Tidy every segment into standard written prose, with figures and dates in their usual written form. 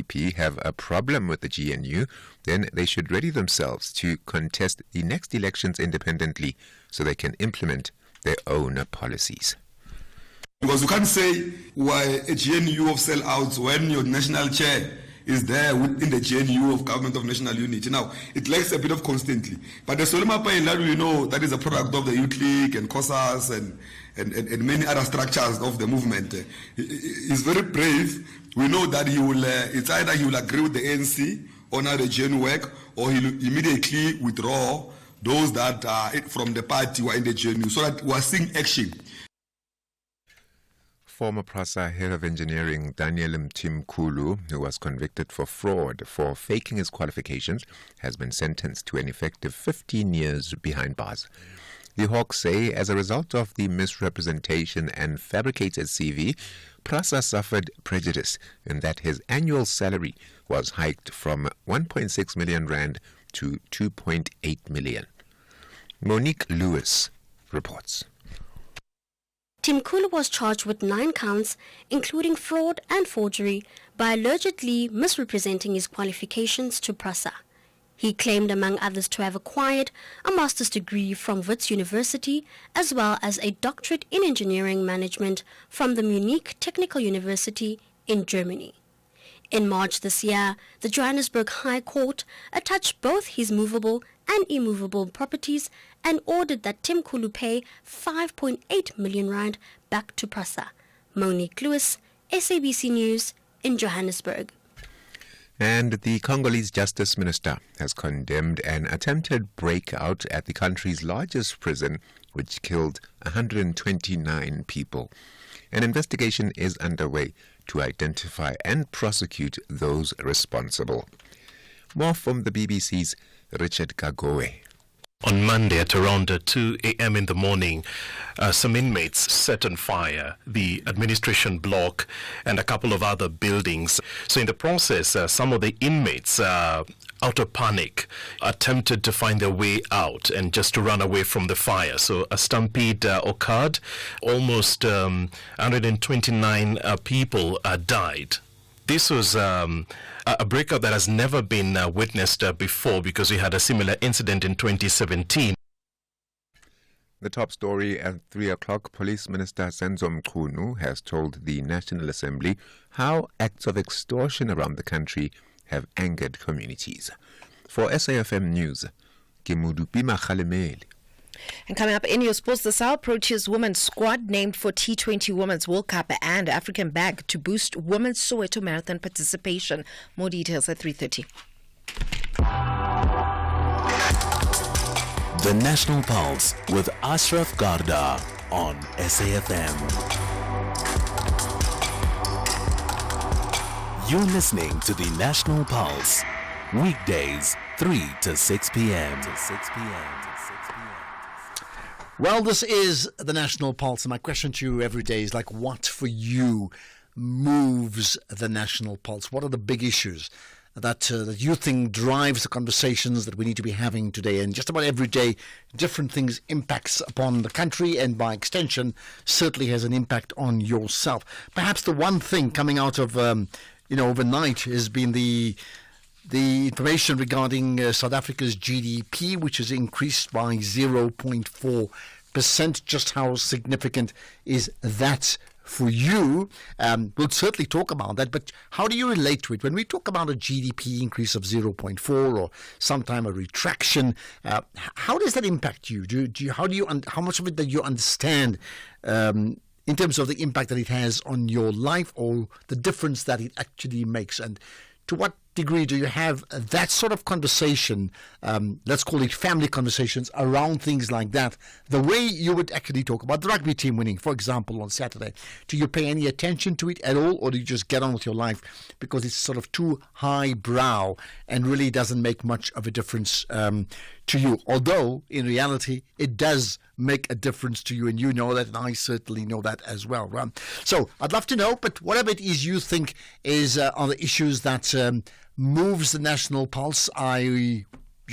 GDP have a problem with the GNU, then they should ready themselves to contest the next elections independently so they can implement their own policies. Because you can't say why a GNU of sellouts when your national chair is there within the GNU of Government of National Unity. Now, it lacks a bit of constantly. But the Solomon Pailadu, you know, that is a product of the Youth League and COSAS and many other structures of the movement. He's very brave. We know that he will, it's either he will agree with the ANC on how the GNU work, or he'll immediately withdraw those that are from the party who are in the GNU, so that we are seeing action. Former PRASA head of engineering Daniel Mtimkulu, who was convicted for fraud for faking his qualifications, has been sentenced to an effective 15 years behind bars. The Hawks say as a result of the misrepresentation and fabricated CV, PRASA suffered prejudice in that his annual salary was hiked from 1.6 million rand to 2.8 million. Monique Lewis reports. Timkulu was charged with 9 counts, including fraud and forgery, by allegedly misrepresenting his qualifications to PRASA. He claimed, among others, to have acquired a master's degree from Wits University, as well as a doctorate in engineering management from the Munich Technical University in Germany. In March this year, the Johannesburg High Court attached both his movable and immovable properties and ordered that Timkulu pay 5.8 million rand back to PRASA. Monique Lewis, SABC News in Johannesburg. And the Congolese Justice Minister has condemned an attempted breakout at the country's largest prison, which killed 129 people. An investigation is underway to identify and prosecute those responsible. More from the BBC's Richard Kagoe. On Monday at around 2 a.m. in the morning, some inmates set on fire the administration block and a couple of other buildings. So in the process, some of the inmates, out of panic, attempted to find their way out and just to run away from the fire. So a stampede occurred. Almost 129 people died. This was a breakout that has never been witnessed before, because we had a similar incident in 2017. The top story at 3 o'clock, Police Minister Senzo Mchunu has told the National Assembly how acts of extortion around the country have angered communities. For SAFM News, Kimudupima Khalemeli. And coming up in your sports, the Sao Proteas women's squad named for T20 Women's World Cup and African bag to boost women's Soweto Marathon participation. More details at 3:30. The National Pulse with Ashraf Garda on SAFM. You're listening to the National Pulse, weekdays 3 to 6 p.m. Well, this is the National Pulse, and my question to you every day is like, what for you moves the National Pulse? What are the big issues that you think drives the conversations that we need to be having today? And just about every day, different things impacts upon the country, and by extension, certainly has an impact on yourself. Perhaps the one thing coming out of overnight has been the information regarding South Africa's GDP, which has increased by 0.4%. Just how significant is that for you? We'll certainly talk about that, but how do you relate to it? When we talk about a GDP increase of 0.4 or sometime a retraction, how does that impact you? How much of it do you understand in terms of the impact that it has on your life, or the difference that it actually makes? And to what degree do you have that sort of conversation, let's call it family conversations, around things like that, the way you would actually talk about the rugby team winning, for example, on Saturday? Do you pay any attention to it at all, or do you just get on with your life because it's sort of too highbrow and really doesn't make much of a difference to you? Although, in reality, it does make a difference to you, and you know that, and I certainly know that as well. So I'd love to know, but whatever it is you think is are the issues that moves the National Pulse, you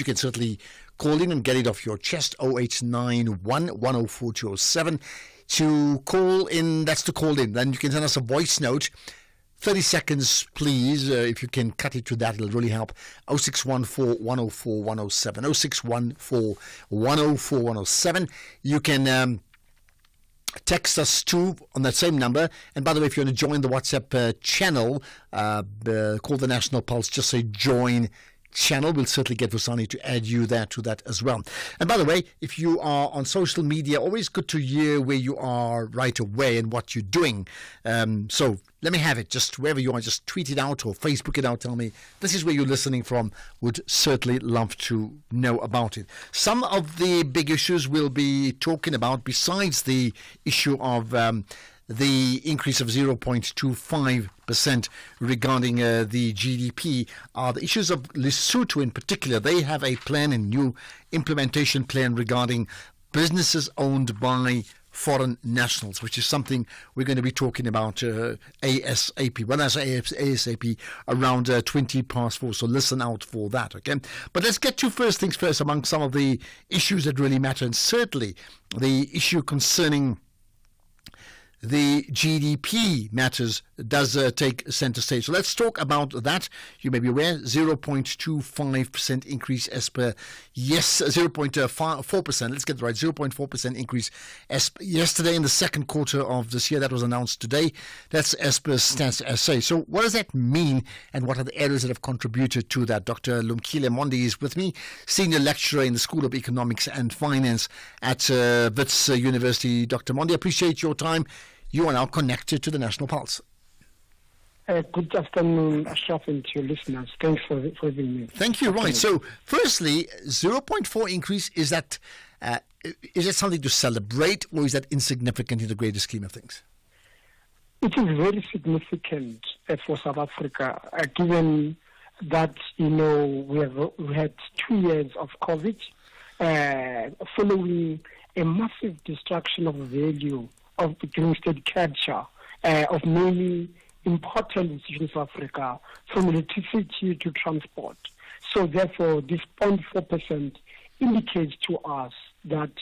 can certainly call in and get it off your chest. 0891 104 207 to call in. That's to call in. Then you can send us a voice note 30 seconds, please. If you can cut it to that, it'll really help. 0614 104 107. 0614 104 107. You can text us too on that same number. And by the way, if you want to join the WhatsApp channel called the National Pulse, just say join channel. We'll certainly get Vusani to add you there to that as well. And by the way, if you are on social media, always good to hear where you are right away and what you're doing. So let me have it. Just wherever you are, just tweet it out or Facebook it out. Tell me this is where you're listening from. Would certainly love to know about it. Some of the big issues we'll be talking about, besides the issue of the increase of 0.25% regarding the GDP, are the issues of Lesotho in particular. They have a plan, a new implementation plan regarding businesses owned by foreign nationals, which is something we're going to be talking about ASAP. Well, that's ASAP around 4:20. So listen out for that, okay? But let's get to first things first among some of the issues that really matter, and certainly the issue concerning the GDP matters does take center stage. So let's talk about that. You may be aware, 0.25% increase as per 0.4%. Let's get it right. 0.4% increase as per yesterday in the second quarter of this year. That was announced today. That's as per Stats SA. So what does that mean, and what are the areas that have contributed to that? Dr. Lumkile Mondi is with me, senior lecturer in the School of Economics and Finance at Wits University. Dr. Mondi, I appreciate your time. You are now connected to the National Pulse. Good afternoon, Ashraf, and to your listeners. Thanks for having me. Thank you. Right. So, firstly, 0.4 increase, is it something to celebrate, or is that insignificant in the greater scheme of things? It is very significant for South Africa, given that we had 2 years of COVID, following a massive destruction of value of the state capture of many important institutions of Africa, from electricity to transport. So therefore, this 0.4% indicates to us that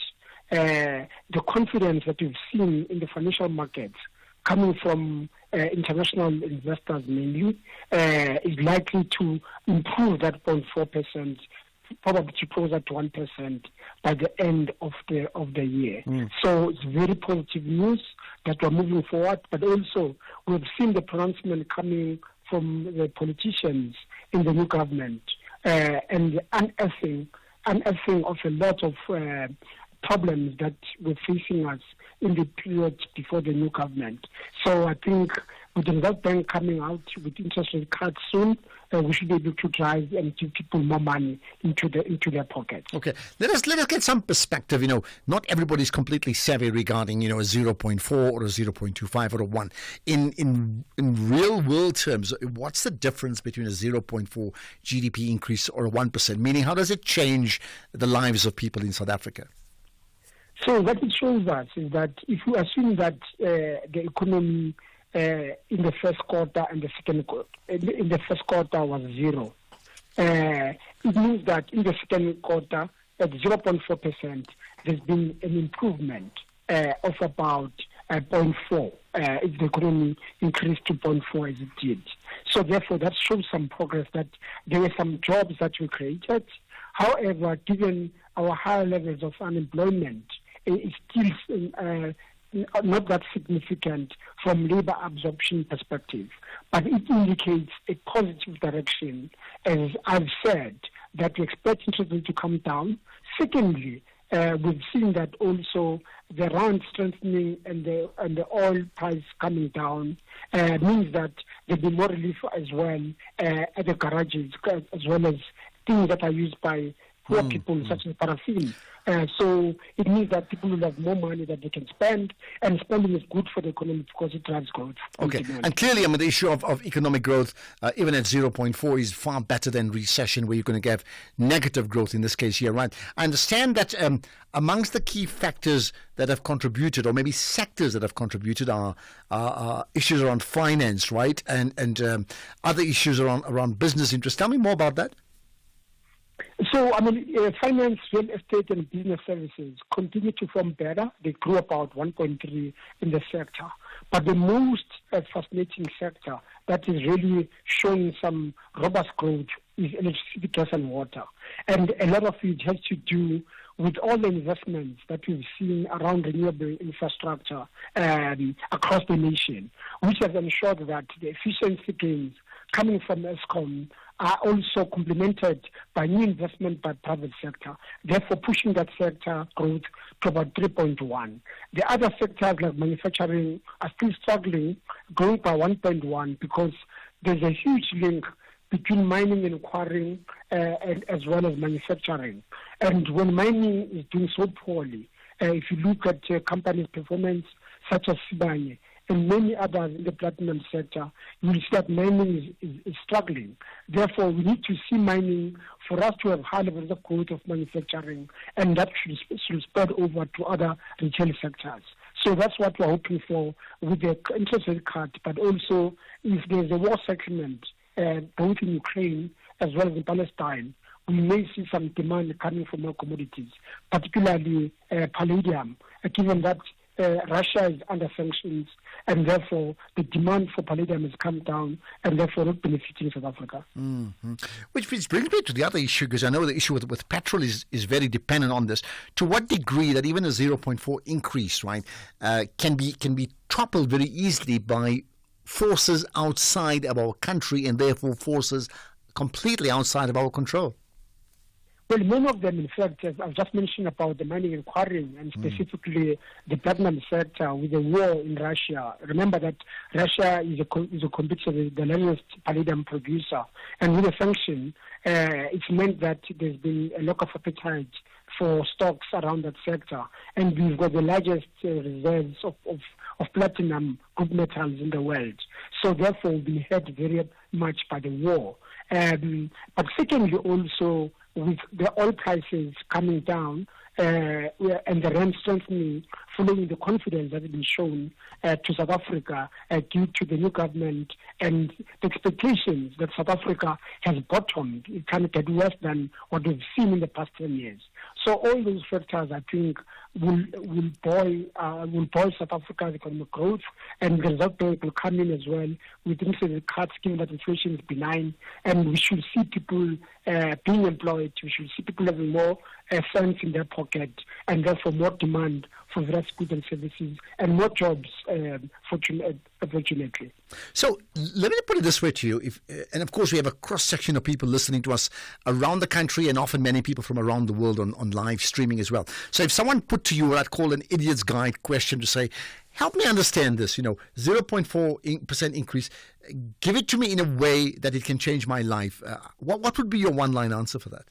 the confidence that we've seen in the financial markets coming from international investors mainly is likely to improve that 0.4%, probably to closer to 1% by the end of the year. So it's very positive news that we're moving forward, but also we've seen the pronouncement coming from the politicians in the new government and the unearthing of a lot of problems that were facing us in the period before the new government. So I think with the Reserve Bank coming out with interest rate cuts soon, we should be able to drive and give people more money into their pockets. Okay, let us get some perspective. Not everybody's completely savvy regarding a 0.4 or a 0.25 or a 1. In real world terms, what's the difference between a 0.4 GDP increase or a 1%? Meaning, how does it change the lives of people in South Africa? So what it shows us is that if you assume that the economy in the first quarter and the second quarter, in the first quarter was 0, it means that in the second quarter at 0.4%, there's been an improvement of about 0.4 if the economy increased to 0.4 as it did. So therefore, that shows some progress, that there were some jobs that were created. However, given our higher levels of unemployment, it's still not that significant from labor absorption perspective, but it indicates a positive direction, as I've said, that we expect interest rates to come down. Secondly, we've seen that also the rand strengthening and the oil price coming down means that there'll be more relief as well at the garages, as well as things that are used by poor people, such as paraffin. So it means that people will have more money that they can spend, and spending is good for the economy because it drives growth. Okay, and clearly, the issue of economic growth, even at 0.4, is far better than recession, where you're going to have negative growth in this case here, right? I understand that amongst the key factors that have contributed, or maybe sectors that have contributed, are issues around finance, right, and other issues around business interests. Tell me more about that. So, finance, real estate, and business services continue to perform better. They grew about 1.3 in the sector. But the most fascinating sector that is really showing some robust growth is electricity, gas and water. And a lot of it has to do with all the investments that we've seen around renewable infrastructure across the nation, which has ensured that the efficiency gains coming from ESCOM are also complemented by new investment by private sector, therefore pushing that sector growth to about 3.1. The other sectors like manufacturing are still struggling, growing by 1.1 because there's a huge link between mining and quarrying and as well as manufacturing. And when mining is doing so poorly, if you look at companies' performance such as Sibanye and many others in the platinum sector, you will see that mining is struggling. Therefore, we need to see mining for us to have high levels of growth of manufacturing, and that should spread over to other retail sectors. So that's what we're hoping for with the interest rate cut, but also if there's a war settlement, both in Ukraine as well as in Palestine, we may see some demand coming from our commodities, particularly palladium, given that Russia is under sanctions, and therefore the demand for palladium has come down, and therefore not benefiting South Africa. Mm-hmm. Which brings me to the other issue, because I know the issue with petrol is very dependent on this. To what degree that even a 0.4 increase, right, can be toppled very easily by forces outside of our country, and therefore forces completely outside of our control? Well, many of them, in fact, as I've just mentioned about the mining and quarrying, and specifically the platinum sector with the war in Russia. Remember that Russia is a competitor, the largest palladium producer, and with the sanction, it's meant that there's been a lack of appetite for stocks around that sector, and we've got the largest reserves of platinum group metals in the world. So therefore, we hurt very much by the war. But secondly, also with the oil prices coming down and the rand strengthening following the confidence that has been shown to South Africa due to the new government and the expectations that South Africa has bottomed, it can get worse than what we've seen in the past 10 years. So all those factors, I think, will buoy South Africa's economic growth, and the Reserve Bank will come in as well with interest rate cuts, given that inflation is benign, and we should see people being employed. We should see people having more funds in their pocket, and therefore more demand for various goods and services, and more jobs, fortunately. So let me put it this way to you, and of course we have a cross-section of people listening to us around the country, and often many people from around the world on live streaming as well. So if someone put to you what I'd call an idiot's guide question to say, help me understand this, 0.4% increase, give it to me in a way that it can change my life, what would be your one-line answer for that?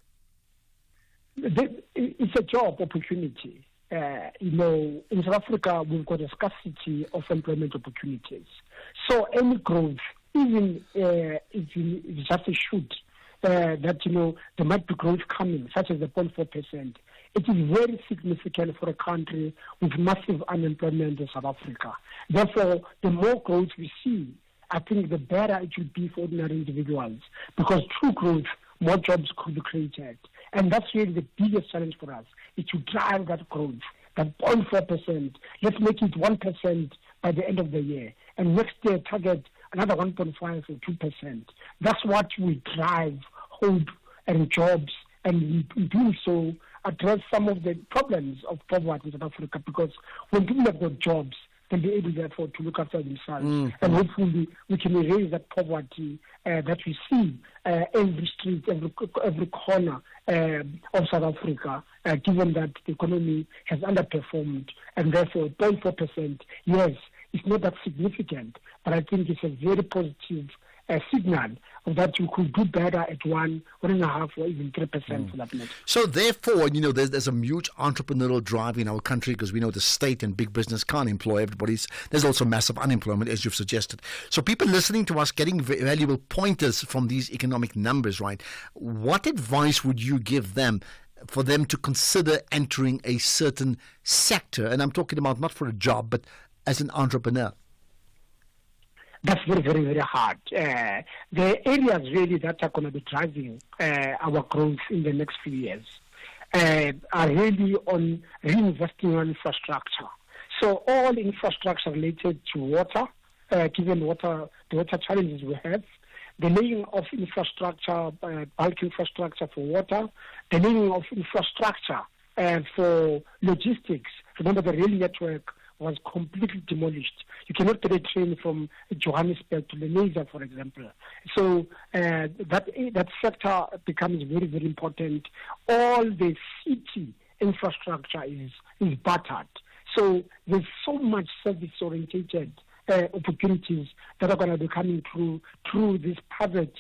It's a job opportunity. In South Africa, we've got a scarcity of employment opportunities. So any growth, even if it's just a shoot, that, there might be growth coming, such as the 0.4%, it is very significant for a country with massive unemployment in South Africa. Therefore, the more growth we see, I think the better it will be for ordinary individuals, because through growth, more jobs could be created. And that's really the biggest challenge for us, is to drive that growth, that 0.4%. Let's make it 1% by the end of the year. And next year, target another 1.5 or 2%. That's what we drive hope and jobs. And in doing so, address some of the problems of poverty in South Africa, because when people have got jobs, they'll be able, therefore, to look after themselves. Mm-hmm. And hopefully we can erase that poverty that we see every street, every corner of South Africa, given that the economy has underperformed. And therefore, 0.4%, yes, it's not that significant, but I think it's a very positive signal that you could do better at 1.5%, or even 3% for that matter. So therefore, there's a huge entrepreneurial drive in our country, because we know the state and big business can't employ everybody. There's also massive unemployment, as you've suggested. So people listening to us, getting valuable pointers from these economic numbers, right? What advice would you give them for them to consider entering a certain sector? And I'm talking about not for a job, but as an entrepreneur. That's very, very, very hard. The areas really that are going to be driving our growth in the next few years are really on reinvesting on infrastructure. So all infrastructure related to water, given the water challenges we have. The laying of infrastructure, bulk infrastructure for water, the laying of infrastructure for logistics. Remember, the rail network was completely demolished. You cannot get a train from Johannesburg to Lenasia, for example. So that sector becomes very, very important. All the city infrastructure is battered. So there's so much service-oriented opportunities that are going to be coming through this private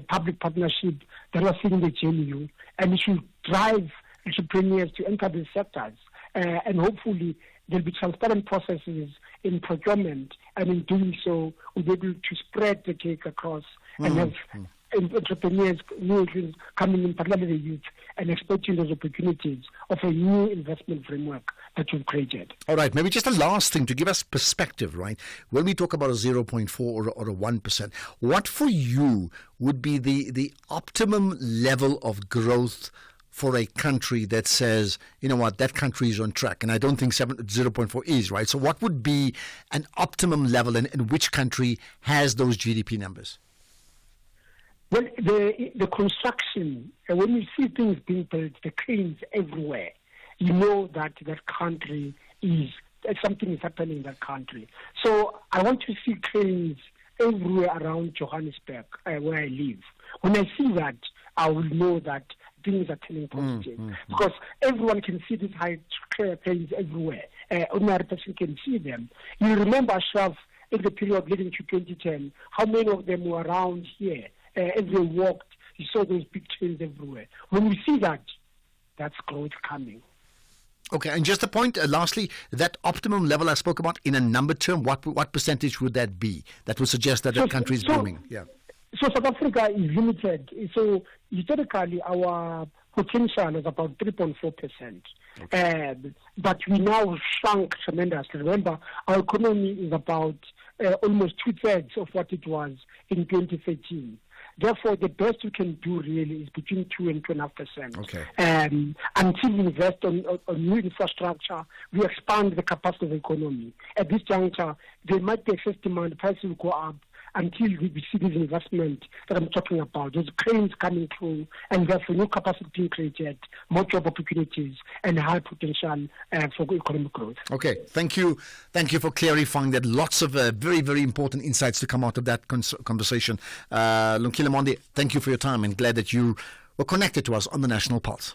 public partnership that we're seeing in the JNU, and it should drive entrepreneurs to enter these sectors. And hopefully there'll be transparent processes in procurement, and in doing so, we'll be able to spread the cake across and have entrepreneurs, new entrants coming in, particularly the youth, and exploiting those opportunities of a new investment framework that you've created. All right, maybe just a last thing to give us perspective, right? When we talk about a 0.4 or a 1%, what for you would be the optimum level of growth for a country that says, you know what, that country is on track? And I don't think 0.4 is, right? So what would be an optimum level, and which country has those GDP numbers? Well, the construction, when you see things being built, the cranes everywhere, you know that country something is happening in that country. So I want to see cranes everywhere around Johannesburg, where I live. When I see that, I will know that things are turning positive. Because everyone can see these high cranes everywhere. Ordinary person can see them. You remember, Ashraf, in the period leading to 2010, how many of them were around here? As they walked, you saw those big trains everywhere. When we see that, that's growth coming. Okay, and just a point, lastly, that optimum level I spoke about in a number term, what percentage would that be? That would suggest that the country is booming. Yeah. So South Africa is limited. So historically, our potential is about 3.4%. Okay. But we now shrunk tremendously. Remember, our economy is about almost 2/3 of what it was in 2013. Therefore, the best we can do really is between 2 and 2.5%. Okay. Until we invest on new infrastructure, we expand the capacity of the economy. At this juncture, there might be excess demand, prices will go up until we see this investment that I'm talking about. There's cranes coming through, and therefore new capacity being created, more job opportunities, and high potential for economic growth. Okay, thank you. Thank you for clarifying that. Lots of very, very important insights to come out of that conversation. Lunkile Monde, thank you for your time, and glad that you were connected to us on the National Pulse.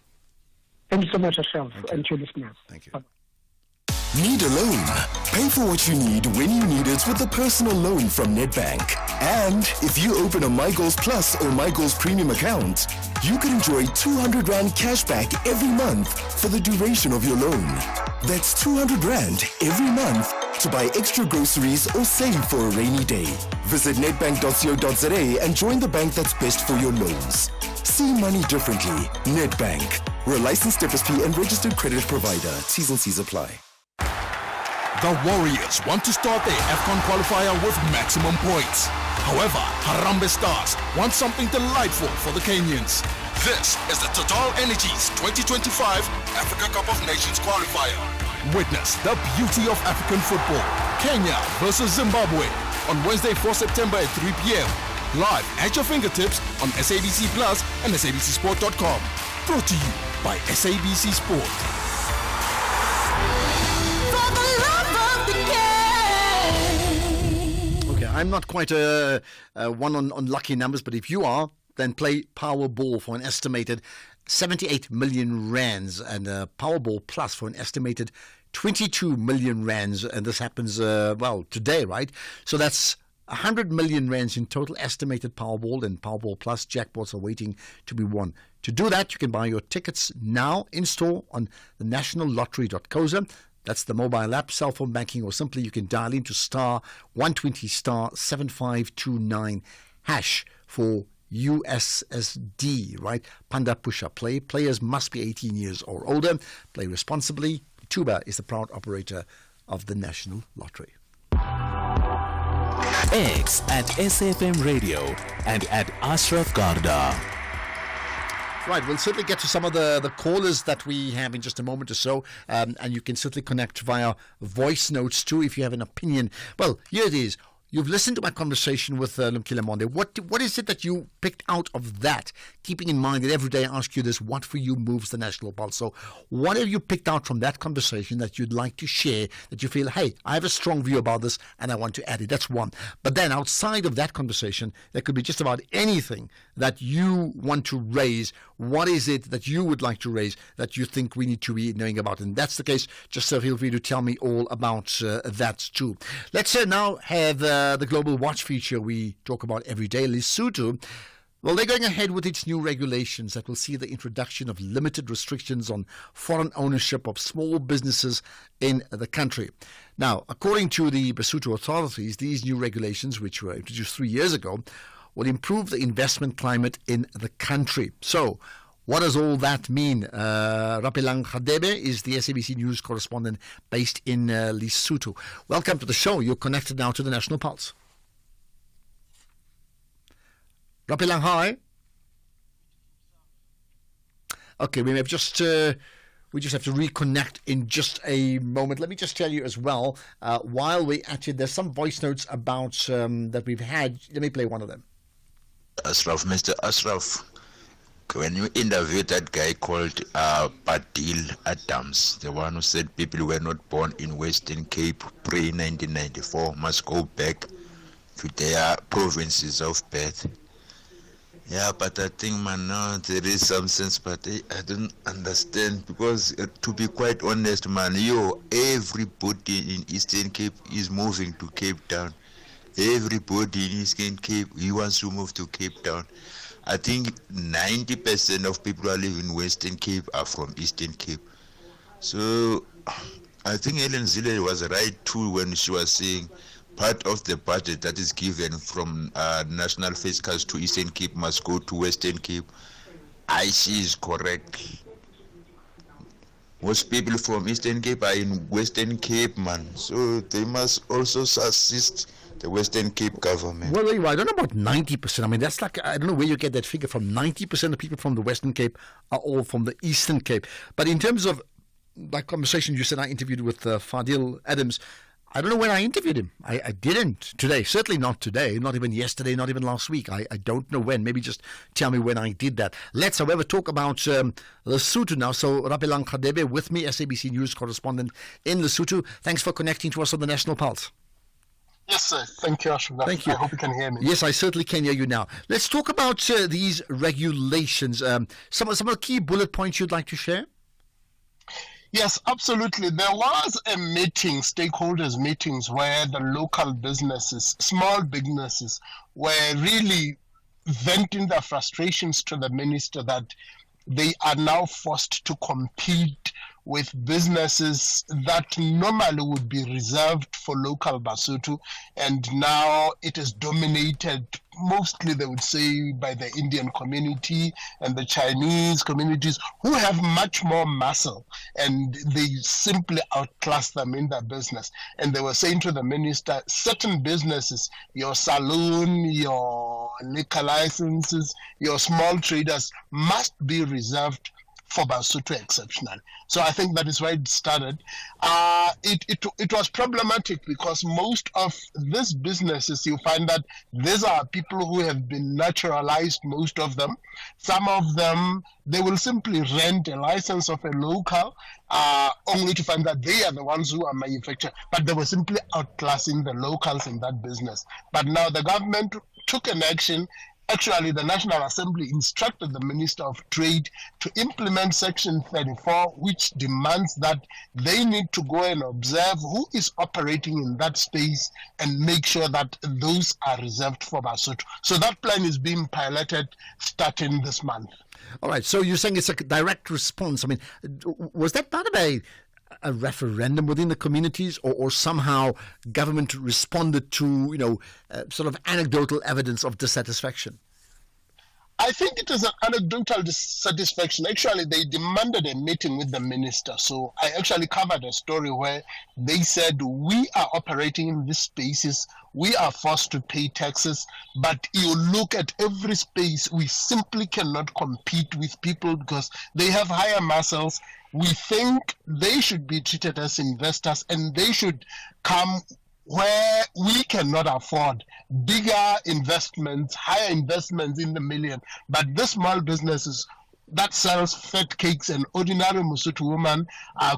Thank you so much, Ashraf, and to your listeners. Thank you. Bye. Need a loan? Pay for what you need when you need it with a personal loan from Nedbank. And if you open a MyGoals Plus or MyGoals Premium account, you can enjoy 200 Rand cash back every month for the duration of your loan. That's 200 Rand every month to buy extra groceries or save for a rainy day. Visit nedbank.co.za and join the bank that's best for your loans. See money differently. Nedbank. We're a licensed FSP and registered credit provider. T's and C's apply. The Warriors want to start their AFCON qualifier with maximum points. However, Harambee Stars want something delightful for the Kenyans. This is the Total Energies 2025 Africa Cup of Nations qualifier. Witness the beauty of African football. Kenya versus Zimbabwe on Wednesday, 4 September at 3 p.m. Live at your fingertips on SABC Plus and SABCSport.com. Brought to you by SABC Sport. I'm not quite a one on lucky numbers, but if you are, then play Powerball for an estimated 78 million rands and Powerball Plus for an estimated 22 million rands. And this happens, today, right? So that's 100 million rands in total estimated Powerball, and Powerball Plus jackpots are waiting to be won. To do that, you can buy your tickets now in store on the nationallottery.co.za. That's the mobile app, cell phone banking, or simply you can dial into star 120 star 7529 hash for USSD, right? Panda Pusha Play. Players must be 18 years or older. Play responsibly. Tuba is the proud operator of the National Lottery. X at SFM Radio and at Ashraf Garda. Right, we'll certainly get to some of the callers that we have in just a moment or so, and you can certainly connect via voice notes too if you have an opinion. Well, here it is. You've listened to my conversation with Lumkile Monde. What is it that you picked out of that, keeping in mind that every day I ask you this, what for you moves the national pulse? So what have you picked out from that conversation that you'd like to share, that you feel, hey, I have a strong view about this and I want to add it? That's one. But then outside of that conversation, there could be just about anything that you want to raise. What is it that you would like to raise that you think we need to be knowing about? And that's the case. Just feel free to tell me all about that too. Let's now have the Global Watch feature we talk about every day. Lesotho, well, they're going ahead with its new regulations that will see the introduction of limited restrictions on foreign ownership of small businesses in the country. Now, according to the Lesotho authorities, these new regulations, which were introduced 3 years ago, will improve the investment climate in the country. So, what does all that mean? Rapelang Khadebe is the SABC News correspondent based in Lesotho. Welcome to the show. You're connected now to the National Pulse. Rapelang, hi. Okay, we have just we just have to reconnect in just a moment. Let me just tell you as well, while we actually, there's some voice notes about that we've had. Let me play one of them. Ashraf, Mr. Ashraf, when you interviewed that guy called Padil Adams, the one who said people who were not born in Western Cape pre-1994 must go back to their provinces of birth. Yeah, but I think, man, now there is some sense, but I don't understand, because to be quite honest, man, everybody in Eastern Cape is moving to Cape Town. Everybody in Eastern Cape, he wants to move to Cape Town. I think 90% of people who live in Western Cape are from Eastern Cape. So I think Helen Zille was right too when she was saying part of the budget that is given from national fiscals to Eastern Cape must go to Western Cape. She is correct. Most people from Eastern Cape are in Western Cape, man. So they must also assist the Western Cape government. Well, I don't know about 90%. I mean, that's like, I don't know where you get that figure from. 90% of people from the Western Cape are all from the Eastern Cape. But in terms of that conversation you said I interviewed with Fadil Adams, I don't know when I interviewed him. I didn't today. Certainly not today. Not even yesterday. Not even last week. I don't know when. Maybe just tell me when I did that. Let's, however, talk about Lesotho now. So, Rapelang Khadebe with me, SABC News correspondent in Lesotho. Thanks for connecting to us on the National Pulse. Yes, sir. Thank you, Ashraf. Thank you. I hope you can hear me. Yes, I certainly can hear you now. Let's talk about these regulations. Some of the key bullet points you'd like to share? Yes, absolutely. There was a meeting, stakeholders meetings, where the local businesses, small businesses, were really venting their frustrations to the minister that they are now forced to compete with businesses that normally would be reserved for local Basotho, and now it is dominated mostly, they would say, by the Indian community and the Chinese communities, who have much more muscle, and they simply outclass them in their business. And they were saying to the minister, certain businesses, your saloon, your liquor licenses, your small traders must be reserved for Basotho exceptional. So I think that is why it started. It was problematic because most of these businesses, you find that these are people who have been naturalized, most of them. Some of them, they will simply rent a license of a local, only to find that they are the ones who are manufacturing, but they were simply outclassing the locals in that business. But now the government took an action. Actually, the National Assembly instructed the Minister of Trade to implement Section 34, which demands that they need to go and observe who is operating in that space and make sure that those are reserved for Basotho. So that plan is being piloted starting this month. All right, so you're saying it's a direct response. I mean, was that part of a referendum within the communities, or somehow government responded to, sort of anecdotal evidence of dissatisfaction? I think it is an anecdotal dissatisfaction. Actually, they demanded a meeting with the minister. So I actually covered a story where they said, we are operating in these spaces, we are forced to pay taxes, but you look at every space, we simply cannot compete with people because they have higher muscles. We think they should be treated as investors and they should come where we cannot afford bigger investments, higher investments in the million, but the small businesses that sells fat cakes and ordinary Mosotho woman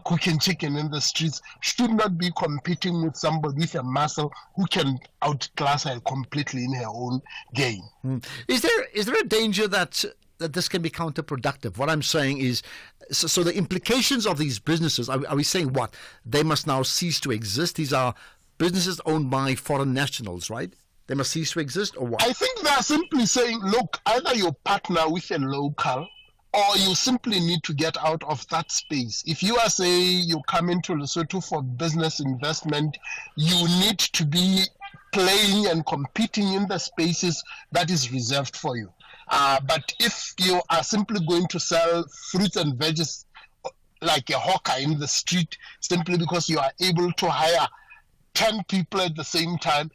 cooking chicken in the streets should not be competing with somebody with a muscle who can outclass her completely in her own game. Is there a danger that this can be counterproductive? What I'm saying is, so the implications of these businesses, are we saying what? They must now cease to exist? These are businesses owned by foreign nationals, right? They must cease to exist, or what? I think they are simply saying, look, either you partner with a local or you simply need to get out of that space. If you are saying you come into Lesotho for business investment, you need to be playing and competing in the spaces that is reserved for you. But if you are simply going to sell fruits and veggies like a hawker in the street, simply because you are able to hire 10 people at the same time,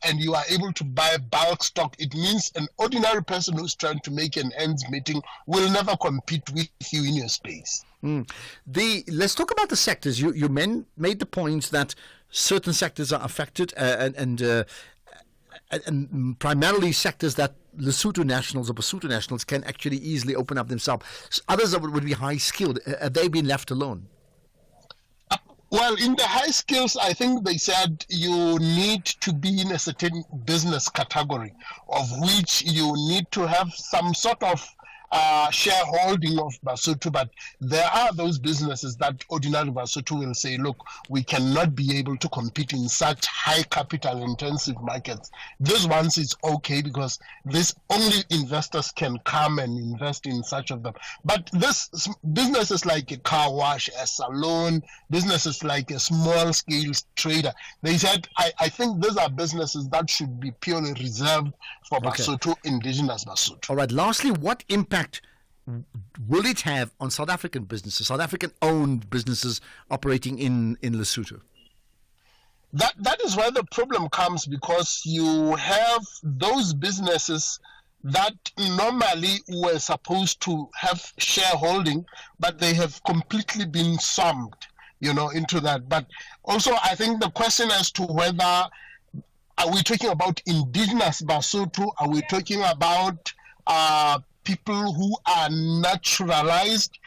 and you are able to buy bulk stock, it means an ordinary person who's trying to make an ends meeting will never compete with you in your space. Let's talk about the sectors. You made the point that certain sectors are affected, and primarily sectors that Lesotho nationals or Basotho nationals can actually easily open up themselves. Others would be high skilled. Have they been left alone? Well, in the high skills, I think they said you need to be in a certain business category, of which you need to have some sort of shareholding of Basotho, but there are those businesses that ordinary Basotho will say, look, we cannot be able to compete in such high capital intensive markets. This ones is okay because this only investors can come and invest in such of them. But this businesses like a car wash, a salon, businesses like a small scale trader, they said, I think these are businesses that should be purely reserved for Basotho, indigenous Basotho. All right. Lastly, what impact will it have on South African businesses, South African-owned businesses operating in Lesotho? That is where the problem comes, because you have those businesses that normally were supposed to have shareholding, but they have completely been summed, into that. But also, I think the question as to whether are we talking about indigenous Basotho, are we talking about people who are naturalized,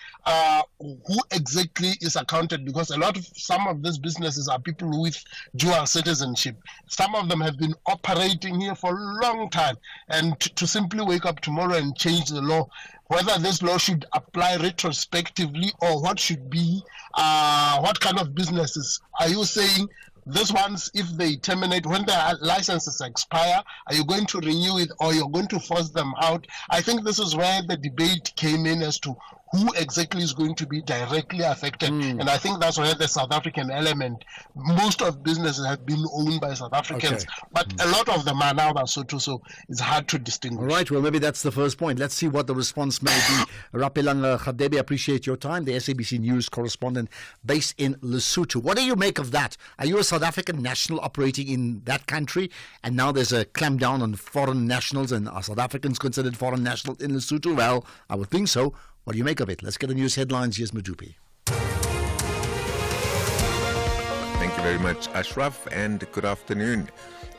who exactly is accounted, because some of these businesses are people with dual citizenship. Some of them have been operating here for a long time, and to simply wake up tomorrow and change the law, whether this law should apply retrospectively or what should be, what kind of businesses are you saying? These ones, if they terminate, when their licenses expire, are you going to renew it or you're going to force them out? I think this is where the debate came in as to who exactly is going to be directly affected. And I think that's where the South African element, most of businesses have been owned by South Africans, but a lot of them are now Basotho, so it's hard to distinguish. All right, well, maybe that's the first point. Let's see what the response may be. Rapelanga Khadebe, appreciate your time, the SABC News correspondent based in Lesotho. What do you make of that? Are you a South African national operating in that country, and now there's a clampdown on foreign nationals, and are South Africans considered foreign nationals in Lesotho? Well, I would think so. What do you make of it? Let's get the news headlines. Here's Madupi. Thank you very much, Ashraf, and good afternoon.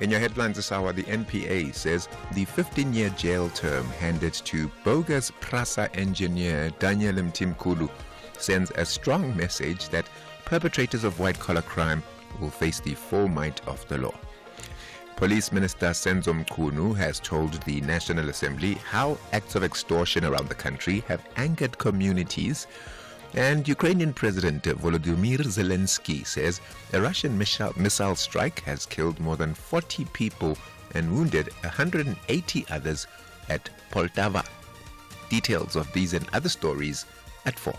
In your headlines this hour, the NPA says the 15-year jail term handed to bogus PRASA engineer Daniel Mtimkulu sends a strong message that perpetrators of white-collar crime will face the full might of the law. Police Minister Senzo Mchunu has told the National Assembly how acts of extortion around the country have angered communities. And Ukrainian President Volodymyr Zelensky says a Russian missile strike has killed more than 40 people and wounded 180 others at Poltava. Details of these and other stories at 4.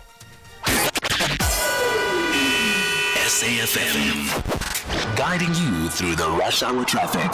SAFM, guiding you through the rush hour traffic.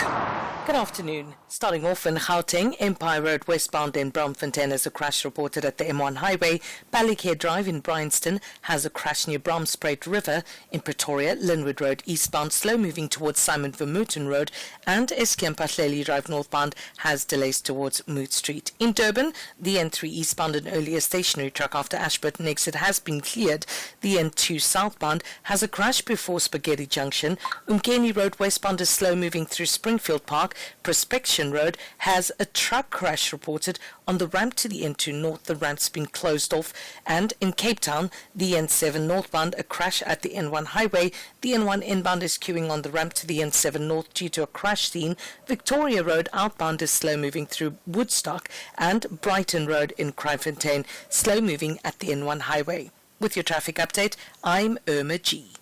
Good afternoon. Starting off in Gauteng, Empire Road westbound in Braamfontein has a crash reported at the M1 highway. Ballycare Drive in Bryanston has a crash near Braamspruit River. In Pretoria, Linwood Road eastbound slow moving towards Simon Vermooten Road, and Eskampa Drive northbound has delays towards Moot Street. In Durban, the N3 eastbound and earlier stationary truck after Ashburton exit has been cleared. The N2 southbound has a crash before Spaghetti Junction. Umkeni Road westbound is slow moving through Springfield Park. Prospection Road has a truck crash reported on the ramp to the N2 north. The ramp's been closed off. And in Cape Town, the N7 northbound, a crash at the N1 highway. The N1 inbound is queuing on the ramp to the N7 north due to a crash scene. Victoria Road outbound is slow moving through Woodstock, and Brighton Road in Kraaifontein slow moving at the N1 highway. With your traffic update, I'm Irma G.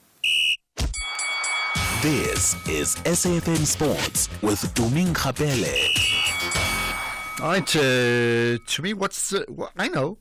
This is SAFM Sports with Duming Kapele. All right, to me, I know,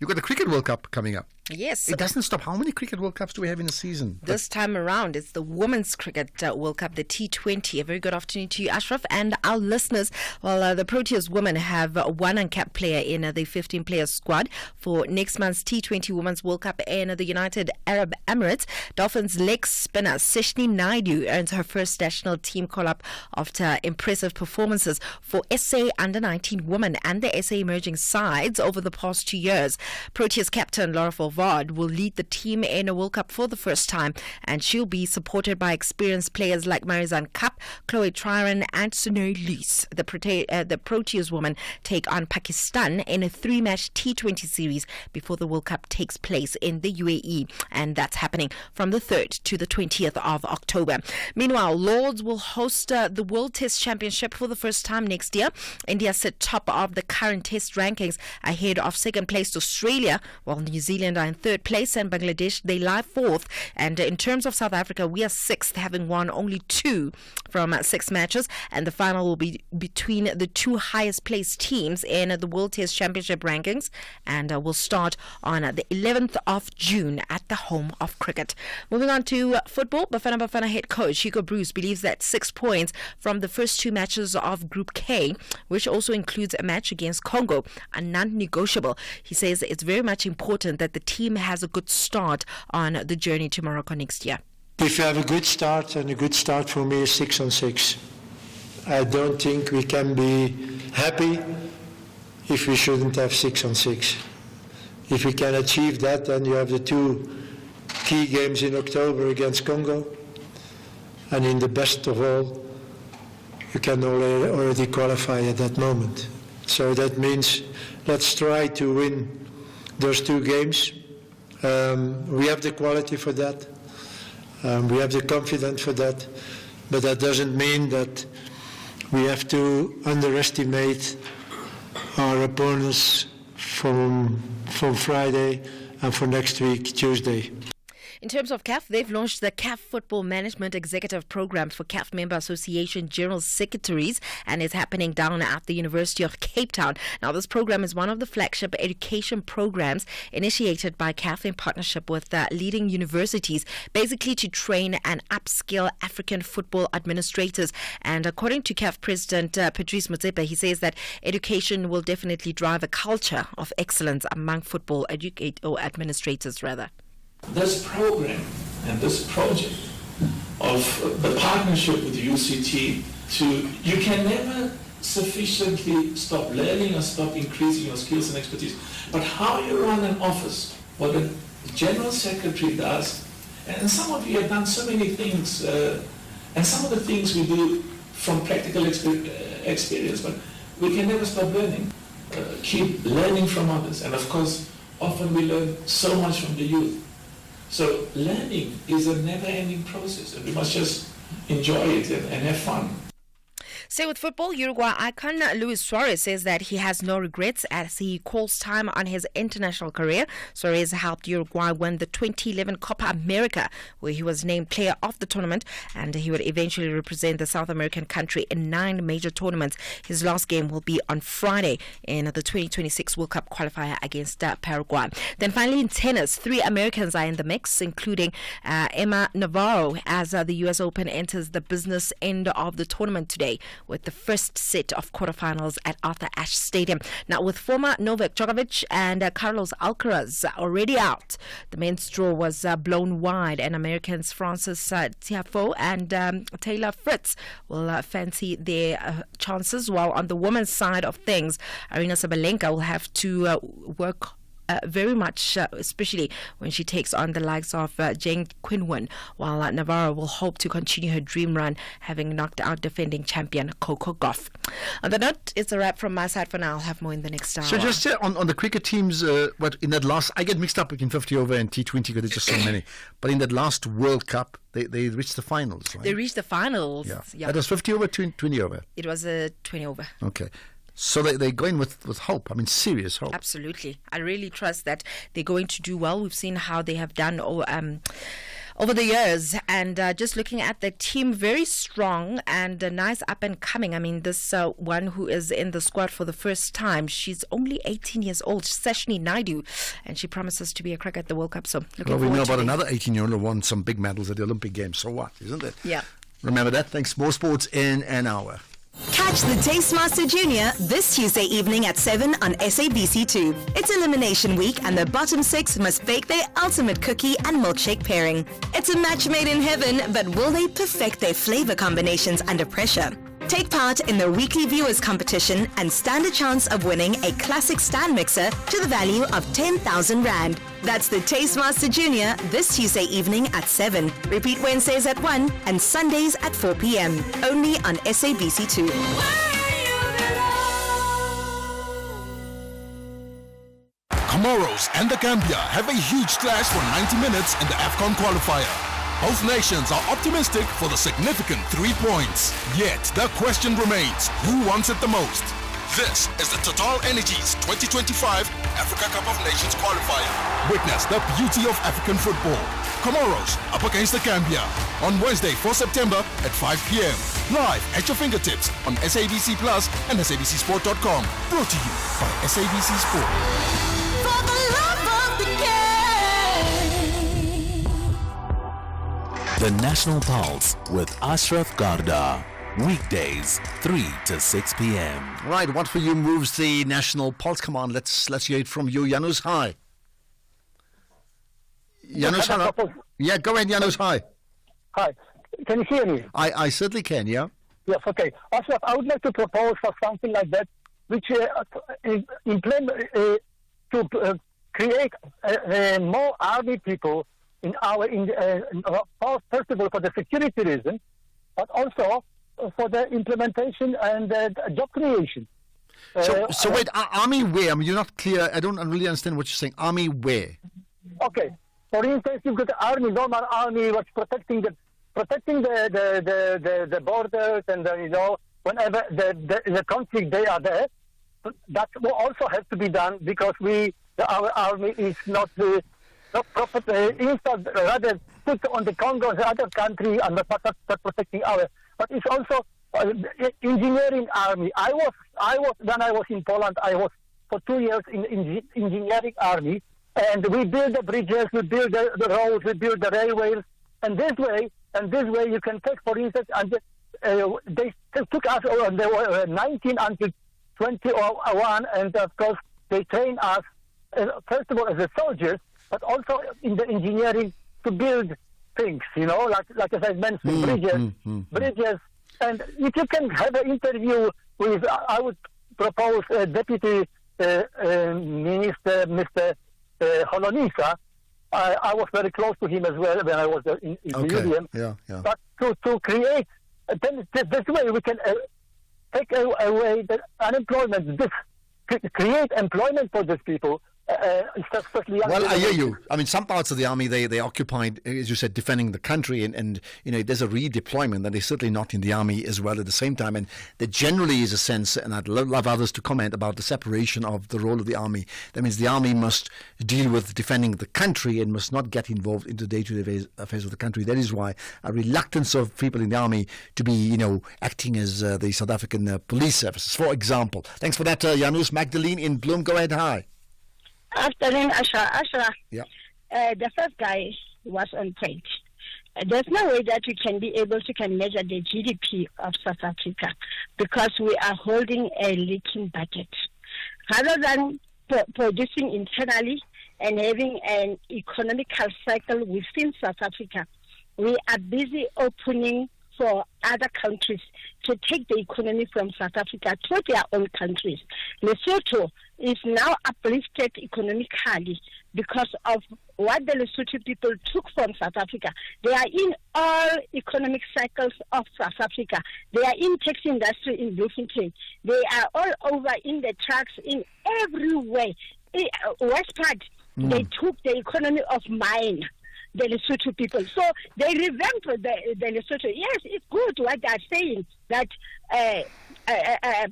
you've got the Cricket World Cup coming up. Yes. It doesn't stop. How many Cricket World Cups do we have in a season? This time around, it's the Women's Cricket World Cup, the T20. A very good afternoon to you, Ashraf, and our listeners. Well, the Proteas women have one uncapped player in the 15-player squad for next month's T20 Women's World Cup in the United Arab Emirates. Dolphins leg spinner Seshni Naidu earns her first national team call-up after impressive performances for SA Under-19 women and the SA emerging sides over the past 2 years. Proteas captain Laura Volvard will lead the team in a World Cup for the first time, and she'll be supported by experienced players like Marizanne Kapp, Chloe Tryon and Sunil Lees. The Proteas women take on Pakistan in a 3-match T20 series before the World Cup takes place in the UAE, and that's happening from the 3rd to the 20th of October. Meanwhile, Lords will host the World Test Championship for the first time next year. India sit top of the current Test rankings ahead of second place Australia, while New Zealand are in third place, and Bangladesh, they lie fourth. And in terms of South Africa, we are sixth, having won only 2 from 6 matches, and the final will be between the 2 highest placed teams in the World Test Championship rankings, and will start on the 11th of June at the home of cricket. Moving on to football, Bafana head coach Hugo Bruce believes that 6 points from the first 2 matches of Group K, which also includes a match against Congo, are non-negotiable. He says it's very much important that the team has a good start on the journey to Morocco next year. If you have a good start, and a good start for me is 6 on 6. I don't think we can be happy if we shouldn't have 6 on 6. If we can achieve that, then you have the 2 key games in October against Congo, and in the best of all, you can already qualify at that moment. So that means let's try to win those 2 games. We have the quality for that. We have the confidence for that. But that doesn't mean that we have to underestimate our opponents from Friday and for next week, Tuesday. In terms of CAF, they've launched the CAF Football Management Executive Program for CAF Member Association General Secretaries, and it's happening down at the University of Cape Town. Now, this program is one of the flagship education programs initiated by CAF in partnership with leading universities, basically to train and upskill African football administrators. And according to CAF President Patrice Motsepe, he says that education will definitely drive a culture of excellence among football administrators, rather. This program and this project of the partnership with UCT, you can never sufficiently stop learning or stop increasing your skills and expertise. But how you run an office, what the General Secretary does, and some of you have done so many things, and some of the things we do from practical experience, but we can never stop learning. Keep learning from others, and of course, often we learn so much from the youth. So learning is a never-ending process, and we must just enjoy it and have fun. Stay with football. Uruguay icon Luis Suarez says that he has no regrets as he calls time on his international career. Suarez helped Uruguay win the 2011 Copa America, where he was named player of the tournament, and he would eventually represent the South American country in 9 major tournaments. His last game will be on Friday in the 2026 World Cup qualifier against Paraguay. Then finally in tennis, 3 Americans are in the mix, including Emma Navarro, as the US Open enters the business end of the tournament today, with the first set of quarterfinals at Arthur Ashe Stadium. Now, with former Novak Djokovic and Carlos Alcaraz already out, the men's draw was blown wide, and Americans Francis Tiafoe and Taylor Fritz will fancy their chances, while on the women's side of things, Aryna Sabalenka will have to work very much, especially when she takes on the likes of Jane Quinlan, while Navarro will hope to continue her dream run, having knocked out defending champion Coco Gauff. On the note, it's a wrap from my side for now. I'll have more in the next hour. So just on the cricket teams, what in that last, I get mixed up between 50 over and T20 because there's just so many. But in that last World Cup, they reached the finals, right? They reached the finals. Yeah. That was 50 over, 20 over. It was a 20 over. Okay. So they're going with hope. I mean, serious hope. Absolutely. I really trust that they're going to do well. We've seen how they have done over the years. And just looking at the team, very strong and nice up and coming. I mean, this one who is in the squad for the first time, she's only 18 years old, Sashni Naidu, and she promises to be a crack at the World Cup. So looking forward we know to about it. another 18-year-old who won some big medals at the Olympic Games. So what, isn't it? Yeah. Remember that. Thanks. More sports in an hour. Catch the Tastemaster Junior this Tuesday evening at 7 on SABC2. It's Elimination Week and the bottom 6 must bake their ultimate cookie and milkshake pairing. It's a match made in heaven, but will they perfect their flavor combinations under pressure? Take part in the weekly viewers competition and stand a chance of winning a classic stand mixer to the value of 10,000 Rand. That's the Tastemaster Junior this Tuesday evening at 7. Repeat Wednesdays at 1 and Sundays at 4 p.m. Only on SABC2. Comoros and the Gambia have a huge clash for 90 minutes in the AFCON qualifier. Both nations are optimistic for the significant 3 points. Yet, the question remains, who wants it the most? This is the Total Energies 2025 Africa Cup of Nations qualifier. Witness the beauty of African football. Comoros up against the Gambia on Wednesday, 4 September at 5 p.m. Live at your fingertips on SABC Plus and SABCSport.com. Brought to you by SABC Sport. For the love of the game. The National Pulse with Ashraf Garda. Weekdays, 3 to 6 p.m. Right, what for you moves the National Pulse? Come on, let's hear it from you. Janus, hi. Janus, hello. Yeah, go ahead, Janus, hi. Hi. Can you hear me? I certainly can, yeah. Yes, okay. Ashraf, I would like to propose for something like that, which create more army people in our, first of all, for the security reason, but also for the implementation and job creation. So wait, army where? I mean, you're not clear. I don't really understand what you're saying. Army where? Okay. For instance, you've got the army, normal army, was protecting the borders, and whenever the conflict they are there. That will also have to be done because our army is not proper. Instead, rather put on the Congo, the other country, and not protecting our. But it's also engineering army. I was when I was in Poland. I was for 2 years in engineering army, and we build the bridges, we build the roads, we build the railways, and this way you can take, for instance, and they took us. They were 19 until 21, and of course they train us first of all as a soldiers, but also in the engineering to build things. Like as I mentioned, bridges. And if you can have an interview with, I would propose Deputy Minister Mr. Holonisa. I was very close to him as well when I was in the museum. Yeah. But to create, then this way we can take away the unemployment, create employment for these people. Well, I hear you. I mean, some parts of the army, they occupied, as you said, defending the country, and there's a redeployment, and they're certainly not in the army as well at the same time. And there generally is a sense, and I'd love others to comment about the separation of the role of the army. That means the army must deal with defending the country and must not get involved into the day-to-day affairs of the country. That is why a reluctance of people in the army to be, acting as the South African police services, for example. Thanks for that, Janus. Magdalene in Bloem, go ahead, hi. Afternoon, Ashraf. Yeah. The first guy was on point. there's no way that we can be able to measure the GDP of South Africa because we are holding a leaking budget. Rather than producing internally and having an economical cycle within South Africa, we are busy opening for other countries to take the economy from South Africa to their own countries. Lesotho is now uplifted economically because of what the Lesotho people took from South Africa. They are in all economic cycles of South Africa. They are in taxi industry in Bloemfontein. They are all over in the trucks, in everywhere. West part, they took the economy of mine, the Lesotho people. So they revamped the Lesotho. Yes, it's good what they are saying, that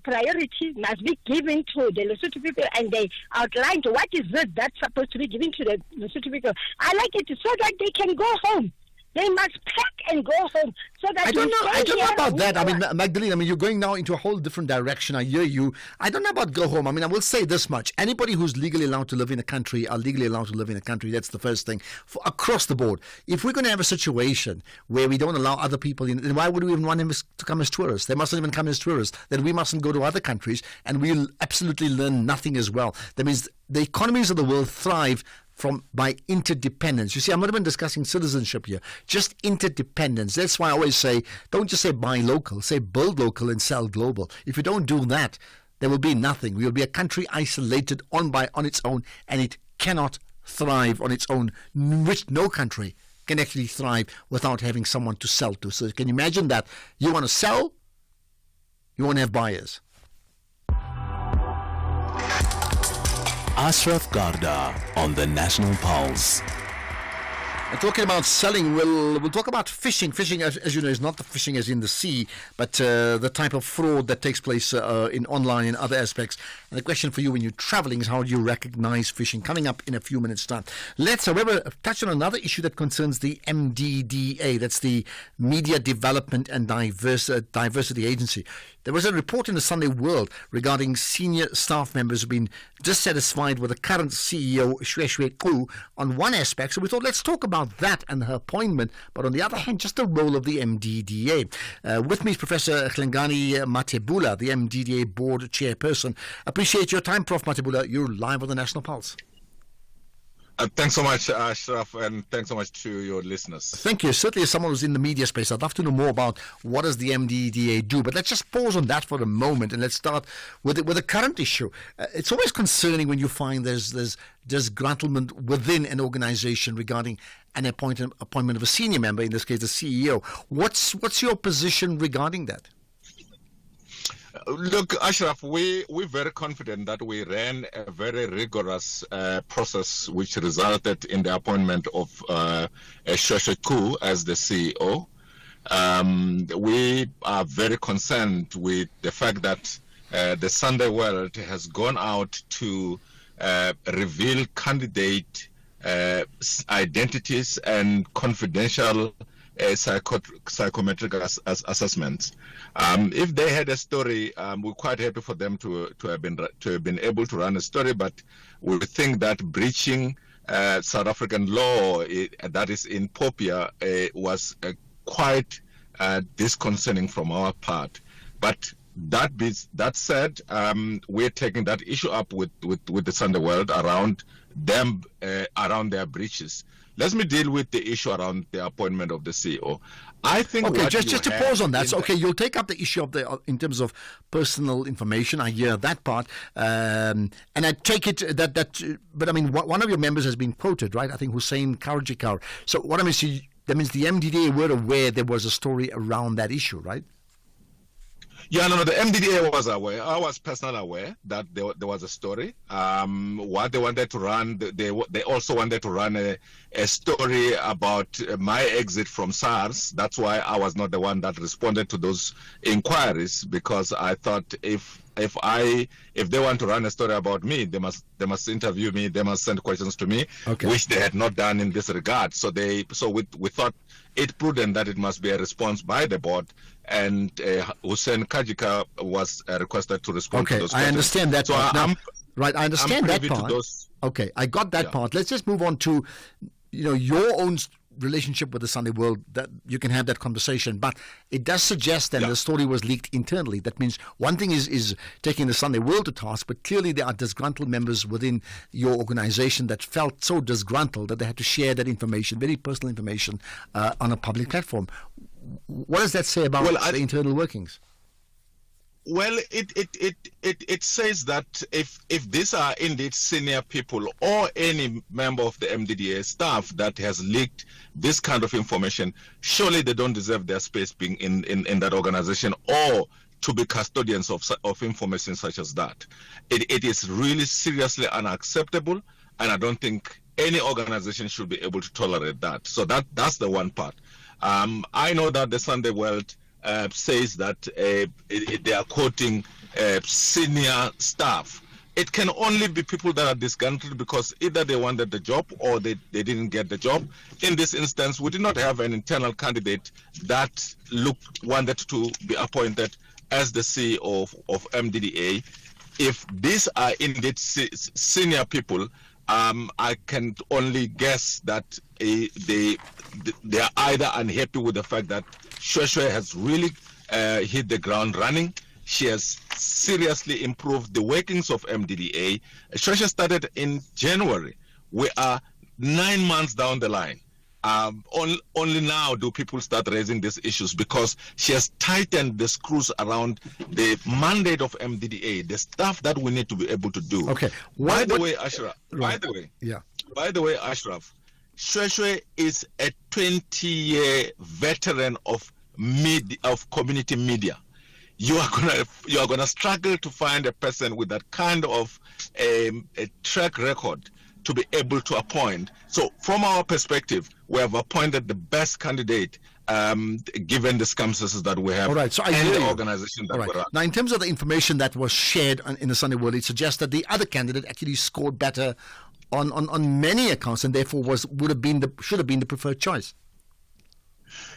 priority must be given to the Lesotho people, and they outlined what is it that's supposed to be given to the Lesotho people. I like it so that they can go home. They must pack and go home so that I don't know about that. I mean, Magdalene, you're going now into a whole different direction. I hear you. I don't know about go home. I mean, I will say this much. Anybody who's legally allowed to live in a country are legally allowed to live in a country. That's the first thing. Across the board. If we're going to have a situation where we don't allow other people in, then why would we even want them to come as tourists? They mustn't even come as tourists. Then we mustn't go to other countries, and we'll absolutely learn nothing as well. That means the economies of the world thrive by interdependence. You see, I'm not even discussing citizenship here, just interdependence. That's why I always say, don't just say buy local, say build local and sell global. If you don't do that, there will be nothing. We will be a country isolated on its own, and it cannot thrive on its own, which no country can actually thrive without having someone to sell to. So can you imagine that? You want to sell, you want to have buyers. Ashraf Garda on the National Pulse. And talking about selling, we'll talk about fishing. Fishing, as you know, is not the fishing as in the sea, but the type of fraud that takes place in online and other aspects. And the question for you when you're traveling is, how do you recognize fishing? Coming up in a few minutes' time. Let's, however, touch on another issue that concerns the MDDA. That's the Media Development and Diversity Agency. There was a report in the Sunday World regarding senior staff members who've been dissatisfied with the current CEO, Shweshwe Ku, on one aspect. So we thought, let's talk about that and her appointment, but on the other hand, just the role of the MDDA. With me is Professor Hlengani Matebula, the MDDA board chairperson. Appreciate your time, Prof. Matebula. You're live on the National Pulse. Thanks so much, Ashraf, and thanks so much to your listeners. Thank you. Certainly, as someone who's in the media space, I'd love to know more about what does the MDDA do. But let's just pause on that for a moment, and let's start with the current issue. It's always concerning when you find there's disgruntlement within an organization regarding an appointment of a senior member, in this case, the CEO. What's your position regarding that? Look, Ashraf, we're very confident that we ran a very rigorous process which resulted in the appointment of Shweshwe Ku as the CEO. We are very concerned with the fact that the Sunday World has gone out to reveal candidate identities and confidential psychometric assessments. If they had a story, we're quite happy for them to have been able to run a story, but we think that breaching South African law that is in POPIA was quite disconcerting from our part. But that said, we're taking that issue up with the Sunday World around them, around their breaches. Let me deal with the issue around the appointment of the CEO. I think. Okay, just to pause on that. So, okay, you'll take up the issue of in terms of personal information. I hear that part, and I take it that. But I mean, one of your members has been quoted, right? I think Hussein Karjikar. So, what I mean, that means the MDDA were aware there was a story around that issue, right? Yeah, no, the MDDA was aware. I was personally aware that there was a story. What they wanted to run, they also wanted to run a story about my exit from SARS. That's why I was not the one that responded to those inquiries, because I thought if they want to run a story about me, they must interview me, they must send questions to me, which they had not done in this regard. So we thought it prudent that it must be a response by the board, and Hussein Kajika was requested to respond to those questions. I understand that part. I understand that part. Okay, I got that part. Let's just move on to your own relationship with the Sunday World, that you can have that conversation. But it does suggest that the story was leaked internally. That means one thing is taking the Sunday World to task, but clearly there are disgruntled members within your organization that felt so disgruntled that they had to share that information, very personal information, on a public platform. What does that say about the internal workings? Well, it says that if these are indeed senior people or any member of the MDDA staff that has leaked this kind of information, surely they don't deserve their space being in that organization or to be custodians of information such as that. It is really seriously unacceptable, and I don't think any organization should be able to tolerate that. So that's the one part. I know that the Sunday World says that they are quoting senior staff. It can only be people that are disgruntled because either they wanted the job or they didn't get the job. In this instance, we did not have an internal candidate that wanted to be appointed as the CEO of MDDA. If these are indeed senior people, I can only guess that they are either unhappy with the fact that Shweshwe has really hit the ground running. She has seriously improved the workings of MDDA. Shweshwe started in January. We are 9 months down the line. Only now do people start raising these issues because she has tightened the screws around the mandate of MDDA, the stuff that we need to be able to do. Okay. By the way, Ashraf, Shweshwe is a 20-year veteran of community media. You are gonna struggle to find a person with that kind of a track record to be able to appoint. So from our perspective, we have appointed the best candidate given the circumstances that we have. All right, so I and hear the you. organization that we're Now, in terms of the information that was shared in the Sunday World, it suggests that the other candidate actually scored better on many accounts, and therefore should have been the preferred choice.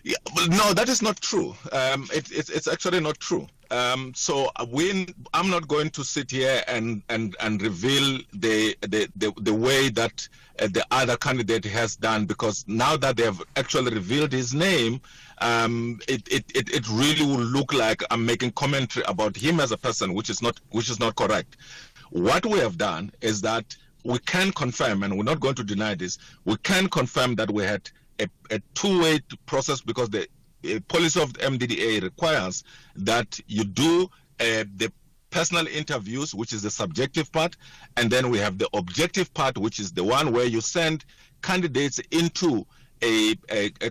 Yeah, well, no, that is not true. It's actually not true. So I'm not going to sit here and reveal the way that the other candidate has done, because now that they have actually revealed his name, it really will look like I'm making commentary about him as a person, which is not correct. What we have done is that we can confirm, and we're not going to deny this, we can confirm that we had a two-way process, because the policy of the MDDA requires that you do the personal interviews, which is the subjective part, and then we have the objective part, which is the one where you send candidates into a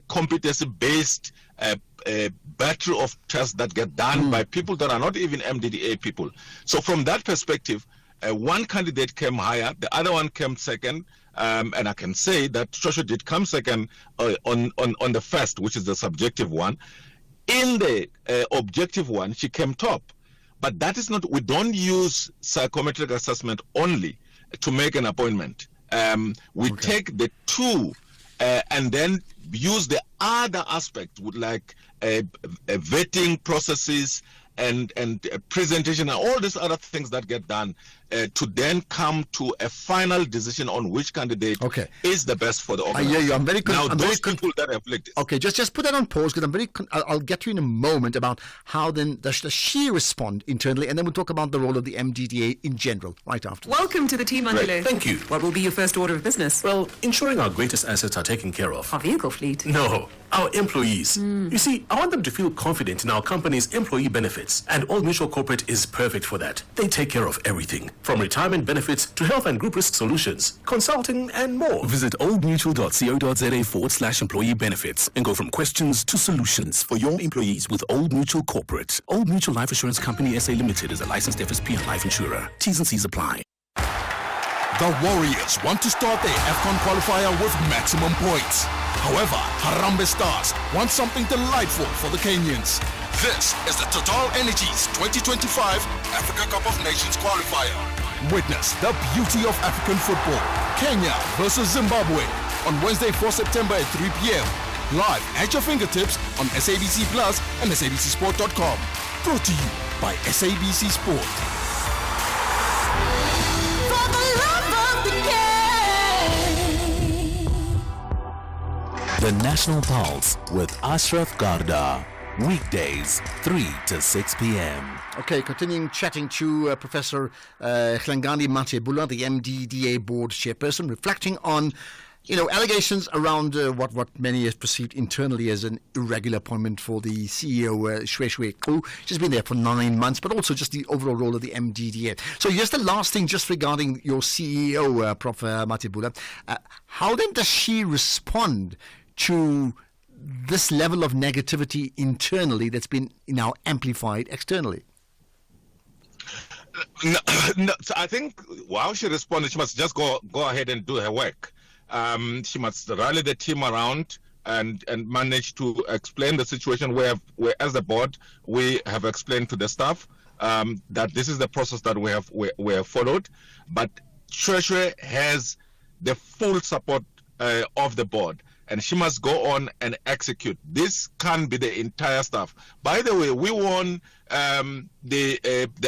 competency-based battery of tests that get done by people that are not even MDDA people. So from that perspective, one candidate came higher, the other one came second, and I can say that Shweshwe did come second on the first, which is the subjective one. In the objective one, she came top. But that is not, we don't use psychometric assessment only to make an appointment. We take the two and then use the other aspect, with like vetting processes and presentation and all these other things that get done to then come to a final decision on which candidate is the best for the organization. Yeah, I'm very people that have linked. Okay, just put that on pause, because I'll get to you in a moment about how then does she respond internally, and then we'll talk about the role of the MDDA in general right after. Welcome to the team, Andile. Right, thank you. What will be your first order of business? Well, ensuring our greatest assets are taken care of. Our vehicle fleet? No, our employees. You see, I want them to feel confident in our company's employee benefits, and Old Mutual Corporate is perfect for that. They take care of everything, from retirement benefits to health and group risk solutions, consulting, and more. Visit oldmutual.co.za/employee benefits and go from questions to solutions for your employees with Old Mutual Corporate. Old Mutual Life Assurance Company SA Limited is a licensed FSP and life insurer. T's and C's apply. The Warriors want to start their AFCON qualifier with maximum points. However, Harambee Stars want something delightful for the Kenyans. This is the Total Energies 2025 Africa Cup of Nations qualifier. Witness the beauty of African football. Kenya versus Zimbabwe on Wednesday, 4 September at 3 p.m. Live at your fingertips on SABC Plus and SABCSport.com. Brought to you by SABC Sport. The National Pulse with Ashraf Garda. Weekdays, 3 to 6 p.m. Okay, continuing chatting to Professor Hlengani Matebula, the MDDA board chairperson, reflecting on allegations around what many have perceived internally as an irregular appointment for the CEO, Shweshwe Ku. She's been there for 9 months, but also just the overall role of the MDDA. So here's the last thing just regarding your CEO, Prof. Matebula. How then does she respond to this level of negativity internally that's been now amplified externally? No, so I think while she responded, she must just go ahead and do her work. She must rally the team around and manage to explain the situation where as the board, we have explained to the staff that this is the process that we have followed. But Shweshwe has the full support of the board, and she must go on and execute. This can't be the entire staff. By the way, we won the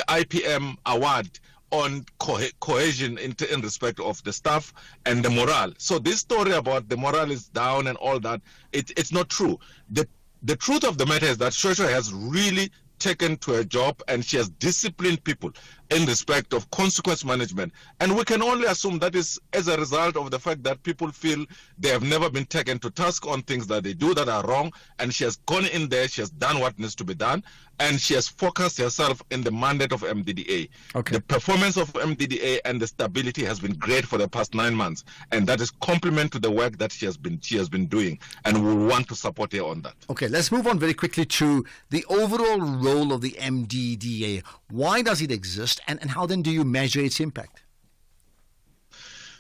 IPM award on cohesion in respect of the staff and the morale. So this story about the morale is down and all that, it's not true. The truth of the matter is that Shweshwe has really taken to her job, and she has disciplined people in respect of consequence management. And we can only assume that is as a result of the fact that people feel they have never been taken to task on things that they do that are wrong, and she has gone in there, she has done what needs to be done, and she has focused herself in the mandate of MDDA. Okay. The performance of MDDA and the stability has been great for the past 9 months, and that is complement to the work that she has been doing, and we want to support her on that. Okay, let's move on very quickly to the overall role of the MDDA. Why does it exist, and how then do you measure its impact?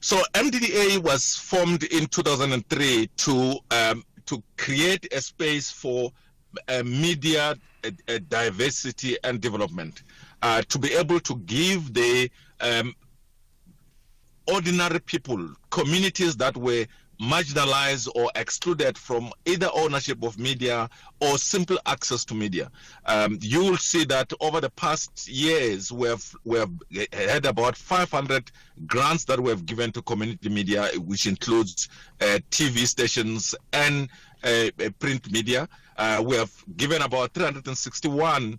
So MDDA was formed in 2003 to create a space for media diversity and development, to be able to give the ordinary people, communities that were marginalized or excluded from either ownership of media or simple access to media. You will see that over the past years we have had about 500 grants that we have given to community media, which includes TV stations and print media. We have given about 361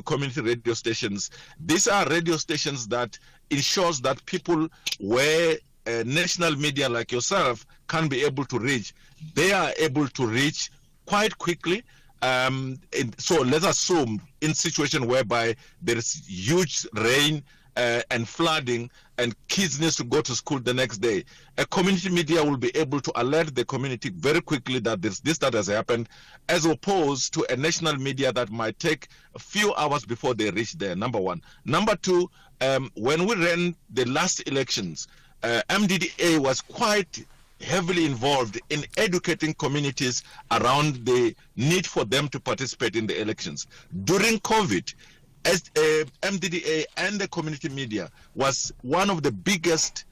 community radio stations. These are radio stations that ensures that people where national media like yourself can be able to reach, they are able to reach quite quickly. So let's assume in situation whereby there is huge rain and flooding and kids need to go to school the next day, a community media will be able to alert the community very quickly that this that has happened, as opposed to a national media that might take a few hours before they reach there, number one. Number two, when we ran the last elections, MDDA was quite heavily involved in educating communities around the need for them to participate in the elections. During COVID, as MDDA and the community media was one of the biggest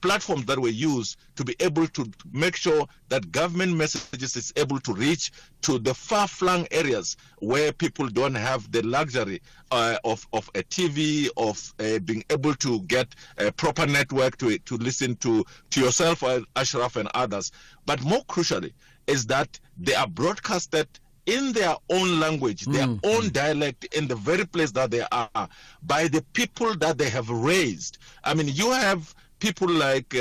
platforms that were used to be able to make sure that government messages is able to reach to the far-flung areas where people don't have the luxury of a TV, of being able to get a proper network to listen to yourself, Ashraf, and others. But more crucially is that they are broadcasted in their own language, their own dialect, in the very place that they are, by the people that they have raised. I mean, you have people like,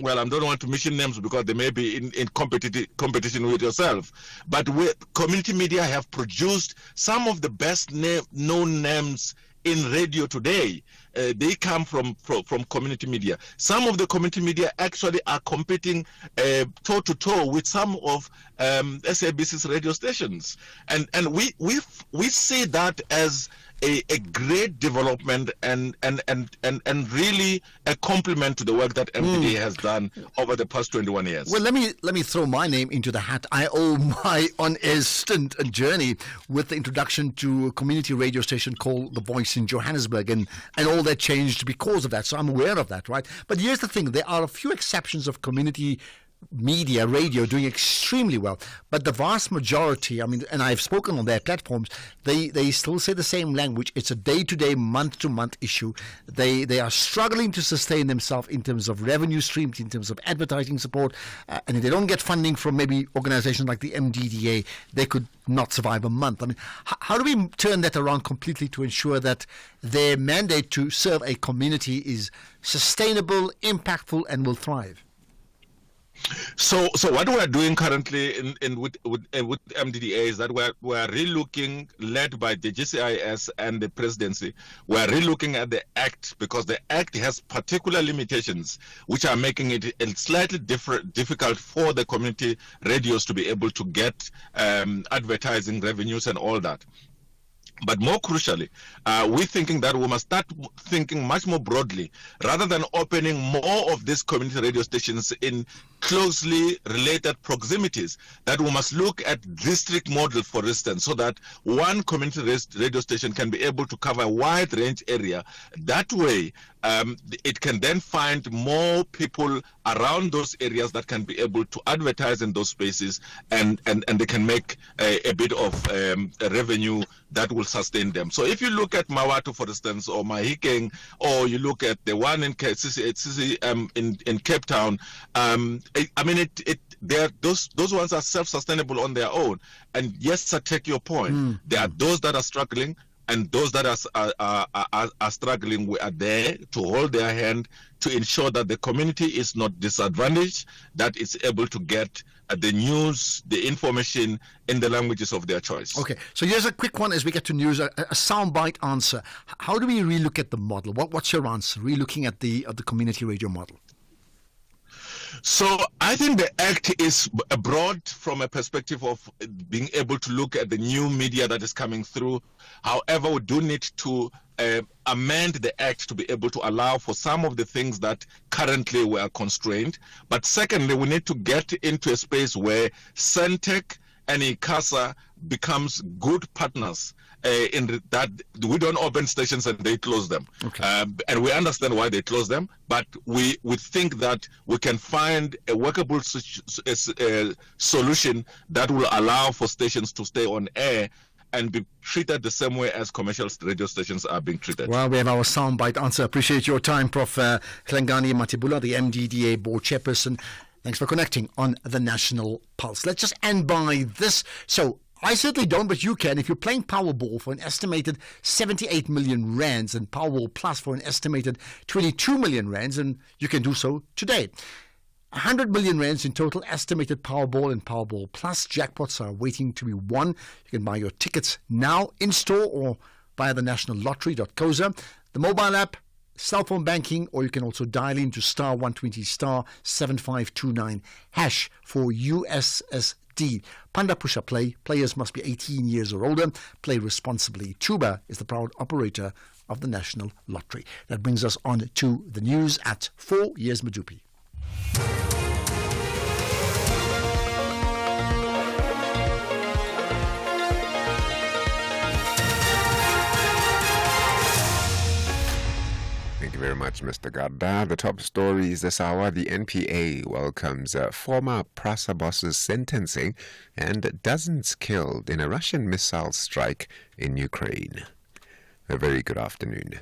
well, I don't want to mention names because they may be in competition with yourself, but community media have produced some of the best known names in radio today. They come from community media. Some of the community media actually are competing toe-to-toe with some of SABC's radio stations. And we see that as a great development and really a compliment to the work that MDDA has done over the past 21 years. Well, let me throw my name into the hat. I owe my on-air stint and journey with the introduction to a community radio station called The Voice in Johannesburg, and all that changed because of that. So I'm aware of that, right? But here's the thing: there are a few exceptions of community media, radio, doing extremely well. But the vast majority, I mean, and I've spoken on their platforms, they still say the same language. It's a day-to-day, month-to-month issue. They are struggling to sustain themselves in terms of revenue streams, in terms of advertising support. And if they don't get funding from maybe organizations like the MDDA, they could not survive a month. I mean, how do we turn that around completely to ensure that their mandate to serve a community is sustainable, impactful, and will thrive? So what we are doing currently with MDDA is that we are relooking, led by the GCIS and the presidency, we are relooking at the Act, because the Act has particular limitations which are making it slightly difficult for the community radios to be able to get advertising revenues and all that. But more crucially, we're thinking that we must start thinking much more broadly, rather than opening more of these community radio stations in closely related proximities, that we must look at district model, for instance, so that one community radio station can be able to cover a wide range area. That way, it can then find more people around those areas that can be able to advertise in those spaces, and they can make a bit of revenue that will sustain them. So if you look at Mawatu, for instance, or Mahikeng, or you look at the one in in Cape Town, those ones are self-sustainable on their own. And yes, I take your point. There are those that are struggling, and those that are struggling, we are there to hold their hand, to ensure that the community is not disadvantaged, that it's able to get the news, the information in the languages of their choice. Okay, so here's a quick one as we get to news, a soundbite answer. How do we relook at the model? What's your answer, relooking at the community radio model? So I think the Act is broad from a perspective of being able to look at the new media that is coming through. However, we do need to amend the Act to be able to allow for some of the things that currently were constrained. But secondly, we need to get into a space where Centec and ICASA becomes good partners, in that we don't open stations and they close them. Okay. And we understand why they close them, but we think that we can find a workable solution that will allow for stations to stay on air and be treated the same way as commercial radio stations are being treated. Well, we have our soundbite answer. Appreciate your time, Prof. Hlengani Matibula, the MDDA board chairperson. Thanks for connecting on the National Pulse. Let's just end by this. So, I certainly don't, but you can. If you're playing Powerball for an estimated 78 million rands and Powerball Plus for an estimated 22 million rands, and you can do so today. 100 million rands in total estimated Powerball and Powerball Plus jackpots are waiting to be won. You can buy your tickets now in store or via the nationallottery.coza, the mobile app, cell phone banking, or you can also dial into star 120 star 7529 hash for USSD. Panda Pusha Play. Players must be 18 years or older. Play responsibly. Tuba is the proud operator of the National Lottery. That brings us on to the news at 4. Here's Madupi. Thank you very much, Mr. Garda. The top stories this hour: the NPA welcomes former PRASA boss's sentencing and dozens killed in a Russian missile strike in Ukraine. A very good afternoon.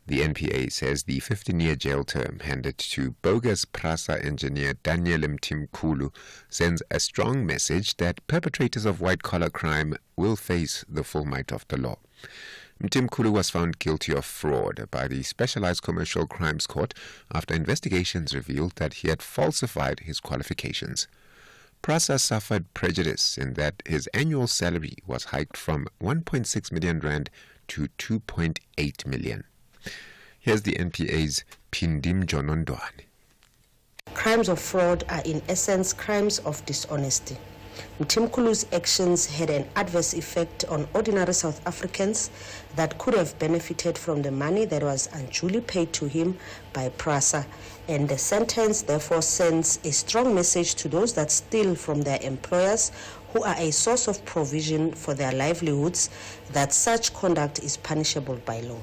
The NPA says the 15-year jail term handed to bogus PRASA engineer Daniel Mtimkulu sends a strong message that perpetrators of white-collar crime will face the full might of the law. Mtimkulu was found guilty of fraud by the Specialized Commercial Crimes Court after investigations revealed that he had falsified his qualifications. PRASA suffered prejudice in that his annual salary was hiked from 1.6 million rand to 2.8 million. Here's the NPA's Pindim Jonondwane. Crimes of fraud are in essence crimes of dishonesty. Mtimkulu's actions had an adverse effect on ordinary South Africans that could have benefited from the money that was unduly paid to him by PRASA, and the sentence therefore sends a strong message to those that steal from their employers, who are a source of provision for their livelihoods, that such conduct is punishable by law.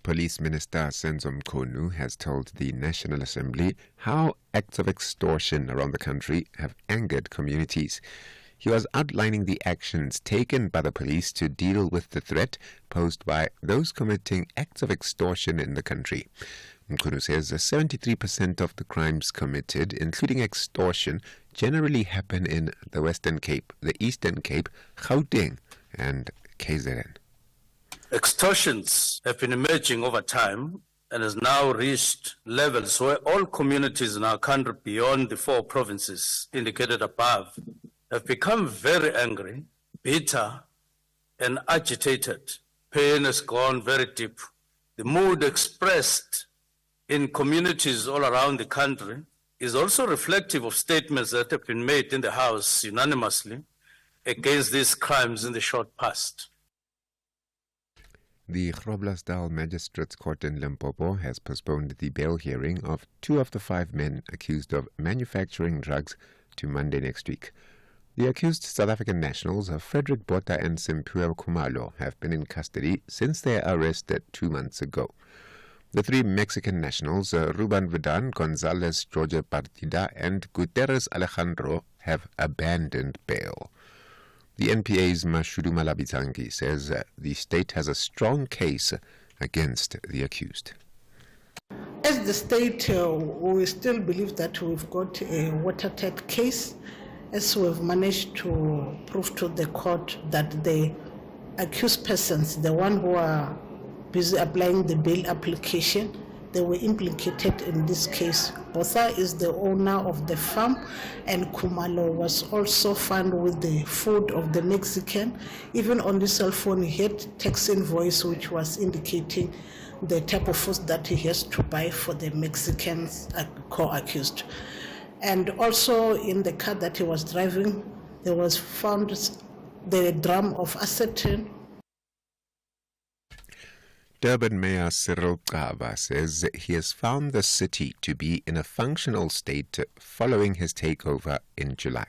Police Minister Senzo Mkhunu has told the National Assembly how acts of extortion around the country have angered communities. He was outlining the actions taken by the police to deal with the threat posed by those committing acts of extortion in the country. Mkhunu says 73% of the crimes committed, including extortion, generally happen in the Western Cape, the Eastern Cape, Gauteng and KZN. Extortions have been emerging over time and has now reached levels where all communities in our country beyond the 4 provinces indicated above have become very angry, bitter, and agitated. Pain has gone very deep. The mood expressed in communities all around the country is also reflective of statements that have been made in the House unanimously against these crimes in the short past. The Groblersdal Magistrates Court in Limpopo has postponed the bail hearing of 2 of the 5 men accused of manufacturing drugs to Monday next week. The accused South African nationals of Frederick Botha and Simpiwe Khumalo have been in custody since their arrest 2 months ago. The 3 Mexican nationals, Ruben Vidan, Gonzalez Jorge Partida, and Guterres Alejandro, have abandoned bail. The NPA's Mashudu Malabizangi says the state has a strong case against the accused. As the state, we still believe that we've got a watertight case, as we've managed to prove to the court that the accused persons, the one who are busy applying the bail application, they were implicated in this case. Botha is the owner of the farm, and Khumalo was also found with the food of the Mexican. Even on the cell phone, he had text invoice which was indicating the type of food that he has to buy for the Mexican co-accused. And also in the car that he was driving, there was found the drum of acetylene. Durban Mayor Cyril Gaba says he has found the city to be in a functional state following his takeover in July.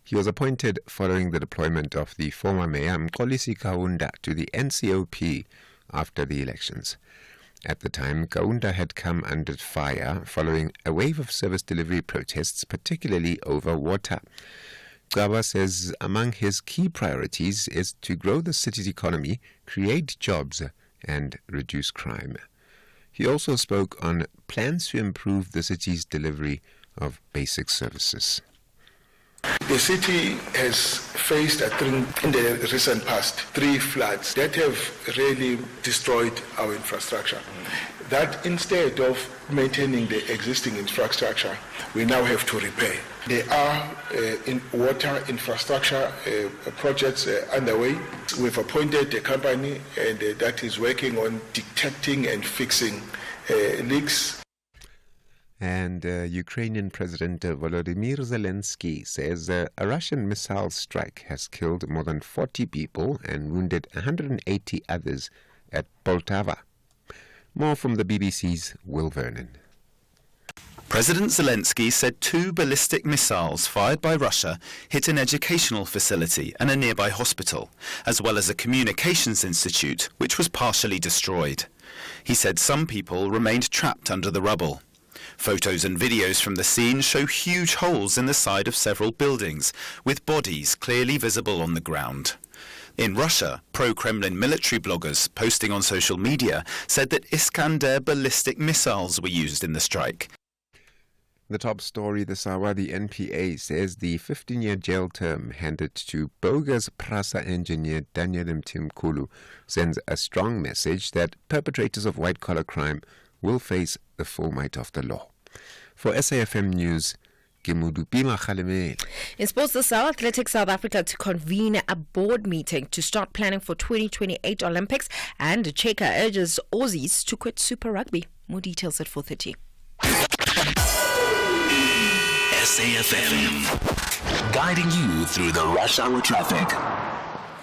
He was appointed following the deployment of the former mayor Mxolisi Kaunda to the NCOP after the elections. At the time, Kaunda had come under fire following a wave of service delivery protests, particularly over water. Gaba says among his key priorities is to grow the city's economy, create jobs, and reduce crime. He also spoke on plans to improve the city's delivery of basic services. The city has faced, I think, in the recent past, 3 floods that have really destroyed our infrastructure. That instead of maintaining the existing infrastructure, we now have to repair. There are water infrastructure projects underway. We've appointed a company and that is working on detecting and fixing leaks. And Ukrainian President Volodymyr Zelensky says a Russian missile strike has killed more than 40 people and wounded 180 others at Poltava. More from the BBC's Will Vernon. President Zelensky said 2 ballistic missiles fired by Russia hit an educational facility and a nearby hospital, as well as a communications institute, which was partially destroyed. He said some people remained trapped under the rubble. Photos and videos from the scene show huge holes in the side of several buildings, with bodies clearly visible on the ground. In Russia, pro-Kremlin military bloggers posting on social media said that Iskander ballistic missiles were used in the strike. The top story this hour, the NPA says the 15-year jail term handed to bogus PRASA engineer Daniel Mtimkulu sends a strong message that perpetrators of white-collar crime will face the full might of the law. For SAFM News, in sports this hour, Athletics South Africa to convene a board meeting to start planning for 2028 Olympics, and Cheka urges Aussies to quit Super Rugby. More details at 4:30. SAFM, guiding you through the rush hour traffic.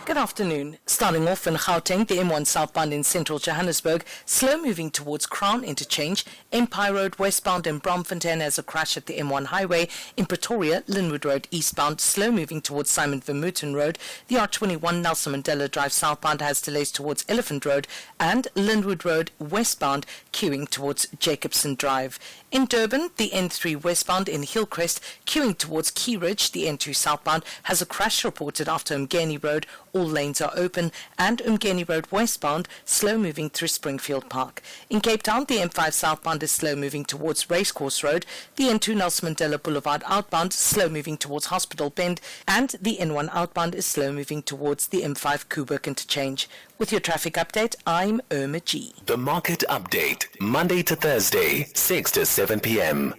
Good afternoon. Starting off in Gauteng, the M1 southbound in central Johannesburg, slow moving towards Crown Interchange. Empire Road westbound in Braamfontein has a crash at the M1 highway. In Pretoria, Linwood Road eastbound, slow moving towards Simon Vermeulen Road. The R21 Nelson Mandela Drive southbound has delays towards Elephant Road, and Linwood Road westbound queuing towards Jacobson Drive. In Durban, the N3 westbound in Hillcrest queuing towards Key Ridge. The N2 southbound has a crash reported after Umgeni Road. All lanes are open, and Umgeni Road westbound slow moving through Springfield Park. In Cape Town, the M5 southbound is slow moving towards Racecourse Road. The N2 Nelson Mandela Boulevard outbound slow moving towards Hospital Bend, and the N1 outbound is slow moving towards the M5 Kuburg interchange. With your traffic update, I'm Irma G. The Market Update, Monday to Thursday, 6 to 7 p.m.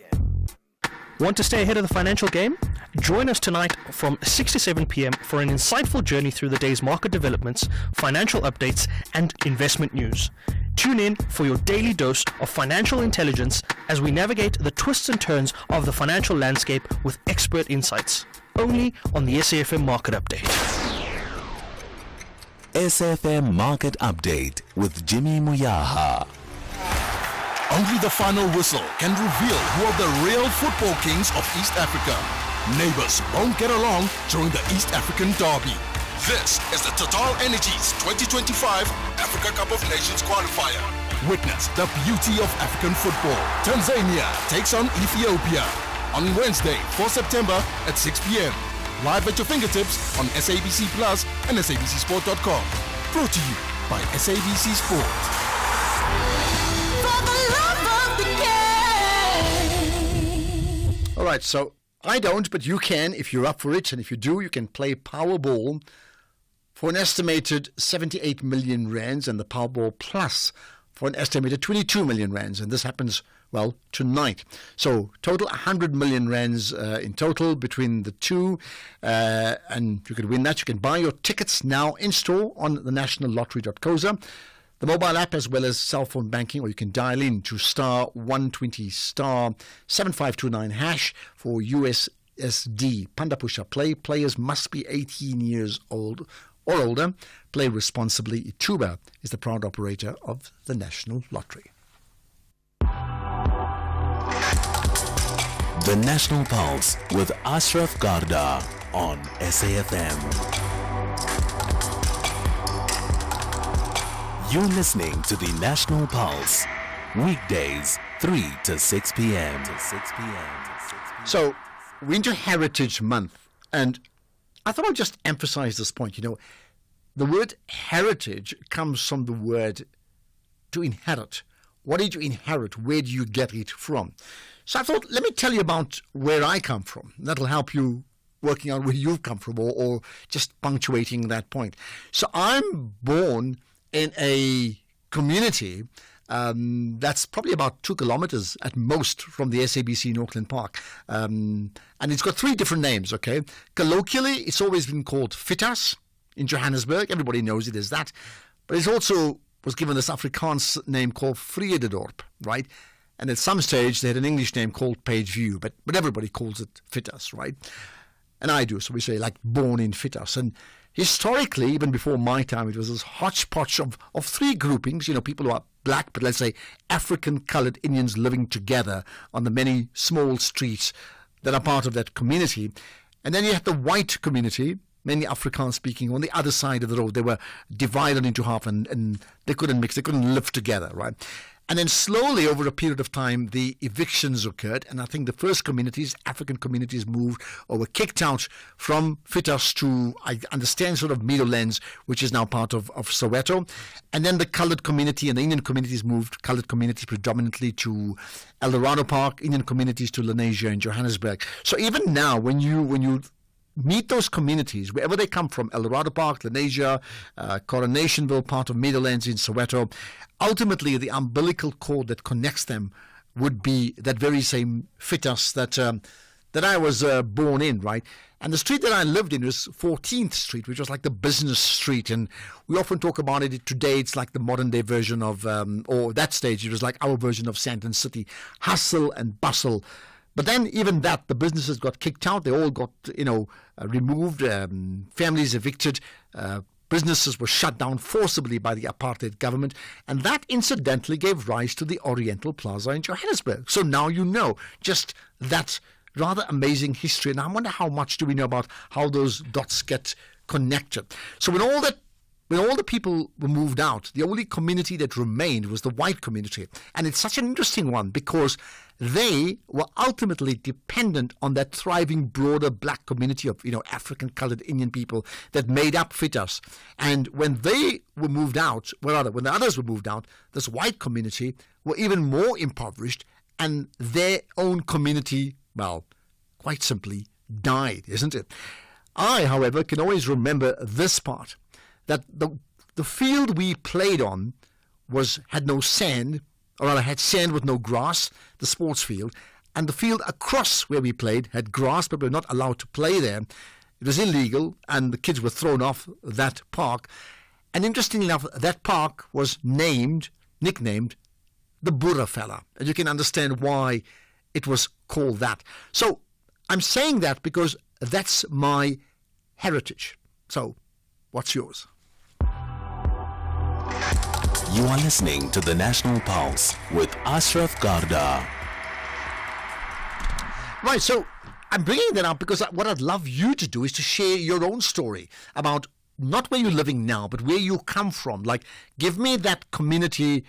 Want to stay ahead of the financial game? Join us tonight from 6 to 7 p.m. for an insightful journey through the day's market developments, financial updates, and investment news. Tune in for your daily dose of financial intelligence as we navigate the twists and turns of the financial landscape with expert insights. Only on the SAFM Market Update. SAFM Market Update with Jimmy Muyaha. Only the final whistle can reveal who are the real football kings of East Africa. Neighbors won't get along during the East African Derby. This is the Total Energies 2025 Africa Cup of Nations qualifier. Witness the beauty of African football. Tanzania takes on Ethiopia on Wednesday, 4 September at 6 p.m. Live at your fingertips on SABC Plus and SABCSport.com. Brought to you by SABC Sport. All right, so I don't, but you can if you're up for it. And if you do, you can play Powerball for an estimated 78 million rands and the Powerball Plus for an estimated 22 million rands. And this happens, well, tonight. So total 100 million rands in total between the two. And you could win that. You can buy your tickets now in store on the nationallottery.co.za. The mobile app as well as cell phone banking, or you can dial in to star 120 star 7529 hash for USSD. Panda Pusha Play. Players must be 18 years old or older. Play responsibly. Ituba is the proud operator of the National Lottery. The National Pulse with Ashraf Garda on SAFM. You're listening to the National Pulse, weekdays 3 to 6 p.m. So, we're into Heritage Month, and I thought I'd just emphasize this point. You know, the word heritage comes from the word to inherit. What did you inherit? Where do you get it from? So I thought, let me tell you about where I come from. That'll help you working out where you've come from, or just punctuating that point. So I'm born in a community that's probably about 2 kilometers at most from the SABC in Auckland Park. And it's got 3 different names, okay? Colloquially, it's always been called Fitas in Johannesburg. Everybody knows it as that. But it also was given this Afrikaans name called Vrededorp, right? And at some stage, they had an English name called Pageview, but everybody calls it Fitas, right? And I do, so we say like born in Fitas. And historically, even before my time, it was this hodgepodge of 3 groupings, you know, people who are black, but let's say African-colored Indians living together on the many small streets that are part of that community. And then you had the white community, mainly Afrikaans-speaking, on the other side of the road. They were divided into half and they couldn't mix, they couldn't live together, right? And then slowly, over a period of time, the evictions occurred. And I think the first communities, African communities, moved or were kicked out from Fitas to, I understand, sort of Meadowlands, which is now part of Soweto. And then the colored community and the Indian communities moved, colored communities predominantly to Eldorado Park, Indian communities to Lenasia and Johannesburg. So even now, when you meet those communities, wherever they come from, Eldorado Park, Lenasia, Coronationville, part of Meadowlands in Soweto, ultimately the umbilical cord that connects them would be that very same Fitas that I was born in, right? And the street that I lived in was 14th Street, which was like the business street. And we often talk about it today. It's like the modern day version of, or that stage, it was like our version of Sandton City. Hustle and bustle. But then even that, the businesses got kicked out. They all got, removed, families evicted, Businesses were shut down forcibly by the apartheid government, and that incidentally gave rise to the Oriental Plaza in Johannesburg. So now you know just that rather amazing history, and I wonder how much do we know about how those dots get connected. So when all the people were moved out, the only community that remained was the white community. And it's such an interesting one because they were ultimately dependent on that thriving broader black community of, African colored Indian people that made up FITAS. And when they were moved out, when the others were moved out, this white community were even more impoverished, and their own community, well, quite simply died, isn't it? I, however, can always remember this part, that the field we played on had no sand, or rather had sand with no grass, the sports field, and the field across where we played had grass, but we were not allowed to play there. It was illegal, and the kids were thrown off that park. And interestingly enough, that park was nicknamed the Burra Fella, and you can understand why it was called that. So I'm saying that because that's my heritage. So what's yours? You are listening to the National Pulse with Ashraf Garda. Right, so I'm bringing that up because what I'd love you to do is to share your own story about not where you're living now, but where you come from. Like, give me that community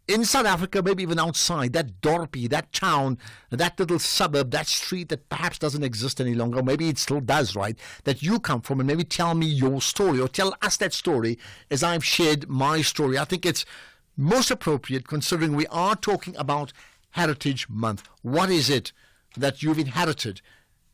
in South Africa, maybe even outside, that dorpie, that town, that little suburb, that street that perhaps doesn't exist any longer, maybe it still does, right, that you come from, and maybe tell me your story, or tell us that story as I've shared my story. I think it's most appropriate considering we are talking about Heritage Month. What is it that you've inherited?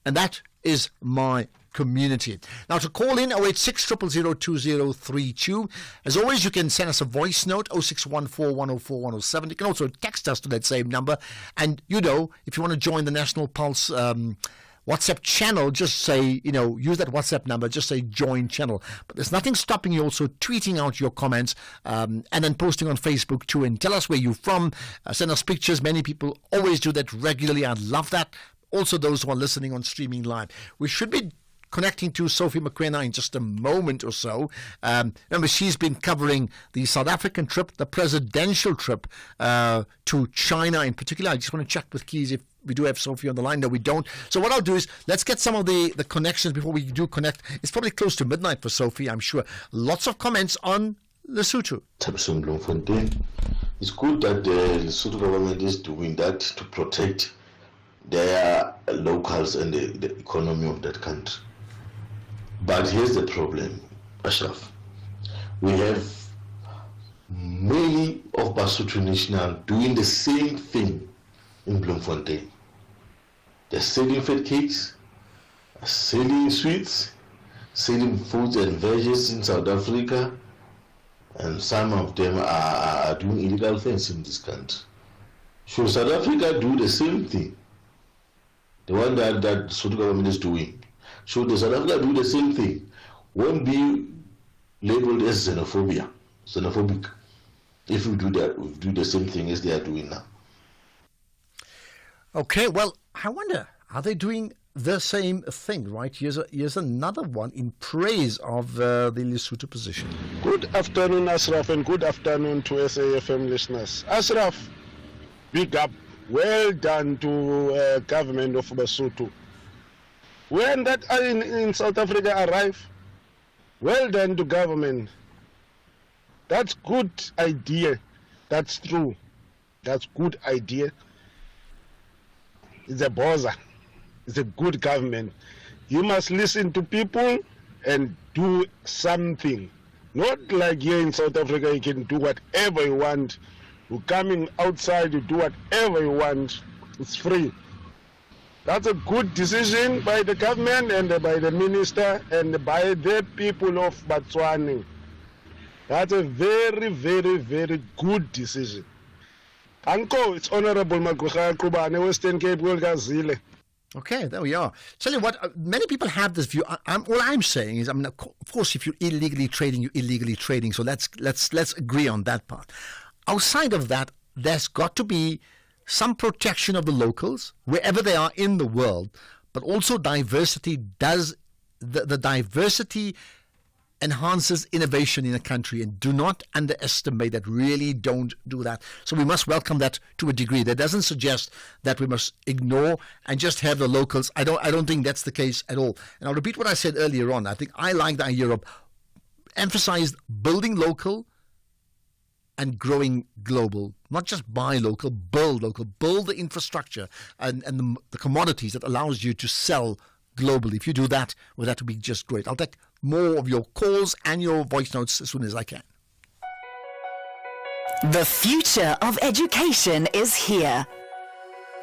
And that is my community. Now, to call in 086 0002032. As always, you can send us a voice note 0614 104 107. You can also text us to that same number. And if you want to join the National Pulse WhatsApp channel, just say, use that WhatsApp number, just say join channel. But there's nothing stopping you also tweeting out your comments and then posting on Facebook too, and tell us where you're from. Send us pictures. Many people always do that regularly. I love that. Also, those who are listening on streaming live. We should be connecting to Sophie McQuena in just a moment or so. Remember, she's been covering the South African trip, the presidential trip to China in particular. I just want to check with Keys if we do have Sophie on the line. No, we don't. So what I'll do is let's get some of the connections before we do connect. It's probably close to midnight for Sophie, I'm sure. Lots of comments on Lesotho. It's good that the Lesotho government is doing that to protect their locals and the economy of that country. But here's the problem, Ashraf. We have many of Basotho nationals doing the same thing in Bloemfontein. They're selling fat cakes, selling sweets, selling fruits and veggies in South Africa, and some of them are doing illegal things in this country. Should South Africa do the same thing? The one that the South government is doing. Should the South Africa do the same thing? Won't be labeled as xenophobic. If we do that, we do the same thing as they are doing now. Okay, well, I wonder, are they doing the same thing, right? Here's another one in praise of the Lesotho position. Good afternoon, Ashraf, and good afternoon to SAFM listeners. Ashraf, big up. Well done to government of Lesotho. When that in South Africa arrive, well done to government. That's good idea. That's true. That's good idea. It's a bother. It's a good government. You must listen to people and do something. Not like here in South Africa, you can do whatever you want. You're coming outside, you do whatever you want. It's free. That's a good decision by the government and by the minister and by the people of Botswana. That's a very, very, very good decision. Uncle, it's Honorable Magusha Kubane, Western Cape, Wilgazile. Okay, there we are. Tell you what, many people have this view. All I'm saying is, of course, if you're illegally trading, you're illegally trading. So let's agree on that part. Outside of that, there's got to be some protection of the locals wherever they are in the world, but also diversity does the diversity enhances innovation in a country, and do not underestimate that. Really don't do that. So we must welcome that to a degree. That doesn't suggest that we must ignore and just have the locals. I don't think that's the case at all. And I'll repeat what I said earlier on. I think I like that Europe emphasized building local and growing global, not just buy local, build the infrastructure and the commodities that allows you to sell globally. If you do that, well, that would be just great. I'll take more of your calls and your voice notes as soon as I can. The future of education is here.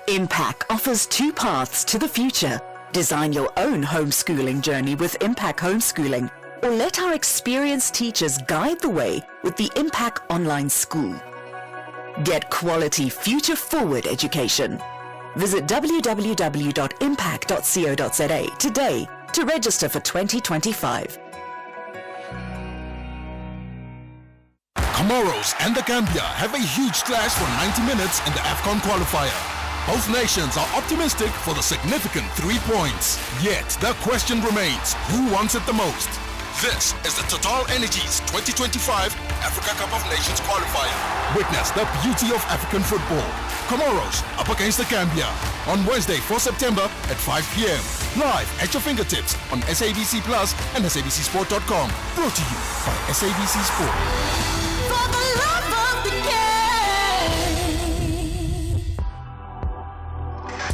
Impact offers 2 paths to the future. Design your own homeschooling journey with Impact Homeschooling, or let our experienced teachers guide the way with the Impact Online School. Get quality future-forward education. Visit www.impact.co.za today to register for 2025. Comoros and the Gambia have a huge clash for 90 minutes in the AFCON qualifier. Both nations are optimistic for the significant 3 points. Yet the question remains, who wants it the most? This is the Total Energies 2025 Africa Cup of Nations qualifier. Witness the beauty of African football. Comoros up against the Gambia on Wednesday, 4 September at 5 p.m. Live at your fingertips on SABC Plus and SABCSport.com. Brought to you by SABC Sport. For the love of the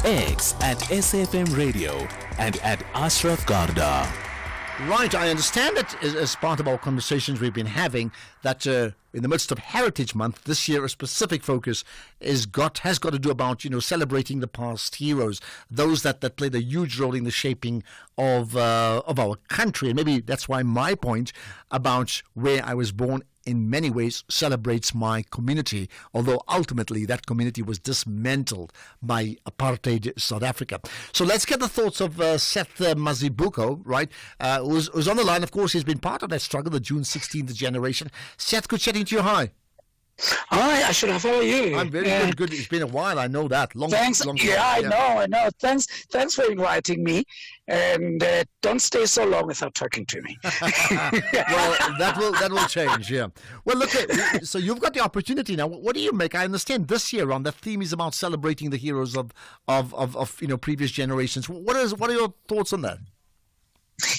game. X at SFM Radio and at Ashraf Garda. Right, I understand that as part of our conversations we've been having that in the midst of Heritage Month this year, a specific focus has got to do about celebrating the past heroes, those that played a huge role in the shaping of our country, and maybe that's why my point about where I was born in many ways celebrates my community, although ultimately that community was dismantled by apartheid South Africa. So let's get the thoughts of Seth Mazibuko, right, who's on the line. Of course, he's been part of that struggle, the June 16th generation. Seth, good chatting to you. Hi. Hi, Ashraf, how are you? I'm very good. It's been a while, I know that. Thanks. Long yeah, time. I know. Thanks for inviting me. And don't stay so long without talking to me. Well, that will change, yeah. Well, look, so you've got the opportunity now. What do you make? I understand this year on the theme is about celebrating the heroes of previous generations. What are your thoughts on that?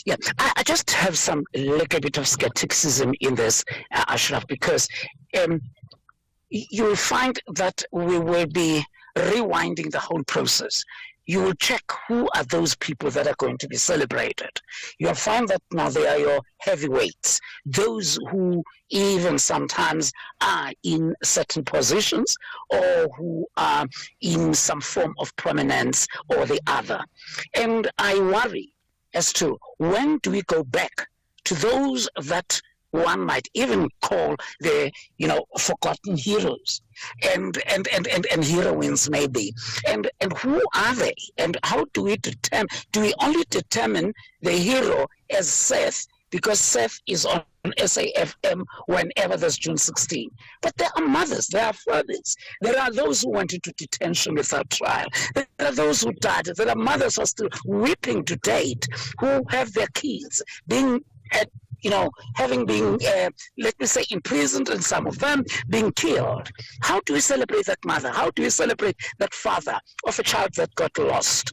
Yeah, I just have some little bit of skepticism in this, Ashraf, because you will find that we will be rewinding the whole process. You will check who are those people that are going to be celebrated. You'll find that now they are your heavyweights, those who even sometimes are in certain positions or who are in some form of prominence or the other. And I worry as to when do we go back to those that one might even call the forgotten heroes and heroines maybe, and who are they, and how do we determine? Do we only determine the hero as Seth because Seth is on SAFM whenever there's June 16? But there are mothers, there are fathers, there are those who went into detention without trial, there are those who died, there are mothers who are still weeping to date, who have their kids being having been, let me say, imprisoned, and some of them being killed. How do we celebrate that mother? How do we celebrate that father of a child that got lost?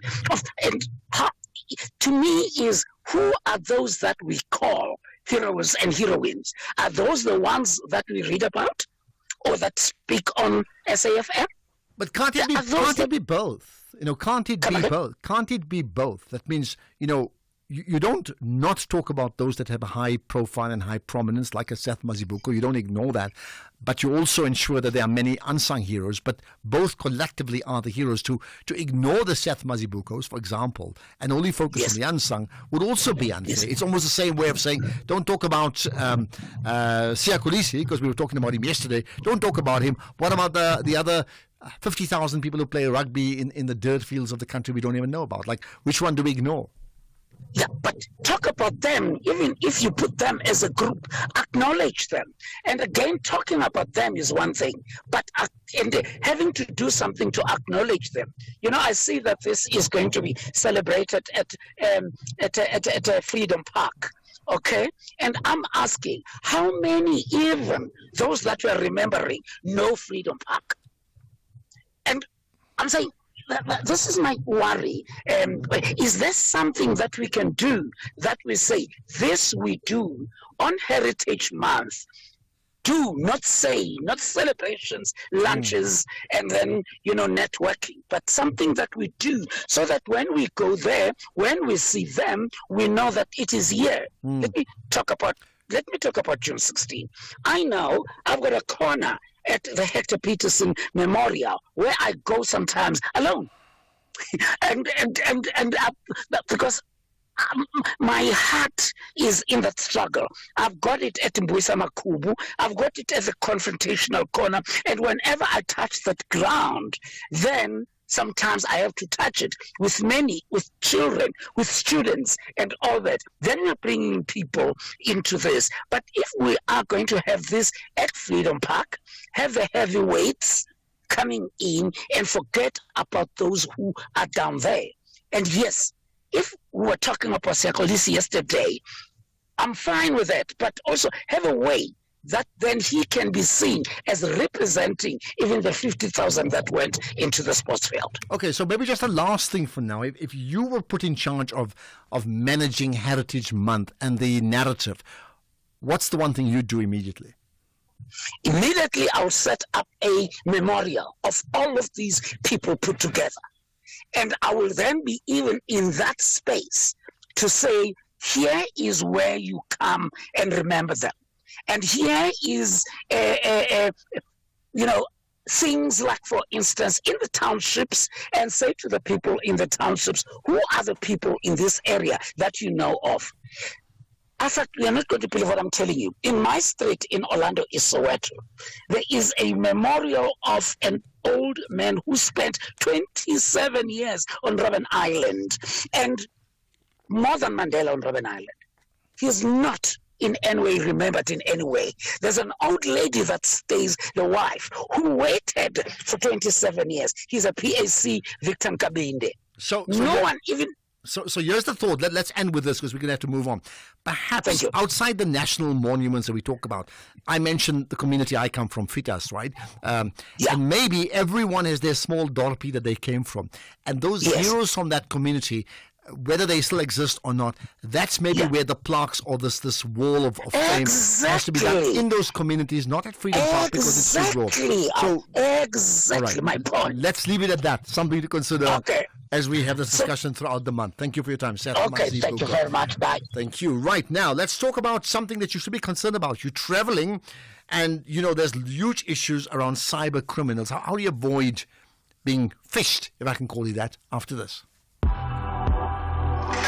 To me, is who are those that we call heroes and heroines? Are those the ones that we read about or that speak on SAFM? But can't it be both? Can't it be both? Can't it be both? That means, you don't not talk about those that have a high profile and high prominence, like a Seth Mazibuko. You don't ignore that. But you also ensure that there are many unsung heroes, but both collectively are the heroes. To ignore the Seth Mazibukos, for example, and only focus on the unsung would also be unfair. Yes. It's almost the same way of saying, don't talk about Siya Kolisi, because we were talking about him yesterday. Don't talk about him. What about the other 50,000 people who play rugby in the dirt fields of the country we don't even know about? Like, which one do we ignore? Yeah, but talk about them, even if you put them as a group, acknowledge them. And again, talking about them is one thing, but having to do something to acknowledge them. I see that this is going to be celebrated at Freedom Park okay? And I'm asking, how many, even those that were remembering, know Freedom Park? And I'm saying, this is my worry. Is there something that we can do that we say, this we do on Heritage Month? Do not say, not celebrations, lunches, and then, networking, but something that we do so that when we go there, when we see them, we know that it is here. Let me talk about June 16. I know I've got a corner at the Hector Peterson Memorial where I go sometimes alone. Because my heart is in that struggle. I've got it at Mbuisa Makubu. I've got it at the confrontational corner. And whenever I touch that ground, then sometimes I have to touch it with children, with students, and all that. Then we're bringing people into this. But if we are going to have this at Freedom Park, have the heavyweights coming in and forget about those who are down there. And yes, if we were talking about Sekolisi yesterday, I'm fine with that, but also have a way that then he can be seen as representing even the 50,000 that went into the sports field. Okay, so maybe just a last thing for now. If you were put in charge of managing Heritage Month and the narrative, what's the one thing you'd do immediately? Immediately, I'll set up a memorial of all of these people put together. And I will then be even in that space to say, here is where you come and remember them. And here is, things like, for instance, in the townships, and say to the people in the townships, who are the people in this area that you know of? In fact, you are not going to believe what I'm telling you. In my street in Orlando, Soweto, there is a memorial of an old man who spent 27 years on Robben Island, and more than Mandela on Robben Island. He is not in any way remembered in any way. There's an old lady that stays, the wife, who waited for 27 years. He's a PAC victim Kabinde. So here's the thought. Let's end with this because we're going to have to move on. Perhaps outside the national monuments that we talk about, I mentioned the community I come from, Fitas, right? And maybe everyone has their small dorpie that they came from. And those heroes from that community, whether they still exist or not, that's maybe where the plaques or this wall of fame has to be done in those communities, not at Freedom Park because it's too raw. Exactly my point. Let's leave it at that. Something to consider as we have this discussion throughout the month. Thank you for your time, Seth. Thank you very much. Bye. Thank you. Right now, let's talk about something that you should be concerned about. You're traveling, and there's huge issues around cyber criminals. How do you avoid being fished, if I can call you that, after this?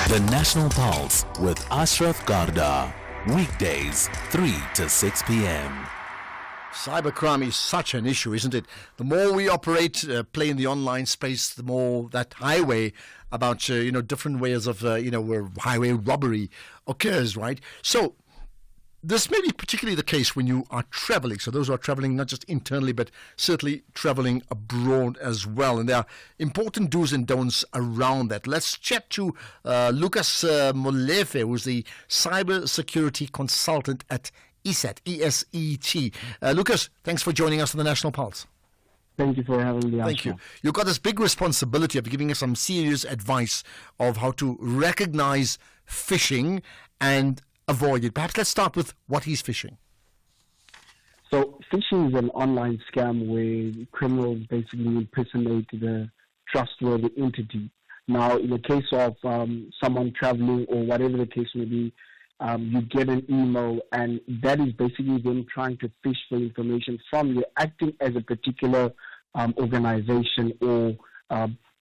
The National Pulse with Ashraf Garda. Weekdays, 3 to 6 p.m. Cybercrime is such an issue, isn't it? The more we operate, play in the online space, the more that highway about, different ways of, where highway robbery occurs, right? So this may be particularly the case when you are traveling. So those who are traveling not just internally, but certainly traveling abroad as well. And there are important do's and don'ts around that. Let's chat to Lucas Molefe, who's the cyber security consultant at ESET, E-S-E-T. Lucas, thanks for joining us on the National Pulse. Thank you for having me. Thank you. You've got this big responsibility of giving us some serious advice of how to recognize phishing and avoid it. Perhaps let's start with what is phishing. So phishing is an online scam where criminals basically impersonate the trustworthy entity. Now, in the case of someone traveling or whatever the case may be, you get an email, and that is basically them trying to fish for information from you, acting as a particular organization or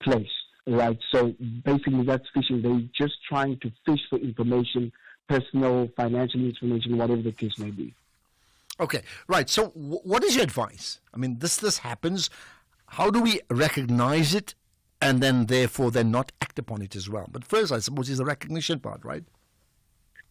place, right? So basically that's phishing. They're just trying to fish for information, personal, financial information, whatever the case may be. Okay, right. So what is your advice? I mean, this happens. How do we recognize it and then therefore not act upon it as well? But first, I suppose, is the recognition part, right?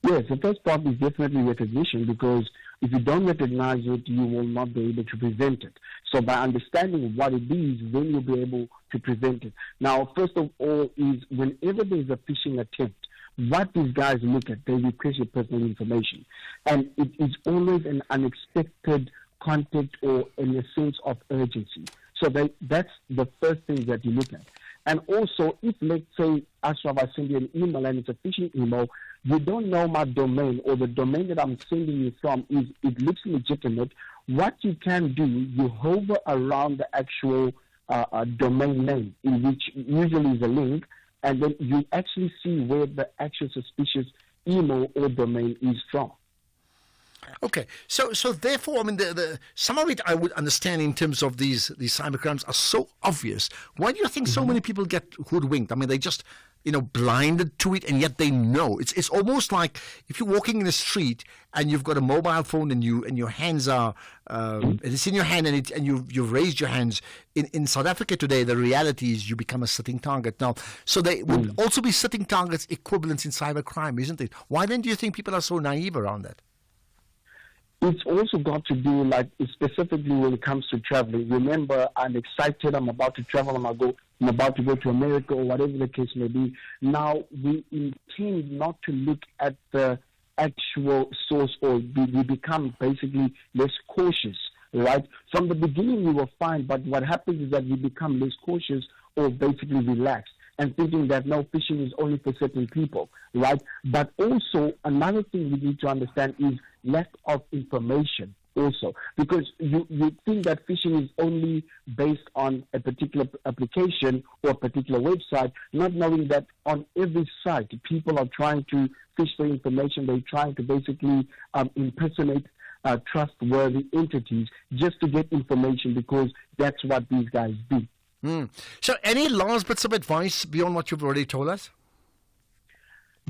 Yes, the first part is definitely recognition, because if you don't recognize it, you will not be able to prevent it. So by understanding what it is, then you'll be able to prevent it. Now, first of all, is whenever there's a phishing attempt, what these guys look at, they request your personal information. And it is always an unexpected contact or in a sense of urgency. So that's the first thing that you look at. And also, if, let's say, Ashraf, I send you an email and it's a phishing email, you don't know my domain or the domain that I'm sending you from, it looks legitimate. What you can do, you hover around the actual domain name, in which usually is a link, and then you actually see where the actual suspicious email or domain is from. Okay, so therefore, I mean, some of it I would understand in terms of these cybercrimes are so obvious. Why do you think so many people get hoodwinked? I mean, they just, blinded to it, and yet they know. It's almost like if you're walking in the street and you've got a mobile phone and your hands are, it's in your hand and you've raised your hands. In South Africa today, the reality is you become a sitting target now. So they would also be sitting targets equivalents in cybercrime, isn't it? Why then do you think people are so naive around that? It's also got to do, like, specifically when it comes to traveling. Remember, I'm excited, I'm about to travel, I'm about to go to America or whatever the case may be. Now, we intend not to look at the actual source, or we become basically less cautious, right? From the beginning, we were fine, but what happens is that we become less cautious or basically relaxed, and thinking that no, phishing is only for certain people, right? But also, another thing we need to understand is lack of information also, because you think that phishing is only based on a particular application or a particular website, not knowing that on every site, people are trying to fish for information. They're trying to basically impersonate trustworthy entities just to get information, because that's what these guys do. So any last bits of advice beyond what you've already told us?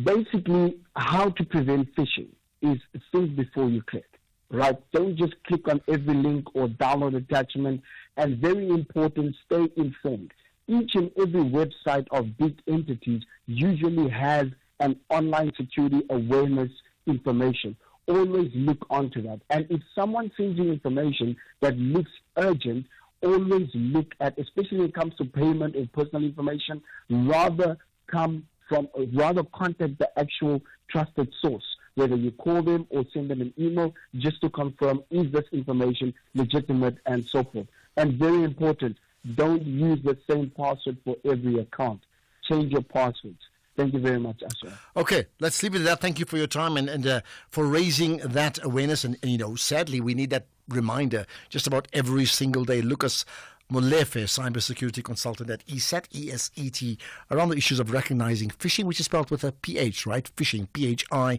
Basically, how to prevent phishing is think before you click, right? Don't just click on every link or download attachment. And very important, stay informed. Each and every website of big entities usually has an online security awareness information. Always look onto that. And if someone sends you information that looks urgent, always look at, especially when it comes to payment and personal information, rather contact the actual trusted source, whether you call them or send them an email, just to confirm, is this information legitimate, and so forth. And very important, don't use the same password for every account. Change your passwords. Thank you very much, Asha. Okay, let's leave it at that. Thank you for your time and for raising that awareness. And, sadly, we need that reminder just about every single day. Lucas Molefe, cybersecurity consultant at ESET, ESET, around the issues of recognizing phishing, which is spelled with a PH, right? Phishing, Phishing.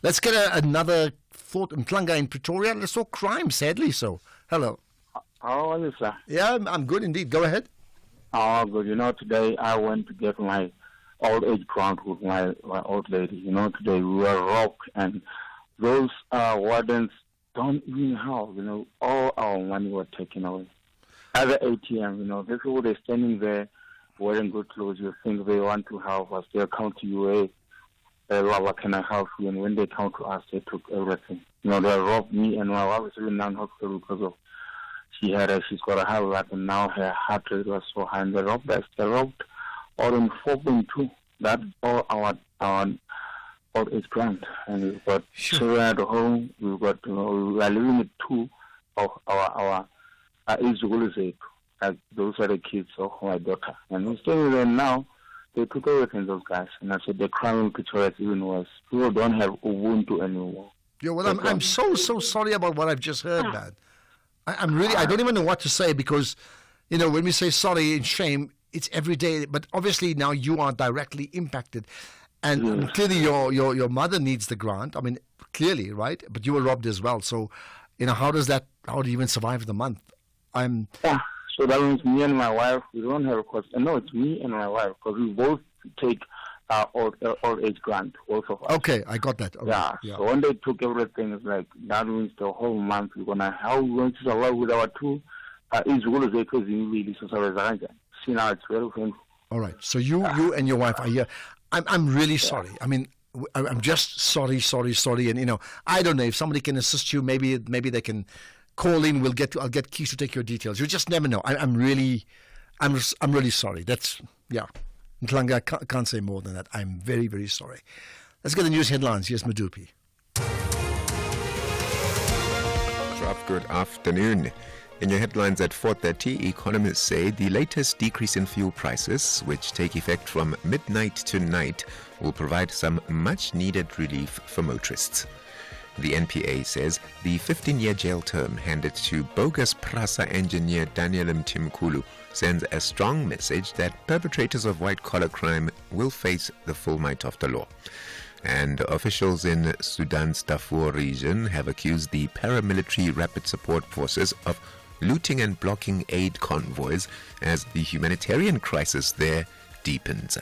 Let's get another thought. Mtlanga in Pretoria. Let's talk crime, sadly so. Hello. How are you, sir? Yeah, I'm good indeed. Go ahead. Oh, good. Today I went to get my old age grant with my old lady. Today we were robbed, and those wardens don't even have, all our money was taken away. At the ATM, these people, they're standing there wearing good clothes. You think they want to help us. They'll come to you, hey, what can I help you? And when they come to us, they took everything. They robbed me and my wife was even in hospital because of she's got a high blood, and now her heart rate was so high. And they robbed us. They robbed all in 4.2. That's all our old age grant. And we've got children at home. We've got, we are living with two of our age group. Like those are the kids of my daughter. And we're staying with them now. They took everything, those guys. And I said the crime in Pretoria is even worse. People don't have Ubuntu anymore. Yeah, well, I'm so sorry about what I've just heard, man. I don't even know what to say, because, when we say sorry and shame, it's every day. But obviously now you are directly impacted. And clearly your mother needs the grant. I mean, clearly, right? But you were robbed as well. So, how do you even survive the month? So that means me and my wife, we don't have a cost. No, it's me and my wife, because we both take old age grant, both of us. Okay, I got that. Yeah. So when they took everything, it's like, that means the whole month we're going to survive with our two age groups, because we really survive. See, now it's very painful. All right. So you and your wife are here. I'm really sorry. I mean, I'm just sorry. And, I don't know if somebody can assist you. Maybe they can call in. I'll get Keys to take your details. You just never know. I'm really sorry. That's, yeah. Ntlanga, I can't say more than that. I'm very, very sorry. Let's get the news headlines. Here's Madupi. Good afternoon. In your headlines at 4:30, economists say the latest decrease in fuel prices, which take effect from midnight tonight, will provide some much-needed relief for motorists. The NPA says the 15-year jail term handed to bogus PRASA engineer Daniel Mtimkulu sends a strong message that perpetrators of white-collar crime will face the full might of the law. And officials in Sudan's Darfur region have accused the paramilitary rapid support forces of looting and blocking aid convoys as the humanitarian crisis there deepens.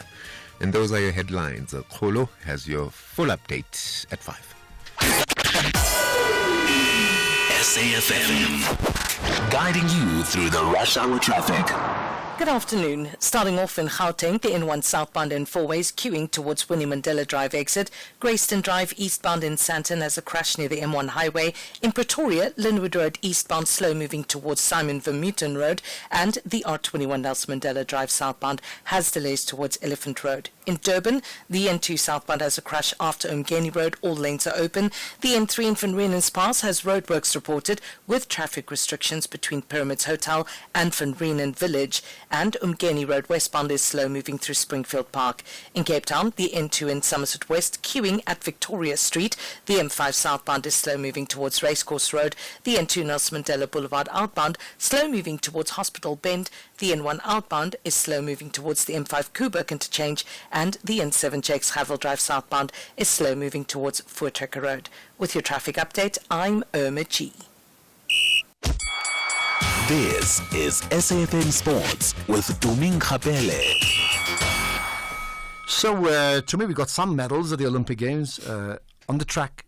And those are your headlines. Kholo has your full update at 5. SAFM, guiding you through the rush hour traffic. Good afternoon. Starting off in Gauteng, the N1 southbound in four ways queuing towards Winnie Mandela Drive exit. Grayston Drive eastbound in Sandton has a crash near the M1 highway. In Pretoria, Linwood Road eastbound slow moving towards Simon Vermeulen Road. And the R21 Nelson Mandela Drive southbound has delays towards Elephant Road. In Durban, the N2 southbound has a crash after Umgeni Road. All lanes are open. The N3 in Van Riemen's Pass has roadworks reported with traffic restrictions between Pyramids Hotel and Van Riemen Village. And Umgeni Road westbound is slow moving through Springfield Park. In Cape Town, the N2 in Somerset West queuing at Victoria Street. The M5 southbound is slow moving towards Racecourse Road. The N2 Nelson Mandela Boulevard outbound slow moving towards Hospital Bend. The N1 outbound is slow moving towards the M5 Kuburg interchange. And the N7 Jakes Havel Drive southbound is slow moving towards Voortrekker Road. With your traffic update, I'm Irma G. This is SAFM Sports with Duming Khapele. So, to me, we got some medals at the Olympic Games on the track,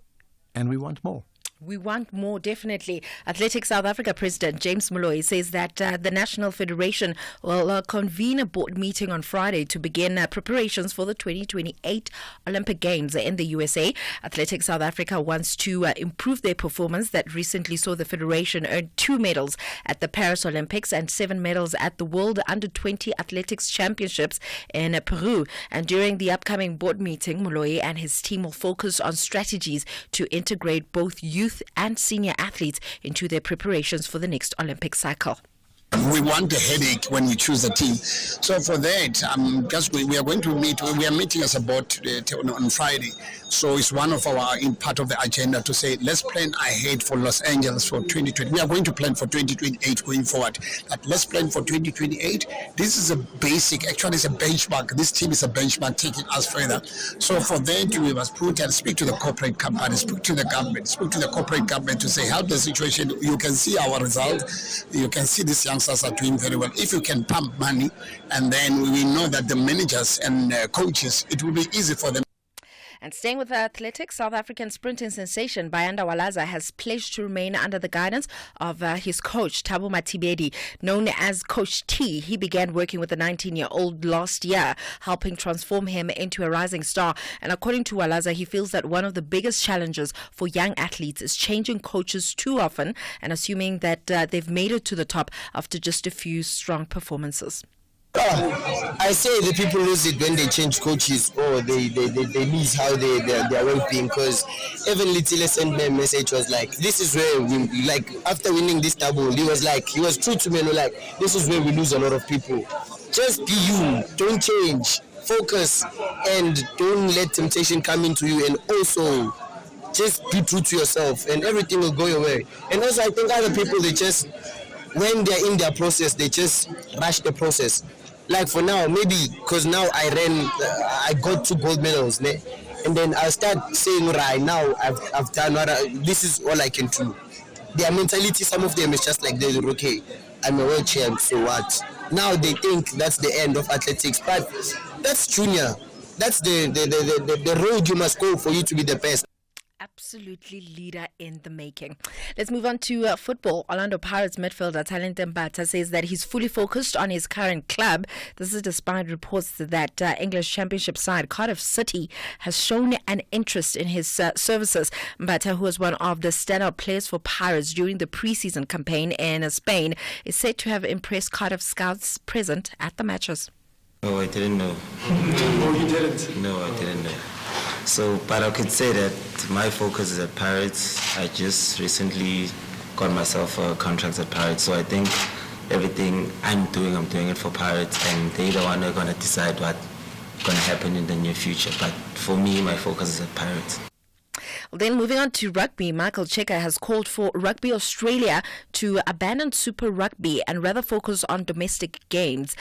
and we want more. We want more, definitely. Athletics South Africa President James Moloi says that the National Federation will convene a board meeting on Friday to begin preparations for the 2028 Olympic Games in the USA. Athletics South Africa wants to improve their performance that recently saw the Federation earn 2 medals at the Paris Olympics and 7 medals at the World Under-20 Athletics Championships in Peru. And during the upcoming board meeting, Moloi and his team will focus on strategies to integrate both youth and senior athletes into their preparations for the next Olympic cycle. We want a headache when we choose a team. So for that, we are going to meet. We are meeting as a board on Friday. So it's one of our part of the agenda to say let's plan ahead for Los Angeles for 2020. We are going to plan for 2028 going forward. But let's plan for 2028. This is a basic. Actually, it's a benchmark. This team is a benchmark taking us further. So for that, we must put and speak to the corporate companies, speak to the government, speak to the corporate government to say help the situation. You can see our results. You can see these youngsters are doing very well. If you can pump money, and then we know that the managers and coaches, it will be easy for them. And staying with athletics, South African sprinting sensation Bayanda Walaza has pledged to remain under the guidance of his coach, Thabo Matibedi, known as Coach T. He began working with the 19-year-old last year, helping transform him into a rising star. And according to Walaza, he feels that one of the biggest challenges for young athletes is changing coaches too often and assuming that they've made it to the top after just a few strong performances. I say the people lose it when they change coaches or they lose how their well-being, because even Little sent me a message was like, this is where we, like, after winning this double, he was true to me, like, this is where we lose a lot of people. Just be you, don't change, focus, and don't let temptation come into you, and also just be true to yourself and everything will go your way. And also I think other people, they just, when they're in their process, they just rush the process. Like for now, maybe because now I got 2 gold medals, né? And then I'll start saying, right now, I've done this is all I can do. Their mentality, some of them is just like, they're okay, I'm a world champ, so what? Now they think that's the end of athletics, but that's junior. That's the road you must go for you to be the best. Absolutely leader in the making. Let's move on to football. Orlando Pirates midfielder Talente Mbata says that he's fully focused on his current club. This is despite reports that English Championship side Cardiff City has shown an interest in his services. Mbata, who was one of the standout players for Pirates during the preseason campaign in Spain, is said to have impressed Cardiff scouts present at the matches. Oh, I didn't know. Oh, you didn't? No, I didn't know. So, but I could say that my focus is at Pirates. I just recently got myself a contract at Pirates, so I think everything I'm doing it for Pirates, and they're the one who are going to decide what's going to happen in the near future. But for me, my focus is at Pirates. Then moving on to rugby, Michael Cheika has called for Rugby Australia to abandon Super Rugby and rather focus on domestic games.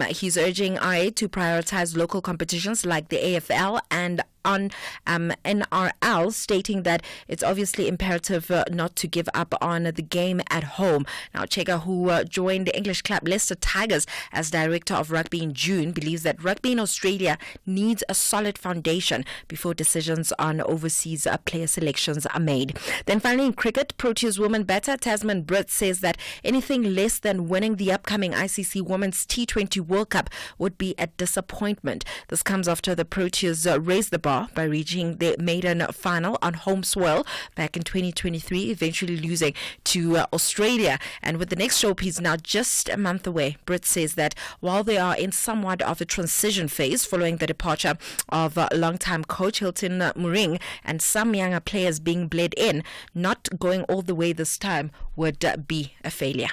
He's urging IA to prioritise local competitions like the AFL and on NRL, stating that it's obviously imperative not to give up on the game at home. Now, Cheika, who joined the English club Leicester Tigers as Director of Rugby in June, believes that rugby in Australia needs a solid foundation before decisions on overseas player selections are made. Then finally in cricket, Proteas woman batter Tasman Britt says that anything less than winning the upcoming ICC Women's T20 World Cup would be a disappointment. This comes after the Proteas raised the bar by reaching their maiden final on home soil back in 2023, eventually losing to Australia. And with the next showpiece now just a month away, Britt says that while they are in somewhat of a transition phase following the departure of long-time coach Hilton Moring and some younger players being bled in, not going all the way this time would be a failure.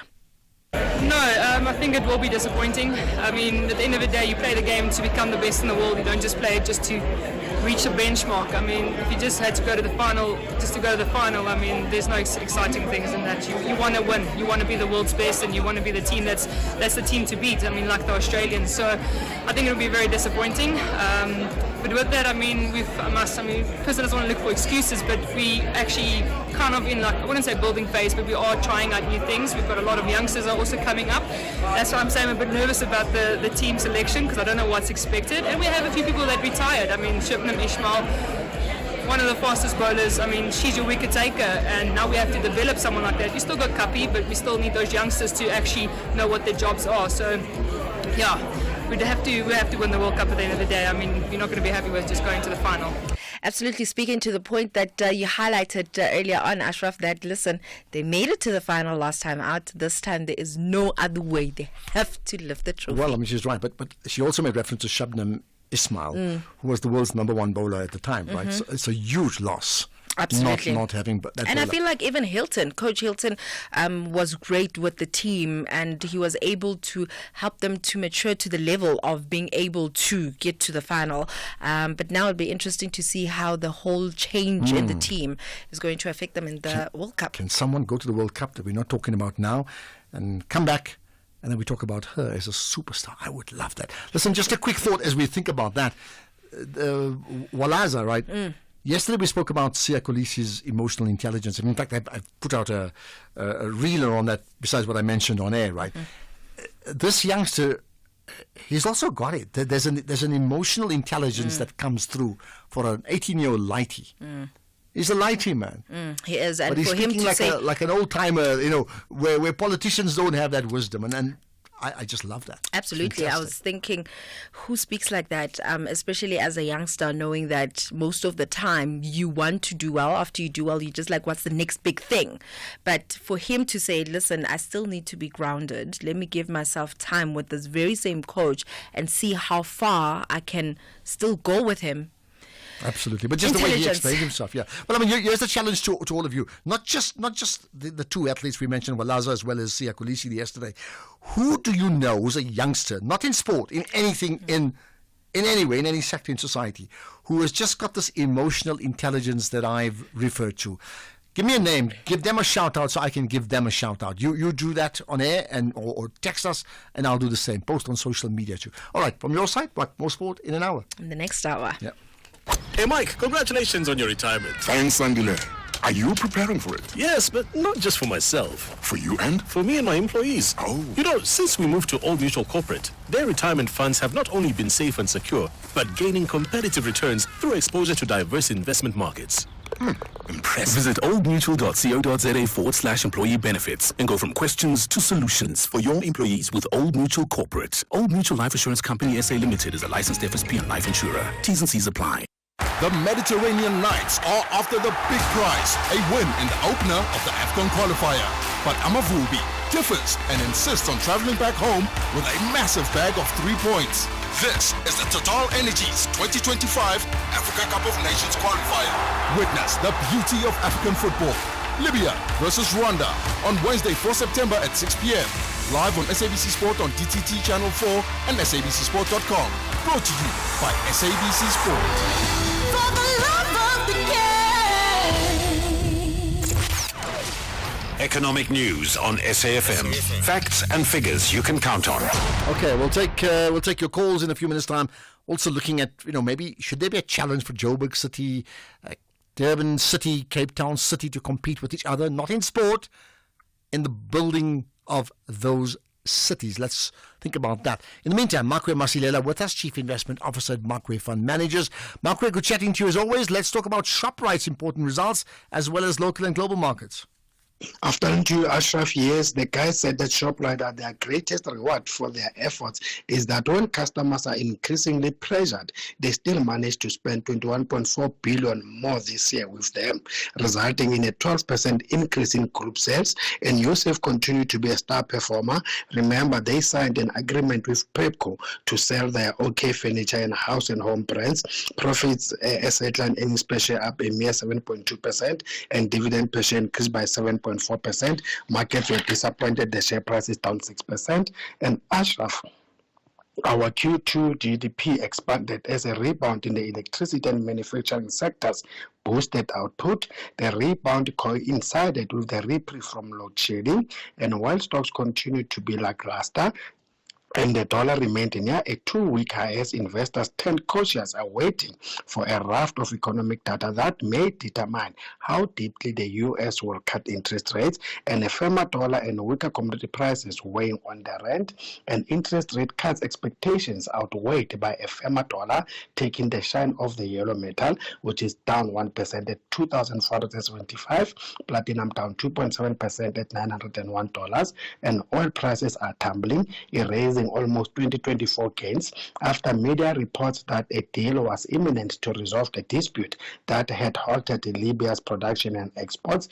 No, I think it will be disappointing. I mean, at the end of the day, you play the game to become the best in the world. You don't just play it just to reach a benchmark. I mean, if you just had to go to the final, just to go to the final, I mean, there's no exciting things in that. You want to win. You want to be the world's best, and you want to be the team that's the team to beat. I mean, like the Australians. So I think it'll be very disappointing. But with that, I mean, person doesn't want to look for excuses, but we actually kind of in like, I wouldn't say building phase, but we are trying out new things. We've got a lot of youngsters are also coming up. That's why I'm saying I'm a bit nervous about the team selection, because I don't know what's expected. And we have a few people that retired. I mean, Shipnam Ishmael, one of the fastest bowlers. I mean, she's your wicket taker, and now we have to develop someone like that. We still got Kapi, but we still need those youngsters to actually know what their jobs are. So, yeah. We have to win the World Cup at the end of the day. I mean, you're not going to be happy with just going to the final. Absolutely. Speaking to the point that you highlighted earlier on, Ashraf, that listen, they made it to the final last time out. This time there is no other way. They have to lift the trophy. Well, I mean, she's right, but she also made reference to Shabnam Ismail, who was the world's #1 bowler at the time, right? So it's a huge loss. Absolutely. Not having that. And I feel like even Coach Hilton was great with the team, and he was able to help them to mature to the level of being able to get to the final. But now it'll be interesting to see how the whole change in the team is going to affect them in the World Cup. Can someone go to the World Cup that we're not talking about now and come back? And then we talk about her as a superstar. I would love that. Listen, just a quick thought as we think about that. Walaza, right? Yesterday we spoke about Siya Kolisi's emotional intelligence. And in fact, I've put out a reeler on that besides what I mentioned on air, right? This youngster, he's also got it. There's an emotional intelligence that comes through for an 18-year-old lighty. He's a lighty man. He is, and but he's for him speaking to say like an old timer, where politicians don't have that wisdom, and I just love that. Absolutely. I was thinking, who speaks like that, especially as a youngster, knowing that most of the time you want to do well. After you do well, you're just like, what's the next big thing? But for him to say, listen, I still need to be grounded. Let me give myself time with this very same coach and see how far I can still go with him. Absolutely, but just the way he explained himself, yeah. Well, I mean, here's the challenge to all of you. Not just the two athletes we mentioned, Walaza as well as Siya Kolisi yesterday. Who do you know as a youngster, not in sport, in anything, in any way, in any sector in society, who has just got this emotional intelligence that I've referred to? Give me a name, give them a shout out so I can give them a shout out. You do that on air or text us, and I'll do the same. Post on social media too. All right, from your side, what? More sport in an hour. In the next hour. Yeah. Hey, Mike, congratulations on your retirement. Thanks, Andile. Are you preparing for it? Yes, but not just for myself. For you and? For me and my employees. Oh. You know, since we moved to Old Mutual Corporate, their retirement funds have not only been safe and secure, but gaining competitive returns through exposure to diverse investment markets. Impressive. Visit oldmutual.co.za/employee benefits and go from questions to solutions for your employees with Old Mutual Corporate. Old Mutual Life Assurance Company SA Limited is a licensed FSP and life insurer. T's and C's apply. The Mediterranean Knights are after the big prize, a win in the opener of the AFCON qualifier. But Amavubi differs and insists on traveling back home with a massive bag of 3 points. This is the Total Energies 2025 Africa Cup of Nations qualifier. Witness the beauty of African football. Libya versus Rwanda on Wednesday, 4 September at 6 p.m. Live on SABC Sport on DTT Channel 4 and SABCSport.com. Brought to you by SABC Sport. For the love of the game. Economic news on SAFM. Facts and figures you can count on. Okay, we'll take your calls in a few minutes' time. Also looking at, maybe should there be a challenge for Joburg City, Durban City, Cape Town City to compete with each other, not in sport, in the building of those cities. Let's think about that. In the meantime, Makwe Masilela with us, Chief Investment Officer at Makwe Fund Managers. Makwe, good chatting to you as always. Let's talk about ShopRite's important results as well as local and global markets. After you, Ashraf, yes, the guy said that ShopRite, that their greatest reward for their efforts is that when customers are increasingly pressured, they still manage to spend 21.4 billion more this year with them, resulting in a 12% increase in group sales. And Yosef continued to be a star performer. Remember, they signed an agreement with Pepco to sell their OK Furniture and House and Home brands. Profits, asset line earnings per share up a mere 7.2%, and dividend per share increased by 7.4%. Markets were disappointed. The share price is down 6%. And Ashraf, our Q2 GDP expanded as a rebound in the electricity and manufacturing sectors boosted output. The rebound coincided with the reprieve from load shedding, and while stocks continued to be lackluster, and the dollar remained near a 2-week high as investors turned cautious, awaiting for a raft of economic data that may determine how deeply the U.S. will cut interest rates, and a firmer dollar and weaker commodity prices weighing on the rand, and interest rate cuts expectations outweighed by a firmer dollar, taking the shine off the yellow metal, which is down 1% at $2,475, platinum down 2.7% at $901, and oil prices are tumbling, erasing almost 2024 gains after media reports that a deal was imminent to resolve the dispute that had halted Libya's production and exports.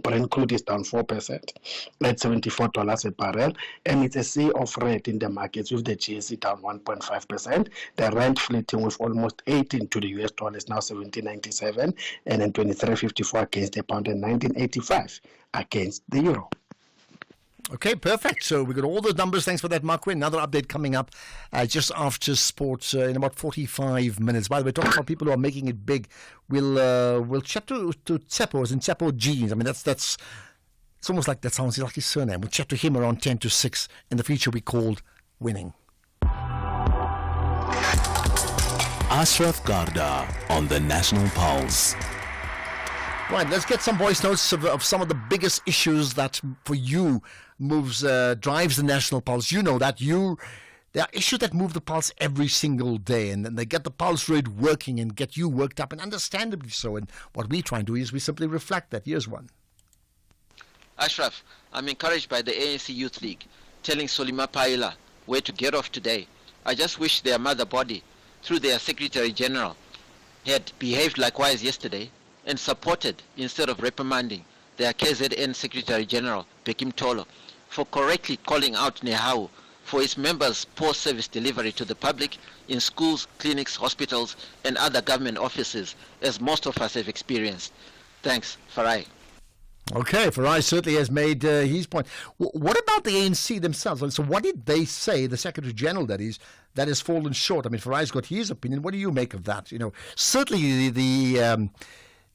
Brent crude is down 4% at $74 a barrel, and it's a sea of red in the markets with the GSE down 1.5%. The rand flirting with almost 18 to the US dollar is now 17.97, and then 23.54 against the pound and 19.85 against the euro. Okay, perfect. So we got all the numbers. Thanks for that, Makwe. Another update coming up just after sports in about 45 minutes. By the way, talking about people who are making it big, we'll chat to Tsepo, as in Tsepo Jeans. I mean, that's it's almost like that sounds like his surname. We'll chat to him around 10 to 6 in the feature we called Winning. Ashraf Garda on the National Pulse. Right, let's get some voice notes of some of the biggest issues that for you drives the National Pulse. You know that there are issues that move the pulse every single day, and they get the pulse rate working and get you worked up, and understandably so. And what we try and do is we simply reflect that. Here's one. Ashraf, I'm encouraged by the ANC Youth League telling Solima Paila where to get off today. I just wish their mother body, through their Secretary General, had behaved likewise yesterday and supported instead of reprimanding their KZN Secretary General, Bekim Tolo, for correctly calling out Nehau for its members' poor service delivery to the public in schools, clinics, hospitals, and other government offices, as most of us have experienced. Thanks, Farai. Okay, Farai certainly has made his point. What about the ANC themselves? So what did they say, the Secretary General that is, that has fallen short? I mean, Farai's got his opinion. What do you make of that? Certainly the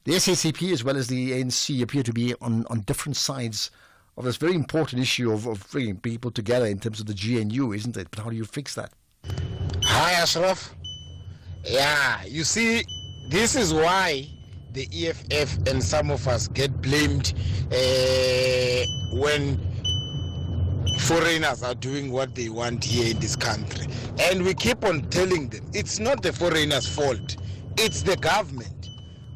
SACP as well as the ANC appear to be on different sides of this very important issue of bringing people together in terms of the GNU, isn't it? But how do you fix that? Hi, Ashraf. Yeah, you see, this is why the EFF and some of us get blamed when foreigners are doing what they want here in this country. And we keep on telling them, it's not the foreigners' fault, it's the government.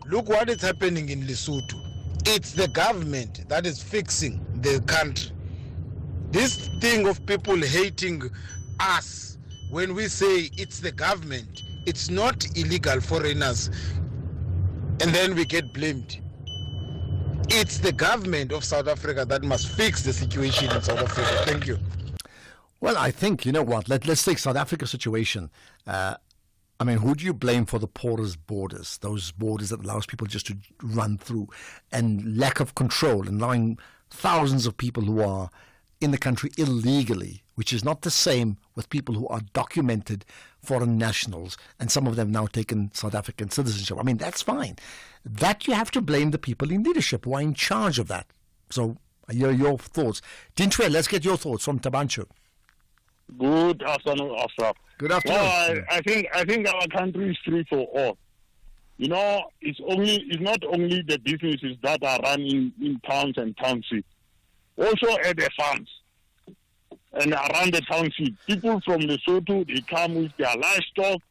Look what is happening in Lesotho. It's the government that is fixing the country. This thing of people hating us when we say it's the government, it's not illegal foreigners and then we get blamed. It's the government of South Africa that must fix the situation in South Africa. Thank you. Well, I think, you know what, let's take South Africa's situation. I mean, who do you blame for the porous borders, those borders that allows people just to run through, and lack of control, and allowing thousands of people who are in the country illegally, which is not the same with people who are documented foreign nationals, and some of them now taken South African citizenship. I mean, that's fine. That you have to blame the people in leadership who are in charge of that. So, your thoughts. Dintwe, let's get your thoughts from Tabancho. Good afternoon, Ashraf. Good afternoon. Well, I think our country is free for all. You know, it's not only the businesses that are running in towns and townships, also at the farms and around the township. People from Lesotho, they come with their livestock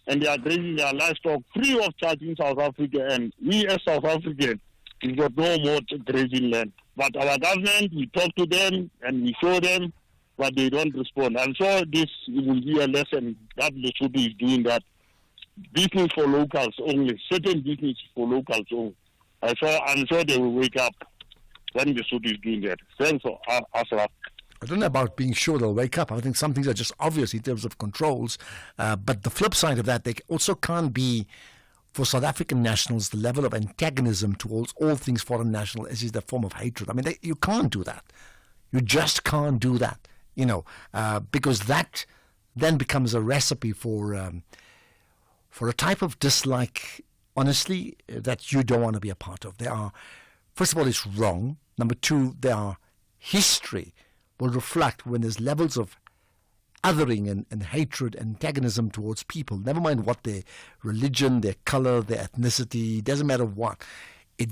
and they are grazing their livestock free of charge in South Africa. And we as South Africans, we've got no more grazing land. But our government, we talk to them and we show them, but they don't respond. I'm sure this will be a lesson that Lesotho is doing, that business for locals only, certain business for locals only. I'm sure they will wake up when Lesotho is doing that. Thanks, Ashraf. I don't know about being sure they'll wake up. I think some things are just obvious in terms of controls. But the flip side of that, they also can't be, for South African nationals, the level of antagonism towards all things foreign national is the form of hatred. I mean, you can't do that. You just can't do that. You know, because that then becomes a recipe for a type of dislike, honestly, that you don't want to be a part of. First of all, it's wrong. Number two, history will reflect when there's levels of othering and hatred, antagonism towards people, never mind what their religion, their color, their ethnicity, doesn't matter what. It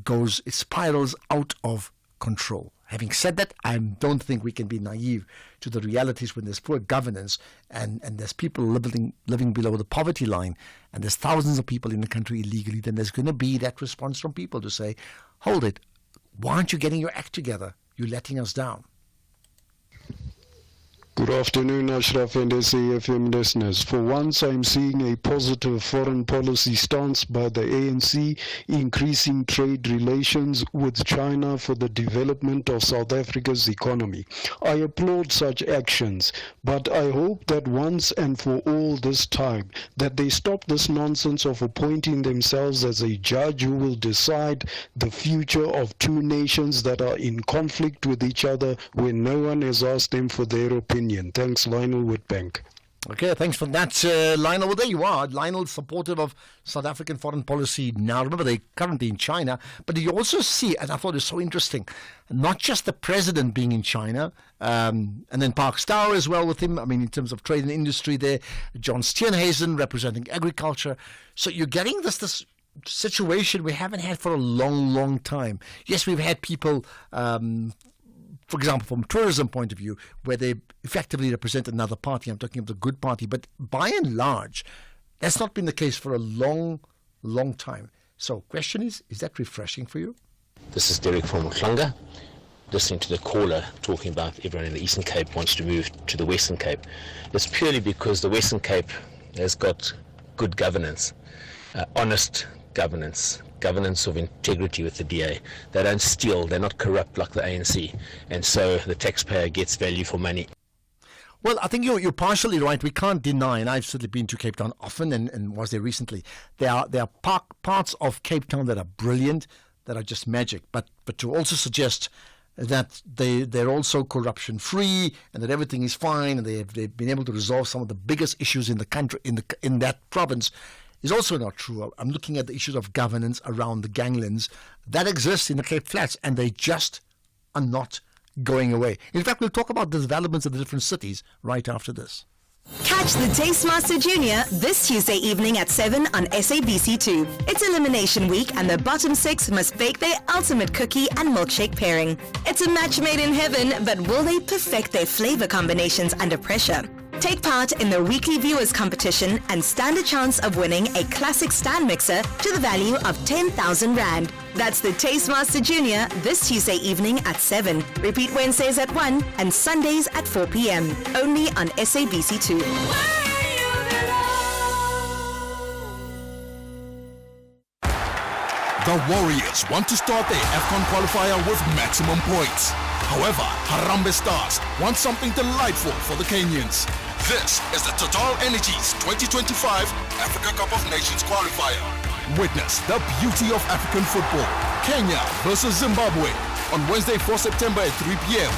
spirals out of control. Having said that, I don't think we can be naive to the realities when there's poor governance and there's people living below the poverty line, and there's thousands of people in the country illegally. Then there's going to be that response from people to say, hold it, why aren't you getting your act together? You're letting us down. Good afternoon, Ashraf and SAFM listeners. For once, I'm seeing a positive foreign policy stance by the ANC, increasing trade relations with China for the development of South Africa's economy. I applaud such actions, but I hope that once and for all this time, that they stop this nonsense of appointing themselves as a judge who will decide the future of two nations that are in conflict with each other when no one has asked them for their opinion. Thanks, Lionel Woodbank. Okay, thanks for that, Lionel. Well, there you are. Lionel's supportive of South African foreign policy now. Remember, they're currently in China, but you also see, and I thought it was so interesting, not just the president being in China, and then Park Stour as well with him. I mean, in terms of trade and industry there, John Steenhuisen representing agriculture. So you're getting this situation we haven't had for a long, long time. Yes, we've had people, for example, from a tourism point of view, where they effectively represent another party. I'm talking of the good party. But by and large, that's not been the case for a long, long time. So question is that refreshing for you? This is Derek from Mklanga. Listening to the caller talking about everyone in the Eastern Cape wants to move to the Western Cape. It's purely because the Western Cape has got good governance, honest governance of integrity with the DA. They don't steal, they're not corrupt like the ANC, and so the taxpayer gets value for money. Well, I think you're partially right. We can't deny, and I've certainly been to Cape Town often and was there recently. There are parts of Cape Town that are brilliant, that are just magic, but to also suggest that they're also corruption free and that everything is fine and they've been able to resolve some of the biggest issues in the country in that province is also not true. I'm looking at the issues of governance around the ganglands that exist in the Cape Flats, and they just are not going away. In fact, we'll talk about the developments of the different cities right after this. Catch the Tastemaster Junior this Tuesday evening at 7 on SABC2. It's Elimination Week and the bottom 6 must bake their ultimate cookie and milkshake pairing. It's a match made in heaven, but will they perfect their flavor combinations under pressure? Take part in the weekly viewers competition and stand a chance of winning a classic stand mixer to the value of 10,000 Rand. That's the Tastemaster Junior this Tuesday evening at 7. Repeat Wednesdays at 1 and Sundays at 4 p.m. Only on SABC2. The Warriors want to start their AFCON qualifier with maximum points. However, Harambee Stars want something delightful for the Kenyans. This is the Total Energies 2025 Africa Cup of Nations qualifier. Witness the beauty of African football. Kenya versus Zimbabwe on Wednesday, 4 September at 3 p.m.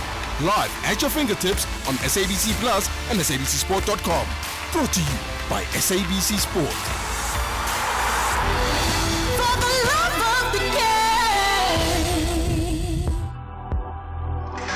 Live at your fingertips on SABC Plus and SABCSport.com. Brought to you by SABC Sport.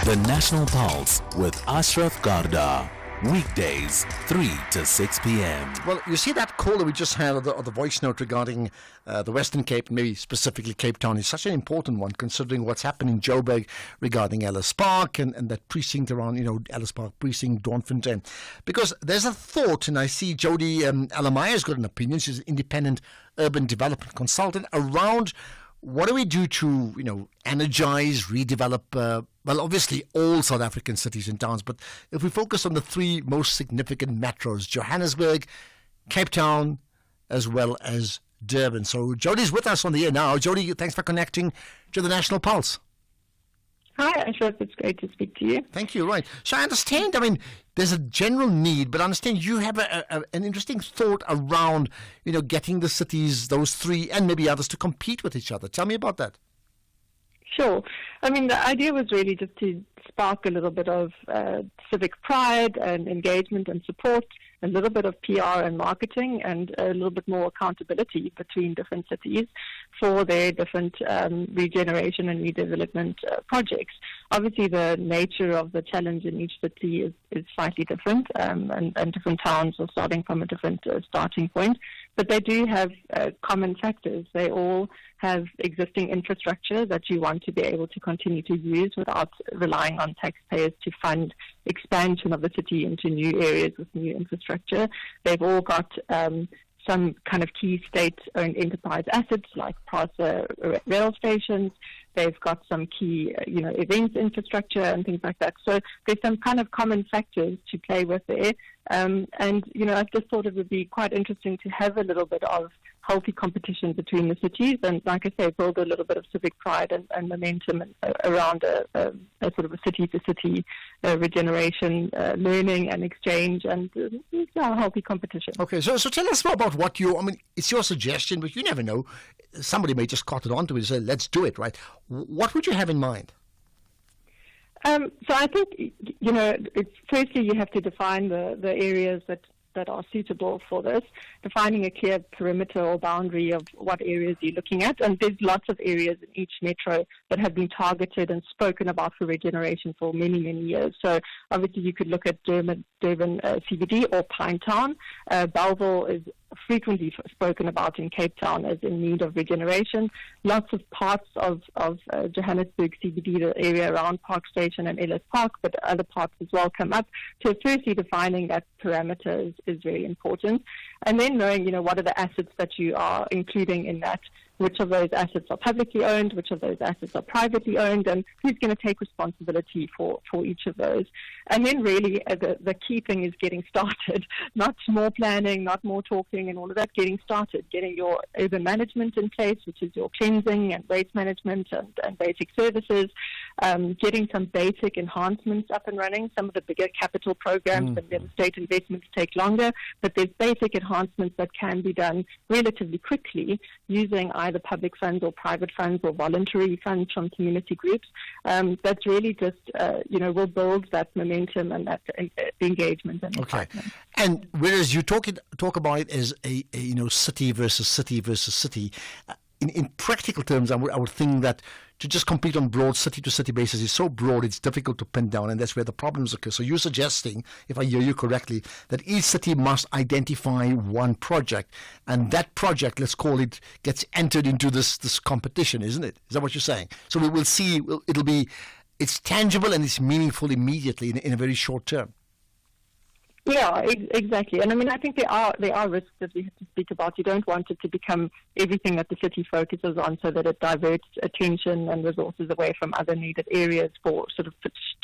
The National Pulse with Ashraf Garda. Weekdays, 3 to 6 p.m. Well, you see that call that we just had, or the voice note regarding the Western Cape, maybe specifically Cape Town, is such an important one considering what's happened in Joburg regarding Ellis Park and that precinct around, Ellis Park precinct, Dawnfontein. Because there's a thought, and I see Jody Alamaya's got an opinion. She's an independent urban development consultant around what do we do to, energize, redevelop, obviously all South African cities and towns, but if we focus on the three most significant metros, Johannesburg, Cape Town, as well as Durban. So Jody's with us on the air now. Jody, thanks for connecting to the National Pulse. Hi, Ashraf. It's great to speak to you. Thank you. Right. So I understand, there's a general need, but I understand you have an interesting thought around, getting the cities, those three, and maybe others, to compete with each other. Tell me about that. Sure. The idea was really just to spark a little bit of civic pride and engagement and support, a little bit of PR and marketing, and a little bit more accountability between different cities for their different regeneration and redevelopment projects. Obviously, the nature of the challenge in each city is slightly different, and different towns are starting from a different starting point, but they do have common factors. They all have existing infrastructure that you want to be able to continue to use without relying on taxpayers to fund expansion of the city into new areas with new infrastructure. They've all got some kind of key state-owned enterprise assets like PRASA rail stations. They've got some key, events infrastructure and things like that. So there's some kind of common factors to play with there. I just thought it would be quite interesting to have a little bit of healthy competition between the cities and, like I say, build a little bit of civic pride and momentum around a sort of a city-to-city regeneration, learning and exchange, and healthy competition. Okay, so tell us more about what it's your suggestion, but you never know. Somebody may just cotton onto it and say, let's do it, right? What would you have in mind? So I think, firstly you have to define the areas that are suitable for this, defining a clear perimeter or boundary of what areas you're looking at. And there's lots of areas in each metro that have been targeted and spoken about for regeneration for many, many years. So obviously you could look at Durban CBD or Pinetown. Bellville is frequently spoken about in Cape Town as in need of regeneration. Lots of parts of Johannesburg CBD, the area around Park Station and Ellis Park, but other parts as well come up. So firstly, defining that parameter is very important. And then knowing, what are the assets that you are including in that, which of those assets are publicly owned, which of those assets are privately owned, and who's going to take responsibility for each of those. And then really the key thing is getting started, not more planning, not more talking and all of that, getting started, getting your urban management in place, which is your cleansing and waste management and basic services, getting some basic enhancements up and running. Some of the bigger capital programs and the state investments take longer, but there's basic enhancements that can be done relatively quickly using either public funds or private funds or voluntary funds from community groups. That's really just, will build that momentum and that engagement. And excitement. And whereas you talk about it as a city versus city versus city, in practical terms, I would think that to just compete on broad city-to-city basis is so broad it's difficult to pin down, and that's where the problems occur. So you're suggesting, if I hear you correctly, that each city must identify one project, and that project, let's call it, gets entered into this competition, isn't it? Is that what you're saying? So we will see, it's tangible and it's meaningful immediately in a very short term. Yeah, exactly. And I mean, I think there are risks that we have to speak about. You don't want it to become everything that the city focuses on, so that it diverts attention and resources away from other needed areas for sort of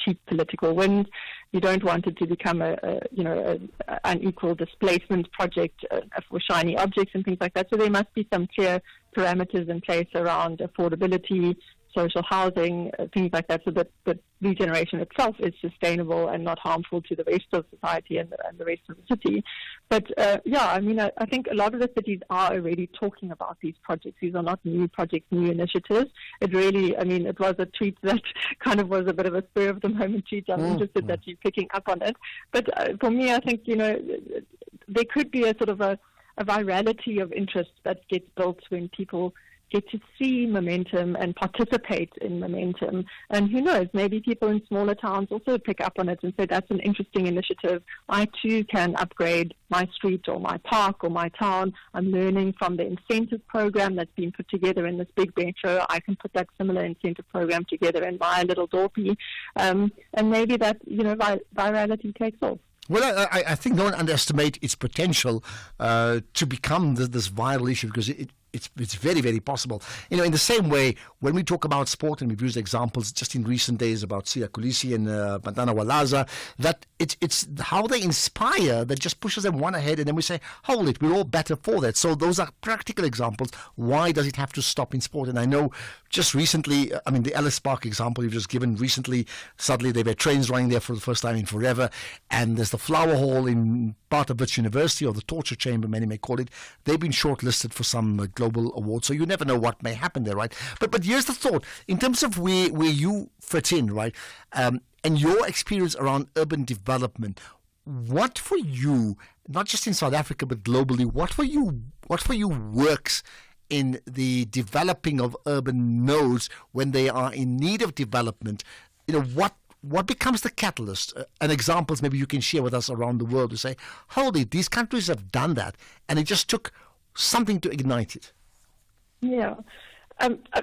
cheap political wins. You don't want it to become an unequal displacement project for shiny objects and things like that. So there must be some clear parameters in place around affordability, social housing, things like that, so that the regeneration itself is sustainable and not harmful to the rest of society and the rest of the city. But I think a lot of the cities are already talking about these projects. These are not new projects, new initiatives. It really, it was a tweet that kind of was a bit of a spur of the moment tweet. I'm interested that you're picking up on it. But for me, I think, there could be a sort of a virality of interest that gets built when people get to see momentum and participate in momentum. And who knows, maybe people in smaller towns also pick up on it and say, that's an interesting initiative. I too can upgrade my street or my park or my town. I'm learning from the incentive program that's been put together in this big metro. I can put that similar incentive program together in my little Dorpy. And maybe that, virality takes off. Well, I think don't underestimate its potential to become this viral issue, because it's very, very possible. In the same way, when we talk about sport, and we've used examples just in recent days about Siya Kolisi and Bantwana Walaza, that it's how they inspire that just pushes them one ahead, and then we say, hold it, we're all better for that. So those are practical examples. Why does it have to stop in sport? And I know just recently, the Ellis Park example you've just given recently, suddenly there were trains running there for the first time in forever, and there's the Flower Hall in part of Wits University, or the Torture Chamber, many may call it. They've been shortlisted for some global award, so you never know what may happen there, right? But here's the thought, in terms of where you fit in, right, and your experience around urban development, what for you, not just in South Africa but globally, what for you works in the developing of urban nodes when they are in need of development? What becomes the catalyst? And examples maybe you can share with us around the world to say, holy, these countries have done that, and it just took something to ignite it. Yeah.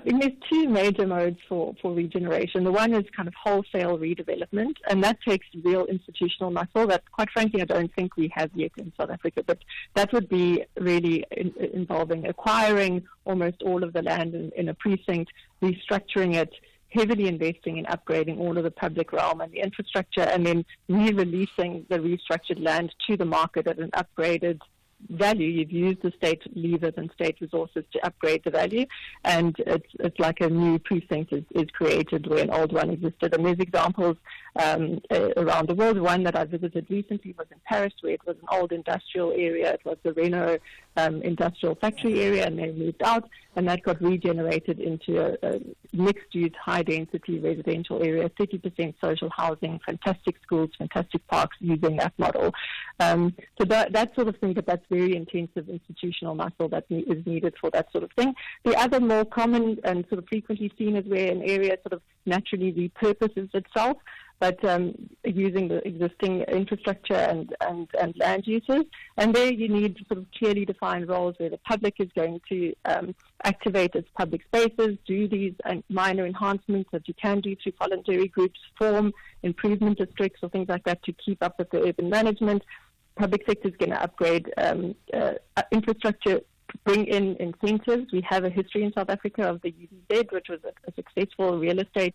There's two major modes for regeneration. The one is kind of wholesale redevelopment, and that takes real institutional muscle that, quite frankly, I don't think we have yet in South Africa. But that would be really involving acquiring almost all of the land in a precinct, restructuring it, heavily investing in upgrading all of the public realm and the infrastructure, and then re-releasing the restructured land to the market at an upgraded value. You've used the state levers and state resources to upgrade the value, and it's like a new precinct is created where an old one existed. And there's examples around the world. One that I visited recently was in Paris, where it was an old industrial area. It was the Renault industrial factory area, and they moved out, and that got regenerated into a mixed-use, high-density residential area, 30% social housing, fantastic schools, fantastic parks, using that model. So that sort of thing, but that's very intensive institutional muscle that is needed for that sort of thing. The other more common and sort of frequently seen is where an area sort of naturally repurposes itself, but using the existing infrastructure and land uses. And there you need sort of clearly defined roles where the public is going to activate its public spaces, do these minor enhancements that you can do through voluntary groups, form improvement districts or things like that to keep up with the urban management. Public sector is going to upgrade infrastructure, bring in incentives. We have a history in South Africa of the UDZ, which was a successful real estate